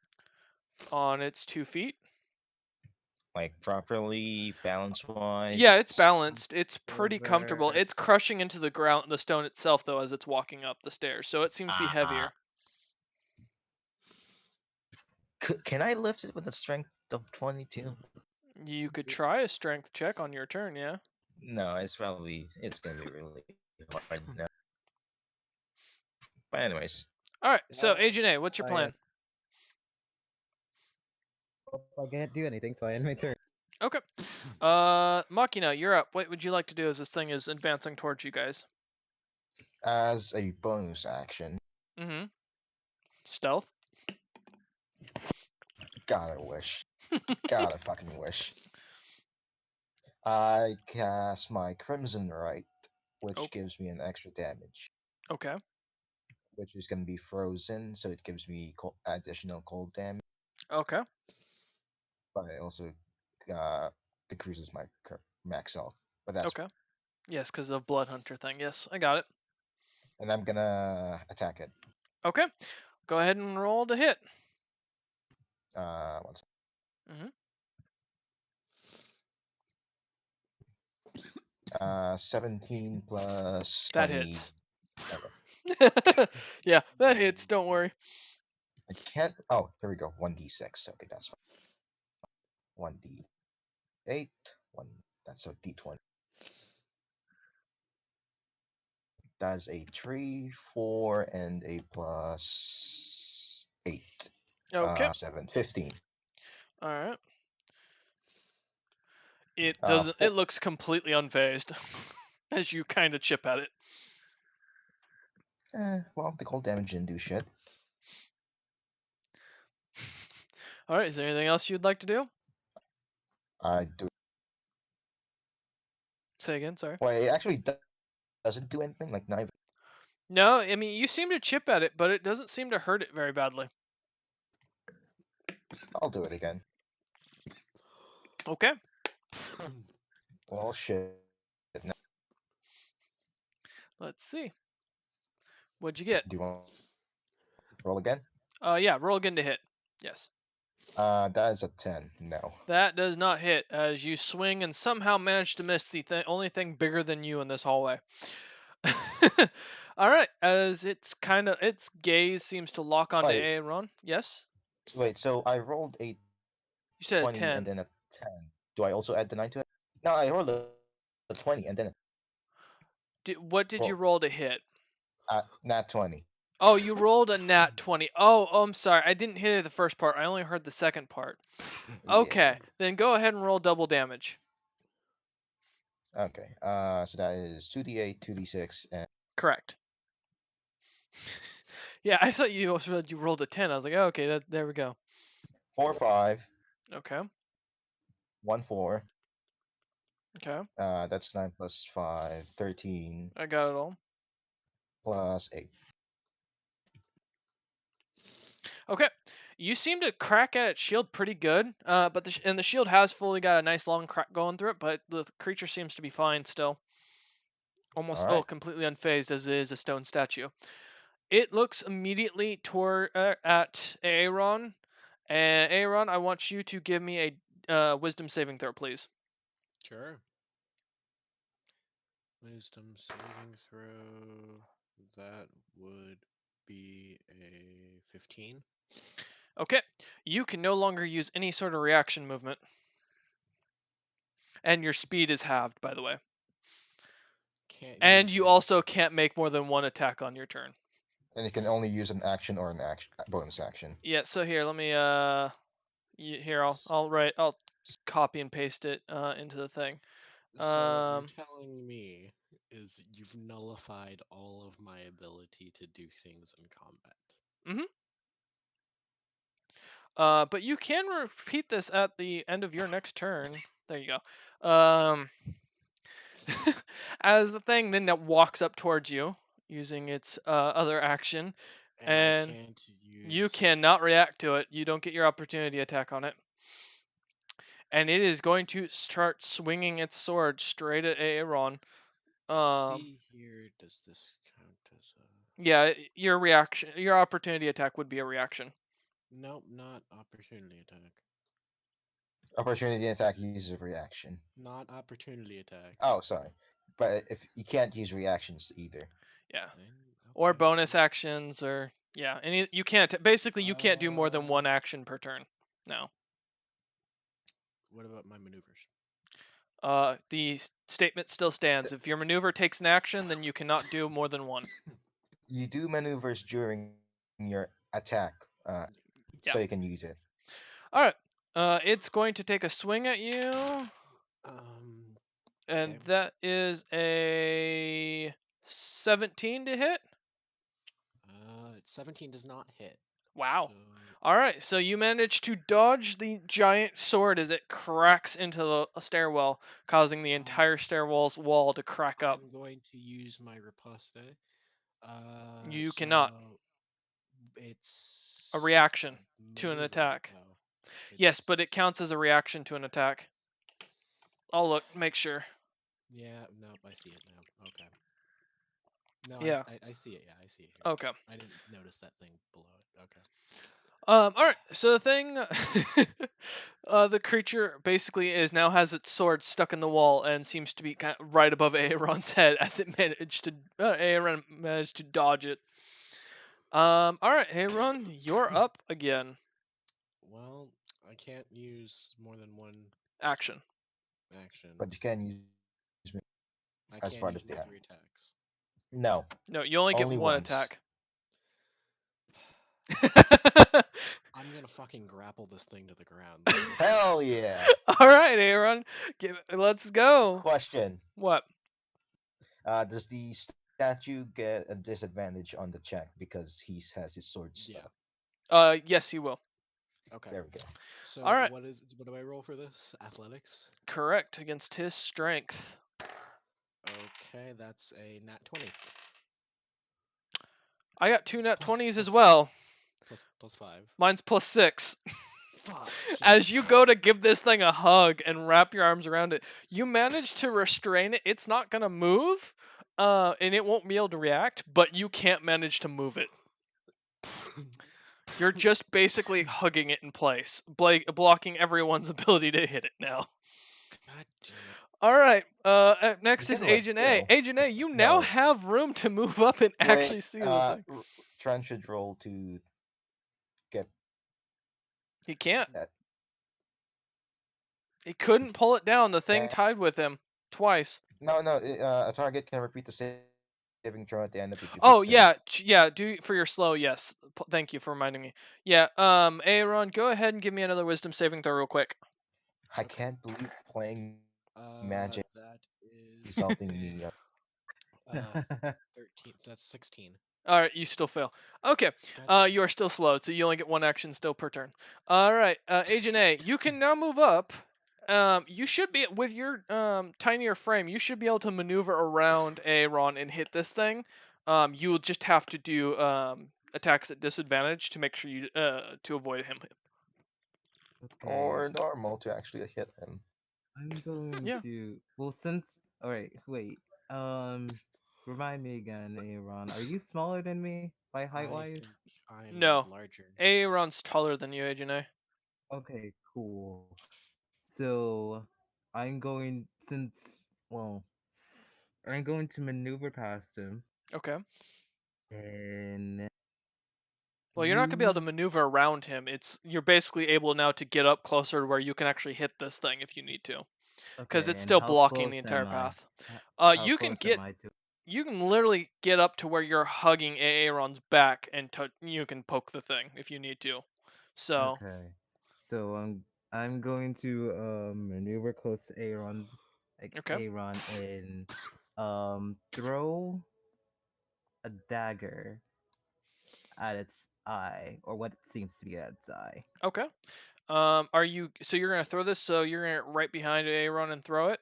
on its 2 feet. Like properly balance wise. Yeah, it's balanced. It's pretty comfortable. Over. It's crushing into the ground, the stone itself, though, as it's walking up the stairs. So it seems to be Uh, heavier. can I lift it with a strength of 22? You could try a strength check on your turn. Yeah. No, it's gonna be really hard now. But anyways, All right. So Uh, Agent A, what's your I, plan? I can't do anything, so I end my turn. Okay. Machina, you're up. What would you like to do as this thing is advancing towards you guys? as a bonus action, Mm-hmm. Stealth. gotta wish, gotta fucking wish. I cast my Crimson Right, Oh, which gives me an extra damage, okay. which is gonna be frozen, so it gives me additional cold damage, Okay. but it also uh, decreases my max health. But that's Okay. Yes, because of Blood Hunter thing. Yes, I got it. and I'm gonna attack it. Okay. Go ahead and roll to hit. One second. Mm-hmm. 17 plus That 20. hits. Okay. Yeah, that hits. Don't worry. I can't. Oh, here we go. 1d6. Okay, that's fine. 1d8. One. That's a d20. That's a 3, 4, and a plus 8. Okay. 7, 15. All right. It Uh, doesn't. It four, looks completely unfazed as you kind of chip at it. well, the cold damage didn't do shit. All right. Is there anything else you'd like to do? I do. Say again. Sorry. Well, it actually doesn't do anything. Like, not even. No, I mean you seem to chip at it, but it doesn't seem to hurt it very badly. I'll do it again. Okay. Well, shit. Now, Let's see. What'd you get? do you want to roll again? Yeah. Roll again to hit. Yes. That is a 10. No. That does not hit as you swing and somehow manage to miss the only thing bigger than you in this hallway. All right, as its gaze seems to lock onto Wait, Aaron. Yes, wait. So I rolled a you said a 20 and 10. then a 10. Do I also add the 9 to it? No, I rolled a 20 and then What did you roll roll to hit? Nat 20. Oh, you rolled a nat 20. Oh, I'm sorry. I didn't hear the first part. I only heard the second part. Yeah. Okay, then go ahead and roll double damage. Okay. So that is 2d8, 2d6, and Correct. Yeah, I thought you also you rolled a 10. I was like, oh, okay, there we go. 4, 5, Okay, 1, 4. okay, That's 9 plus 5, 13 I got it all. plus 8. Okay, you seem to crack at its shield pretty good, but the shield has fully got a nice long crack going through it, but the creature seems to be fine still, almost All oh, right. completely unfazed as it is a stone statue. It looks immediately toward at Aaron, and Aaron, I want you to give me a wisdom saving throw, please. Sure. Wisdom saving throw. That would be a 15. Okay, you can no longer use any sort of reaction movement, and your speed is halved, by the way. Can't And use you any. also can't make more than one attack on your turn. And you can only use an action or an action bonus action. Yeah, so here, let me here I'll copy and paste it into the thing. So what you're Um, telling me is you've nullified all of my ability to do things in combat. mhm. But you can repeat this at the end of your next turn. There you go. As the thing then that walks up towards you using its other action, And I and can't you use. cannot react to it. You don't get your opportunity attack on it. And it is going to start swinging its sword straight at Aaron. Let's Um, see here. Does this count as a. yeah, your opportunity attack would be a reaction. Nope, not opportunity attack. Opportunity attack uses a reaction. Not opportunity attack. Oh, sorry. But if you can't use reactions either. Yeah, or Okay. bonus actions, or yeah, any you can't basically you can't do more than Uh, one action per turn. No. what about my maneuvers? The statement still stands. If your maneuver takes an action, then you cannot do more than one. You do maneuvers during your attack, so you Yeah. can use it. All right. It's going to take a swing at you, Um. and Okay. that is a 17 to hit. 17 does not hit. Wow. So All right. So you manage to dodge the giant sword as it cracks into the stairwell, causing the entire stairwell's wall to crack up. I'm going to use my riposte. You cannot. So A it's reaction to an maneuver attack. though. Yes, but it It's counts as a reaction to an attack. I'll look, make sure. yeah. Nope, I see it now. Okay. No, Yeah. I see it. Yeah, I see it here. Okay. I didn't notice that thing below it. Okay. All right. So the thing, the creature basically is now has its sword stuck in the wall and seems to be kind of right above Aaron's head as it managed to Aaron managed to dodge it. All right, Aaron, you're up again. Well, I can't use more than one Action. action. But you can use I as can't part use of my the attack. 3 attacks. No, No, you only get only one once. attack. I'm gonna fucking grapple this thing to the ground. Hell yeah! All right, Aaron, let's go. Question: What? Does the statue get a disadvantage on the check because he has his sword stuck? Yeah. Yes, you will. Okay. There we go. So All right. what do I roll for this? Athletics. Correct against his strength. Okay, that's a nat 20. I got two nat Plus 20s as plus well. plus 5. Mine's +6. Fucking As you go to give this thing a hug and wrap your arms around it, you manage to restrain it. It's not gonna move, and it won't be able to react, but you can't manage to move it. You're just basically hugging it in place, blocking everyone's ability to hit it now. God damn it. All right. You Next is can let Agent A. go. Agent A, you now No, have room to move up and wait. actually see the thing. Tran should roll to get He can't. that. He couldn't pull it down. The thing Can tied with him twice. no, no. A target can repeat the save saving throw at the end of each of Oh his turn. yeah, yeah. Do for your slow. Yes. Thank you for reminding me. Yeah. Aaron, go ahead and give me another wisdom saving throw real quick. I Okay. can't believe playing magic That is insulting me. a 13. That's 16. All right, you still fail. Okay, God damn you are still slow, so you only get one action still per turn. All right, Agent A, you can now move up. You should be with your tinier frame. You should be able to maneuver around Aaron and hit this thing. You will just have to do attacks at disadvantage to make sure you to avoid him. Okay, Or normal to actually hit him. I'm going Yeah. to. Well, since. Alright, wait. Um, Remind me again, Aaron. Are you smaller than me by height I wise? think I'm No, larger. Aaron's taller than you, Agent A. Okay, cool. So, I'm going. Since. Well, I'm going to maneuver past him Okay. and Well, you're not gonna be able to use. maneuver around him. It's you're basically able now to get up closer to where you can actually hit this thing if you need to, because Okay, it's and still how blocking the close entire am I? path. H- How You can close am get I to? you can literally get up to where you're hugging Aaron's back and you can poke the thing if you need to. So Okay. So I'm going to maneuver close to Aaron, like okay, Aaron, and throw a dagger at its eye, or what it seems to be at its eye. okay. Are you so you're gonna throw this? So you're gonna right behind Aaron and throw it.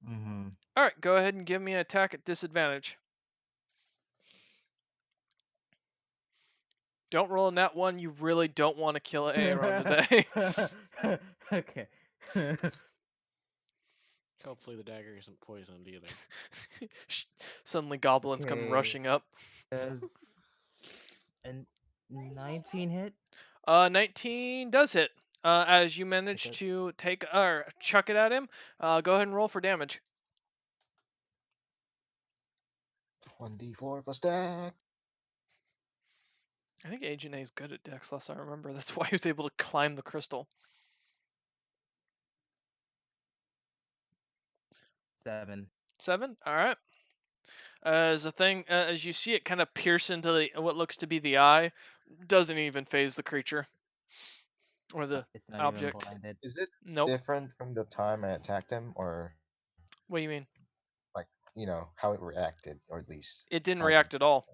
Mm-hmm. All right, go ahead and give me an attack at disadvantage. Don't roll in that one. You really don't want to kill Aaron today. Okay. Hopefully the dagger isn't poisoned either. Suddenly, goblins come Okay. rushing up. Does an 19 hit? 19 does hit. As you manage Okay. to take or chuck it at him, go ahead and roll for damage. 1d4 plus deck. I think Agent A is good at Dex, last I remember. That's why he was able to climb the crystal. 7. 7. All right. As the thing, as you see it kind of pierce into what looks to be the eye, doesn't even phase the creature or the It's not even object. blinded. Is it Nope. different from the time I attacked him, or What do you mean? like how it reacted, or at least It didn't how it react at all. impacted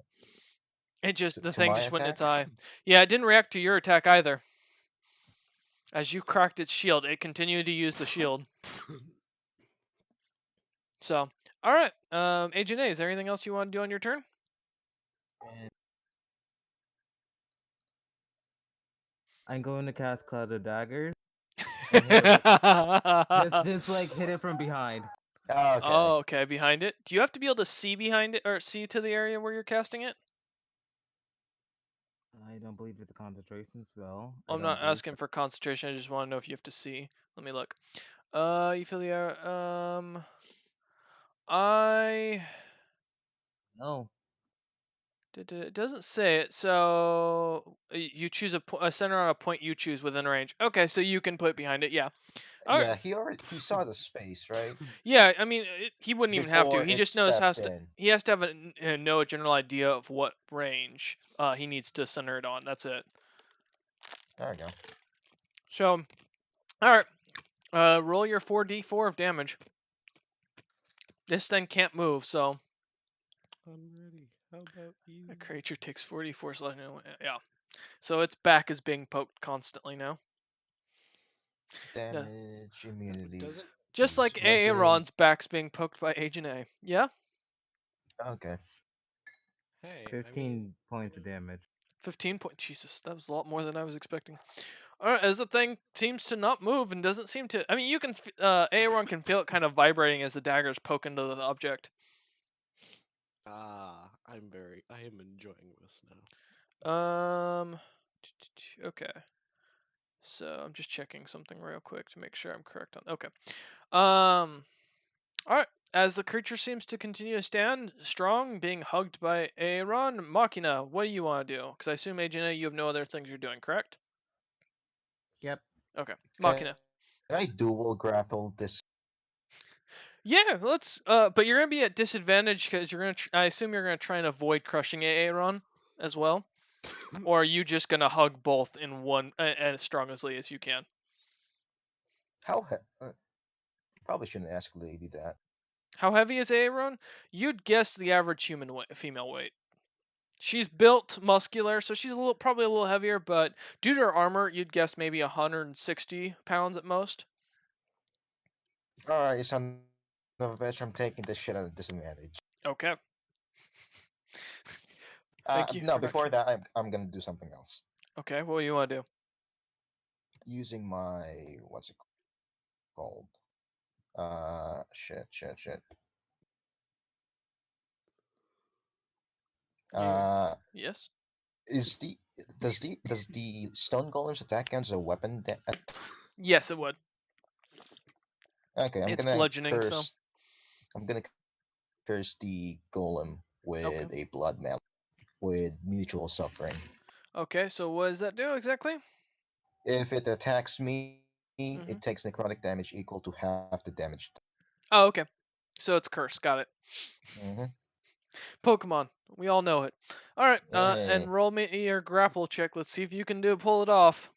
It just the to thing my just went in attack? its eye. Yeah, it didn't react to your attack either. As you cracked its shield, it continued to use the shield. So, all right, Agent A, is there anything else you want to do on your turn? And I'm going to cast Cloud of Daggers and hit it with just like hit it from behind. Okay. Oh, okay, behind it. Do you have to be able to see behind it or see to the area where you're casting it? I don't believe it's a concentration spell. I I'm don't not believe so. asking for concentration. I just want to know if you have to see. Let me look. You feel the air. I. No. It doesn't say it, so you choose a center on a point you choose within range. Okay, so you can put it behind it. Yeah. All right. Yeah, he saw the space, right? Yeah, I mean, he wouldn't even have to. Before He it just knows stepped has to. in. He has to have know a general idea of what range he needs to center it on. That's it. There we go. So, all right. Roll your 4d4 of damage. This thing can't move, so I'm ready. How about you? a creature takes 44 slashing. Yeah. So its back is being poked constantly now. Yeah. Damage, immunity, Doesn't Just like bludgeoning. Aaron's back's being poked by Agent A. Yeah. Okay. hey, I mean 15 points of damage. 15 point. Jesus, that was a lot more than I was expecting. All right, as the thing seems to not move and doesn't seem to. I mean, you can. Aaron can feel it kind of vibrating as the daggers poke into the object. I am enjoying this now. Um. Okay. So I'm just checking something real quick to make sure I'm correct on. Okay. Um. All right. As the creature seems to continue to stand strong, being hugged by Aaron, Machina, what do you want to do? Because I assume Agent A, you have no other things you're doing, correct? Yep. Okay. Can Machina. I dual grapple this? Yeah, let's. But you're gonna be at disadvantage because you're gonna. I assume you're gonna try and avoid crushing Aaron as well, or are you just gonna hug both in one as strongly as you can? How probably shouldn't ask lady that. How heavy is Aaron? You'd guess the average human weight, female weight. She's built muscular, so she's probably a little heavier, but due to her armor, you'd guess maybe 160 pounds at most. Alright, son of a bitch, I'm taking this shit at a disadvantage. Okay. Thank you No, for before vouching. that, I'm gonna do something else. Okay, what do you want to do? Using my what's it called? Shit. You Uh, Yes. is the does the stone golem's attack count as a weapon? Yes, it would. Okay, It's bludgeoning, so I'm gonna curse the golem okay. with a blood melee with mutual suffering. Okay, so what does that do exactly? If it attacks me, it hmm takes necrotic damage equal to half the damage. Oh, okay. So it's cursed. Got it. Mm-hmm. Pokemon. We all know it. All right. Hey, And roll me your grapple check. Let's see if you can pull it off.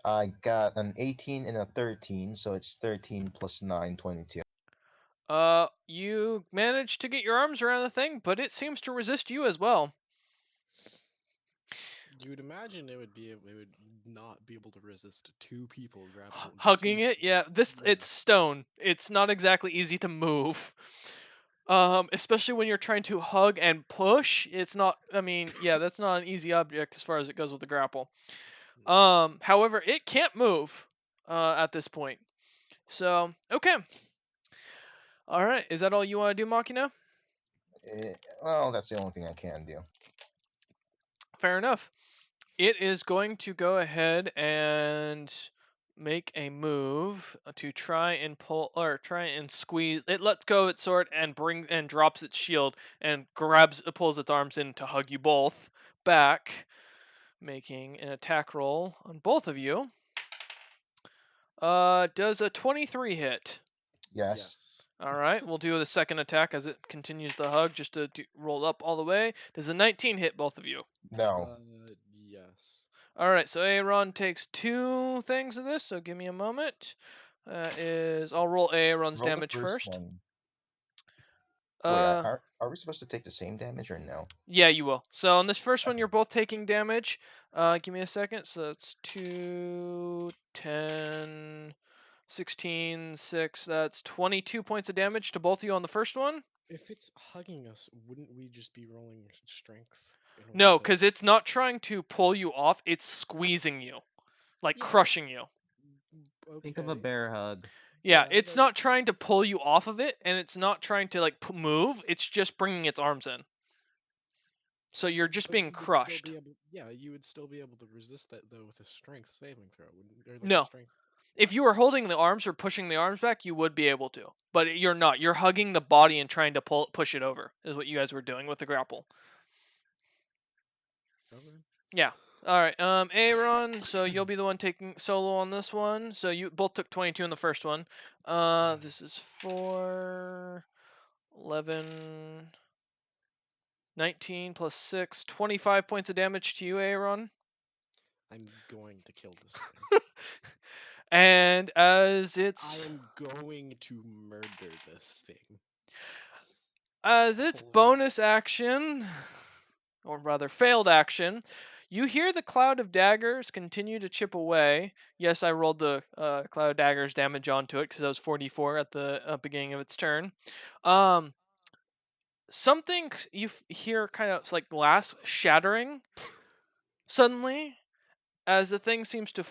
I got an 18 and a 13, so it's 13 plus 9, 22. You managed to get your arms around the thing, but it seems to resist you as well. you would imagine it would not be able to resist two people grappled, Hugging it, yeah. Yeah. It's stone. It's not exactly easy to move. Especially when you're trying to hug and push. It's not. I mean, yeah, that's not an easy object as far as it goes with the grapple. However, it can't move. At this point. So okay. All right. Is that all you want to do, Machina? Well, that's the only thing I can do. Fair enough. It is going to go ahead and make a move to try and pull or try and squeeze. It lets go of its sword and drops its shield and pulls its arms in to hug you both back, making an attack roll on both of you. Does a 23 hit? Yes. Yes. All right, we'll do the second attack as it continues to hug, just to roll up all the way. Does a 19 hit both of you? No. Yes. All right, so Aaron takes two things of this, so give me a moment. I'll roll Aaron's Roll the damage first first. one. Wait, Uh, are we supposed to take the same damage or no? yeah, you will. So on this first one, Okay. you're both taking damage. Give me a second. So it's 2, 10, 16, 6. That's 22 points of damage to both of you on the first one. If it's hugging us, wouldn't we just be rolling strength in order No, to? because it's not trying to pull you off. It's squeezing you, like Yeah. crushing you. Think of a Okay. bear hug. Yeah, Yeah. it's not trying to pull you off of it, and it's not trying to like move. It's just bringing its arms in. So you're just But being you would still crushed. be able. Yeah, you would still be able to resist that though with a strength saving throw, wouldn't or like a No, strength. if you were holding the arms or pushing the arms back, you would be able to. But you're not. You're hugging the body and trying to push it over. Is what you guys were doing with the grapple. Okay. Yeah. All right. Aaron. So you'll be the one taking solo on this one. So you both took 22 in the first one. This is 4, 11, 19 plus 6, 25 points of damage to you, Aaron. I'm going to kill this thing. And I am going to murder this thing. as its Please. bonus action, or rather failed action, you hear the cloud of daggers continue to chip away. Yes, I rolled the cloud of daggers damage onto it because that was 44 at the beginning of its turn. Um, Something you hear kind of like glass shattering suddenly as the thing seems to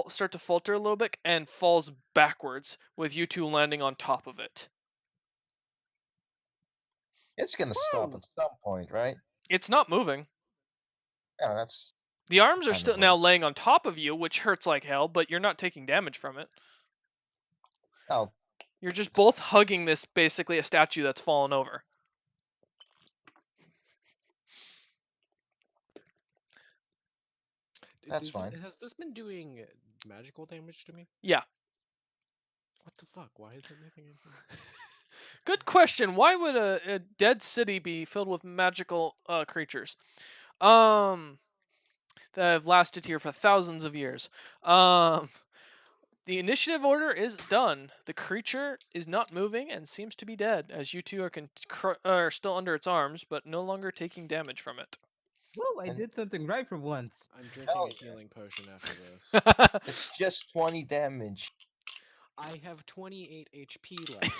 start to falter a little bit and falls backwards with you two landing on top of it. It's gonna stop Woo! at some point, right? It's not moving. Yeah, that's The arms are kind of still now weird. laying on top of you, which hurts like hell, but you're not taking damage from it. Oh, You're just both hugging this basically a statue that's fallen over. that's fine. Has this been doing magical damage to me? Yeah. What the fuck? Why is everything in here? Good question. Why would a dead city be filled with magical creatures? Um, that have lasted here for thousands of years. Um, the initiative order is done. The creature is not moving and seems to be dead, as you two are still under its arms, but no longer taking damage from it. Whoa! I And did something right for once. I'm drinking hell a yeah, healing potion after this. it's just 20 damage. I have 28 HP left.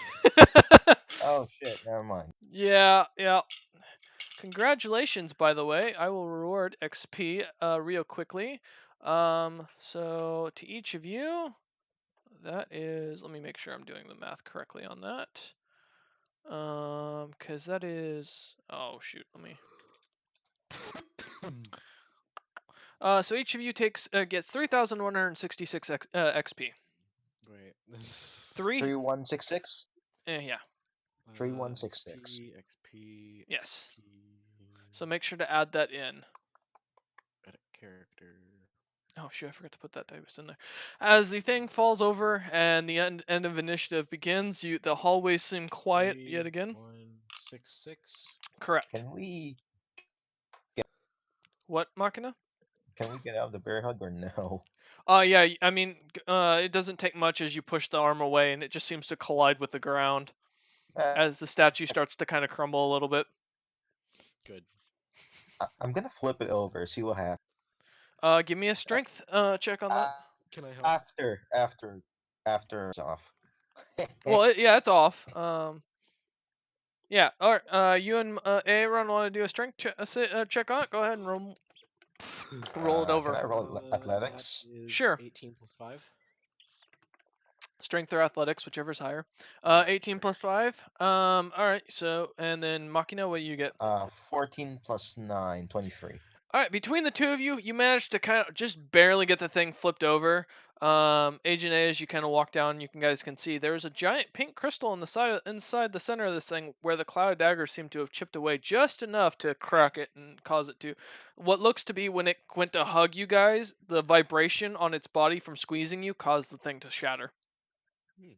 Oh shit, never mind. Yeah, yeah. Congratulations, by the way. I will reward XP real quickly. So to each of you, that is. Let me make sure I'm doing the math correctly on that. Because that is. Oh shoot. Let me. So each of you gets 3,166 XP. Wait. Three. 3166? Yeah. 3166. XP, XP, Yes. XP. So make sure to add that in. Edit character. Oh shoot, I forgot to put that dice in there. As the thing falls over and the end of initiative begins, the hallways seem quiet yet again. 3166. Correct. Can we What, Machina? can we get out of the bear hug or no? Yeah, I mean, it doesn't take much as you push the arm away and it just seems to collide with the ground Uh, as the statue starts to kind of crumble a little bit. Good. I'm gonna flip it over, see what happens. Give me a strength check on that. Uh, Can I help? after it's off. Well, yeah, it's off. Yeah. All right. You and Aaron want to do a strength check on it? Go ahead and roll it Can over. I roll That athletics? is Sure. 18 plus 5. Strength or athletics, whichever's higher. 18 Strength. plus 5. All right. So, and then Machina, what do you get? 14 plus 9, 23. All right. Between the two of you, you managed to kind of just barely get the thing flipped over. Agent A, as you kind of walk down, guys can see there's a giant pink crystal inside the center of this thing, where the cloud daggers seem to have chipped away just enough to crack it and cause it to. What looks to be when it went to hug you guys, the vibration on its body from squeezing you caused the thing to shatter. Hmm.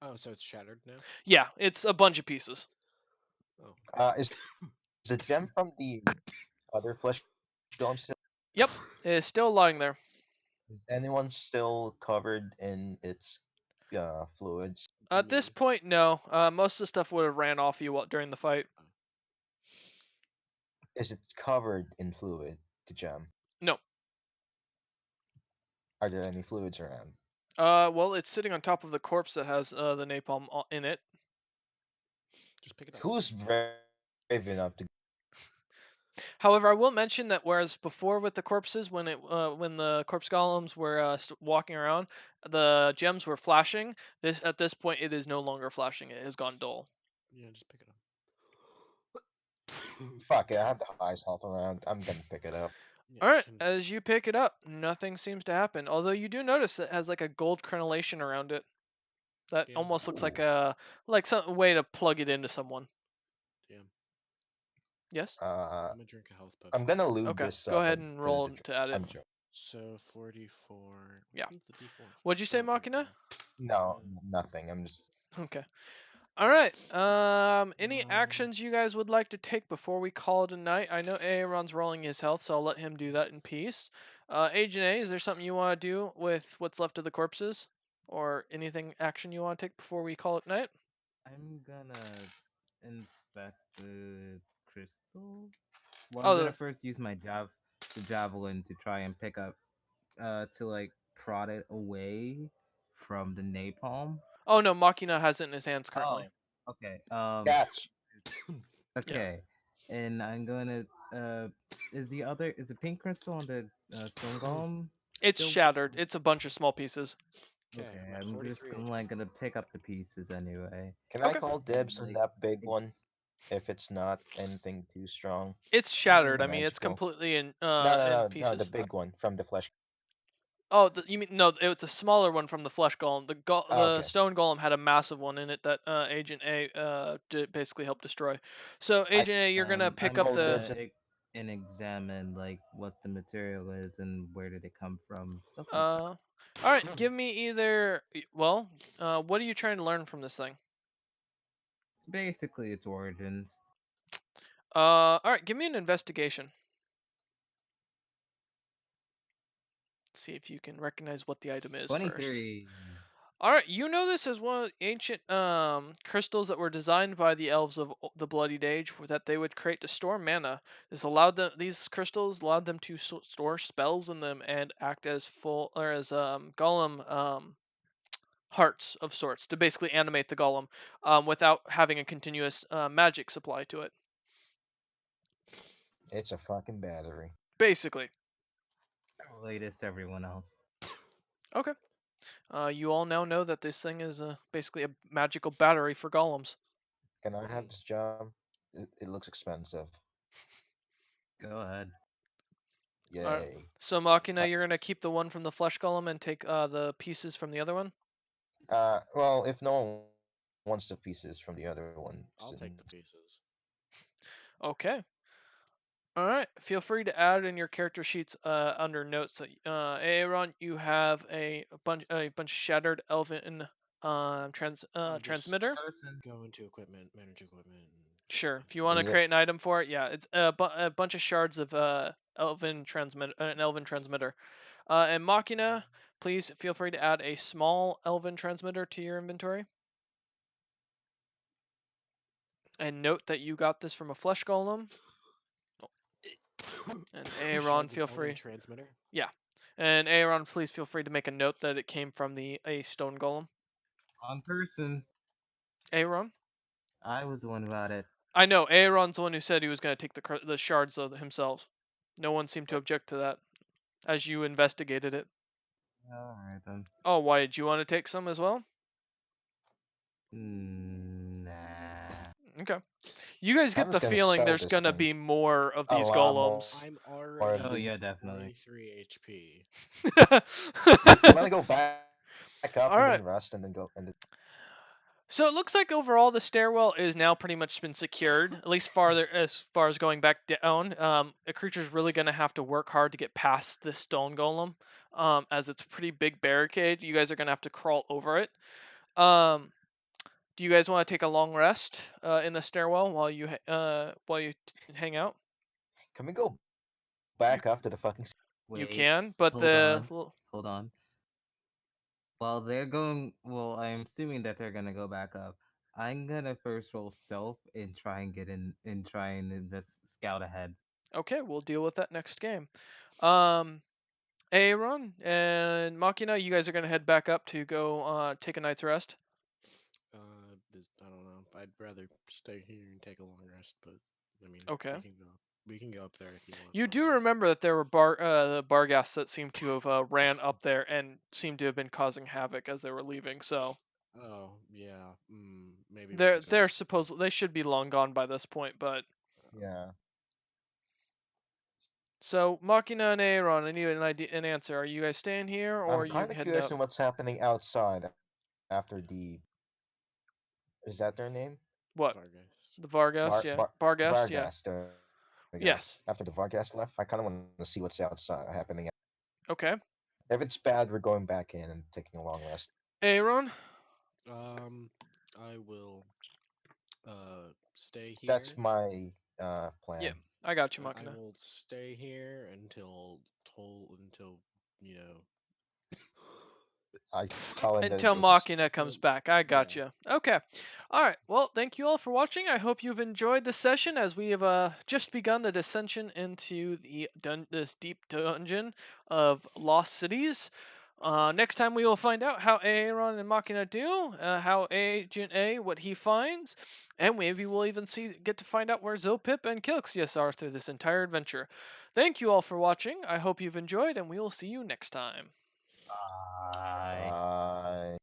Oh, so it's shattered now? Yeah, it's a bunch of pieces. Oh. Is the gem from the other flesh golem still? Yep, it's still lying there. Is anyone still covered in its fluids? At this Me. point, no. Most of the stuff would have ran off you during the fight. Oh. Is it covered in fluid, the gem? No. Are there any fluids around? Well, it's sitting on top of the corpse that has the napalm in it. Just pick it up. Who's brave enough to? However, I will mention that whereas before with the corpses, when the corpse golems were walking around, the gems were flashing. At this point, it is no longer flashing. It has gone dull. Yeah, just pick it up. Fuck it, I have the highest health around. I'm gonna pick it up. Yeah, All right, can as you pick it up, nothing seems to happen. Although you do notice it has like a gold crenellation around it that damn, almost looks like Ooh. some way to plug it into someone. damn. Yes. Uh, I'm gonna drink a health I'm potion. gonna lube Okay. this Go up ahead and and put it roll to. to add it. I'm joking. So 44. Yeah. Which one's the D4? What'd you say, Oh, here we Machina? go. No, nothing. I'm just. Okay. All right. Any actions you guys would like to take before we call it a night? I know Aaron's rolling his health, so I'll let him do that in peace. Agent A, is there something you want to do with what's left of the corpses, or anything action you want to take before we call it night? I'm gonna inspect the crystal. Well, I'm Oh, gonna first use the javelin to try and pick up, to like prod it away from the napalm. oh no, Machina has it in his hands Oh, currently. okay. Catch. Yeah. Okay, and I'm gonna. Is the pink crystal on the stone golem It's still? shattered. It's a bunch of small pieces. Okay, Okay, I'm at I'm just 43 gonna HP. like gonna pick up the pieces anyway. Can I Okay. call And dibs on like, that big it, one? If it's not anything too strong It's I'm shattered. or I gonna. mean, it's magical. completely No, no, in no, no, the pieces. big one from the flesh. Oh, you mean no? It's a smaller one from the flesh golem. Oh, The okay. stone golem had a massive one in it that Agent A basically helped destroy. So I Agent A, you're gonna pick I'm up call the. dibs. gonna and examine like what the material is and where did it come from, stuff like Uh, All right, give me either. Well, what are you trying to learn from this thing? Basically, its origins. All right, give me an investigation. See if you can recognize what the item is first. 23. All right, you know this as one of the ancient crystals that were designed by the elves of the Bloodied Age that they would create to store mana. These crystals allowed them to store spells in them and act as full or as golem hearts of sorts to basically animate the golem without having a continuous magic supply to it. It's a fucking battery. Basically. Latest everyone else. Okay. You all now know that this thing is basically a magical battery for golems. Can I have Sweet. this job? It looks expensive. Go ahead. All right. Yay. So Machina, I, you're gonna keep the one from the flesh golem and take the pieces from the other one. well, if no one wants the pieces from the other one, I'll since take the pieces. Okay. All right. Feel free to add in your character sheets under notes that Aaron, you have a bunch of shattered elven I'll just transmitter. Person. go into equipment, manage equipment, and take Sure. them. If you want to is it create an item for it, yeah, it's a bunch of shards of an elven transmitter. And Machina, please feel free to add a small elven transmitter to your inventory. And note that you got this from a flesh golem. And Aaron, Shards of feel Elven free. transmitter. Yeah. And Aaron, please feel free to make a note that it came from a stone golem. On person. Aaron? I was the one who had it. I know, Aaron's the one who said he was going to take the shards of himself. No one seemed to object to that as you investigated it. Alright then. Oh, why did you want to take some as well? Nah. Okay. You guys I'm get the just gonna feeling sell there's this gonna thing. be more of A these lot more golems. I'm of already Oh the. yeah, at definitely. 23 HP. I'm gonna go back up and then All rest right. and then go and then. So it looks like overall the stairwell is now pretty much been secured, at least farther as far as going back down. A creature's really going to have to work hard to get past this stone golem, as it's a pretty big barricade. You guys are going to have to crawl over it. Do you guys want to take a long rest in the stairwell while you hang out? Can we go back up to the fucking? You Wait. can, but Hold the on. Hold on. While they're going, well, I'm assuming that they're gonna go back up. I'm gonna first roll stealth and try and get in and try and scout ahead. okay, we'll deal with that next game. Um, Aaron and Machina, you guys are going to head back up to go take a night's rest. I don't know. I'd rather stay here and take a long rest, but I mean, Okay. we can go. We can go up there if you want. You But do remember that there were barghasts that seemed to have ran up there and seemed to have been causing havoc as they were leaving. So oh yeah, maybe we should take they're a. supposed they should be long gone by this point. But Yeah. so Machina and Aaron, I need an answer. Are you guys staying here or I'm are you kind of heading curious up? on what's happening outside after the. Is that their name? What Vargas. the Varghast? Yeah, Barghast. Yeah. Vargas. There we go. After the Yes. Vargas left, I kind of want to see what's outside happening. Okay. If it's bad, we're going back in and taking a long rest. Aaron. Um, I will stay That's here. my Yeah, plan. I got you, I Machina. will stay here until you know. I tell him that Until it's Machina Until, comes back. I yeah. gotcha. Okay. All right. Well, thank you all for watching. I hope you've enjoyed this session as we have just begun the descension into this deep dungeon of Lost Cities. Next time we will find out how Aaron and Machina do, how Agent A, what he finds, and maybe we'll even get to find out where Zopip and Kilixius are through this entire adventure. Thank you all for watching. I hope you've enjoyed, and we will see you next time.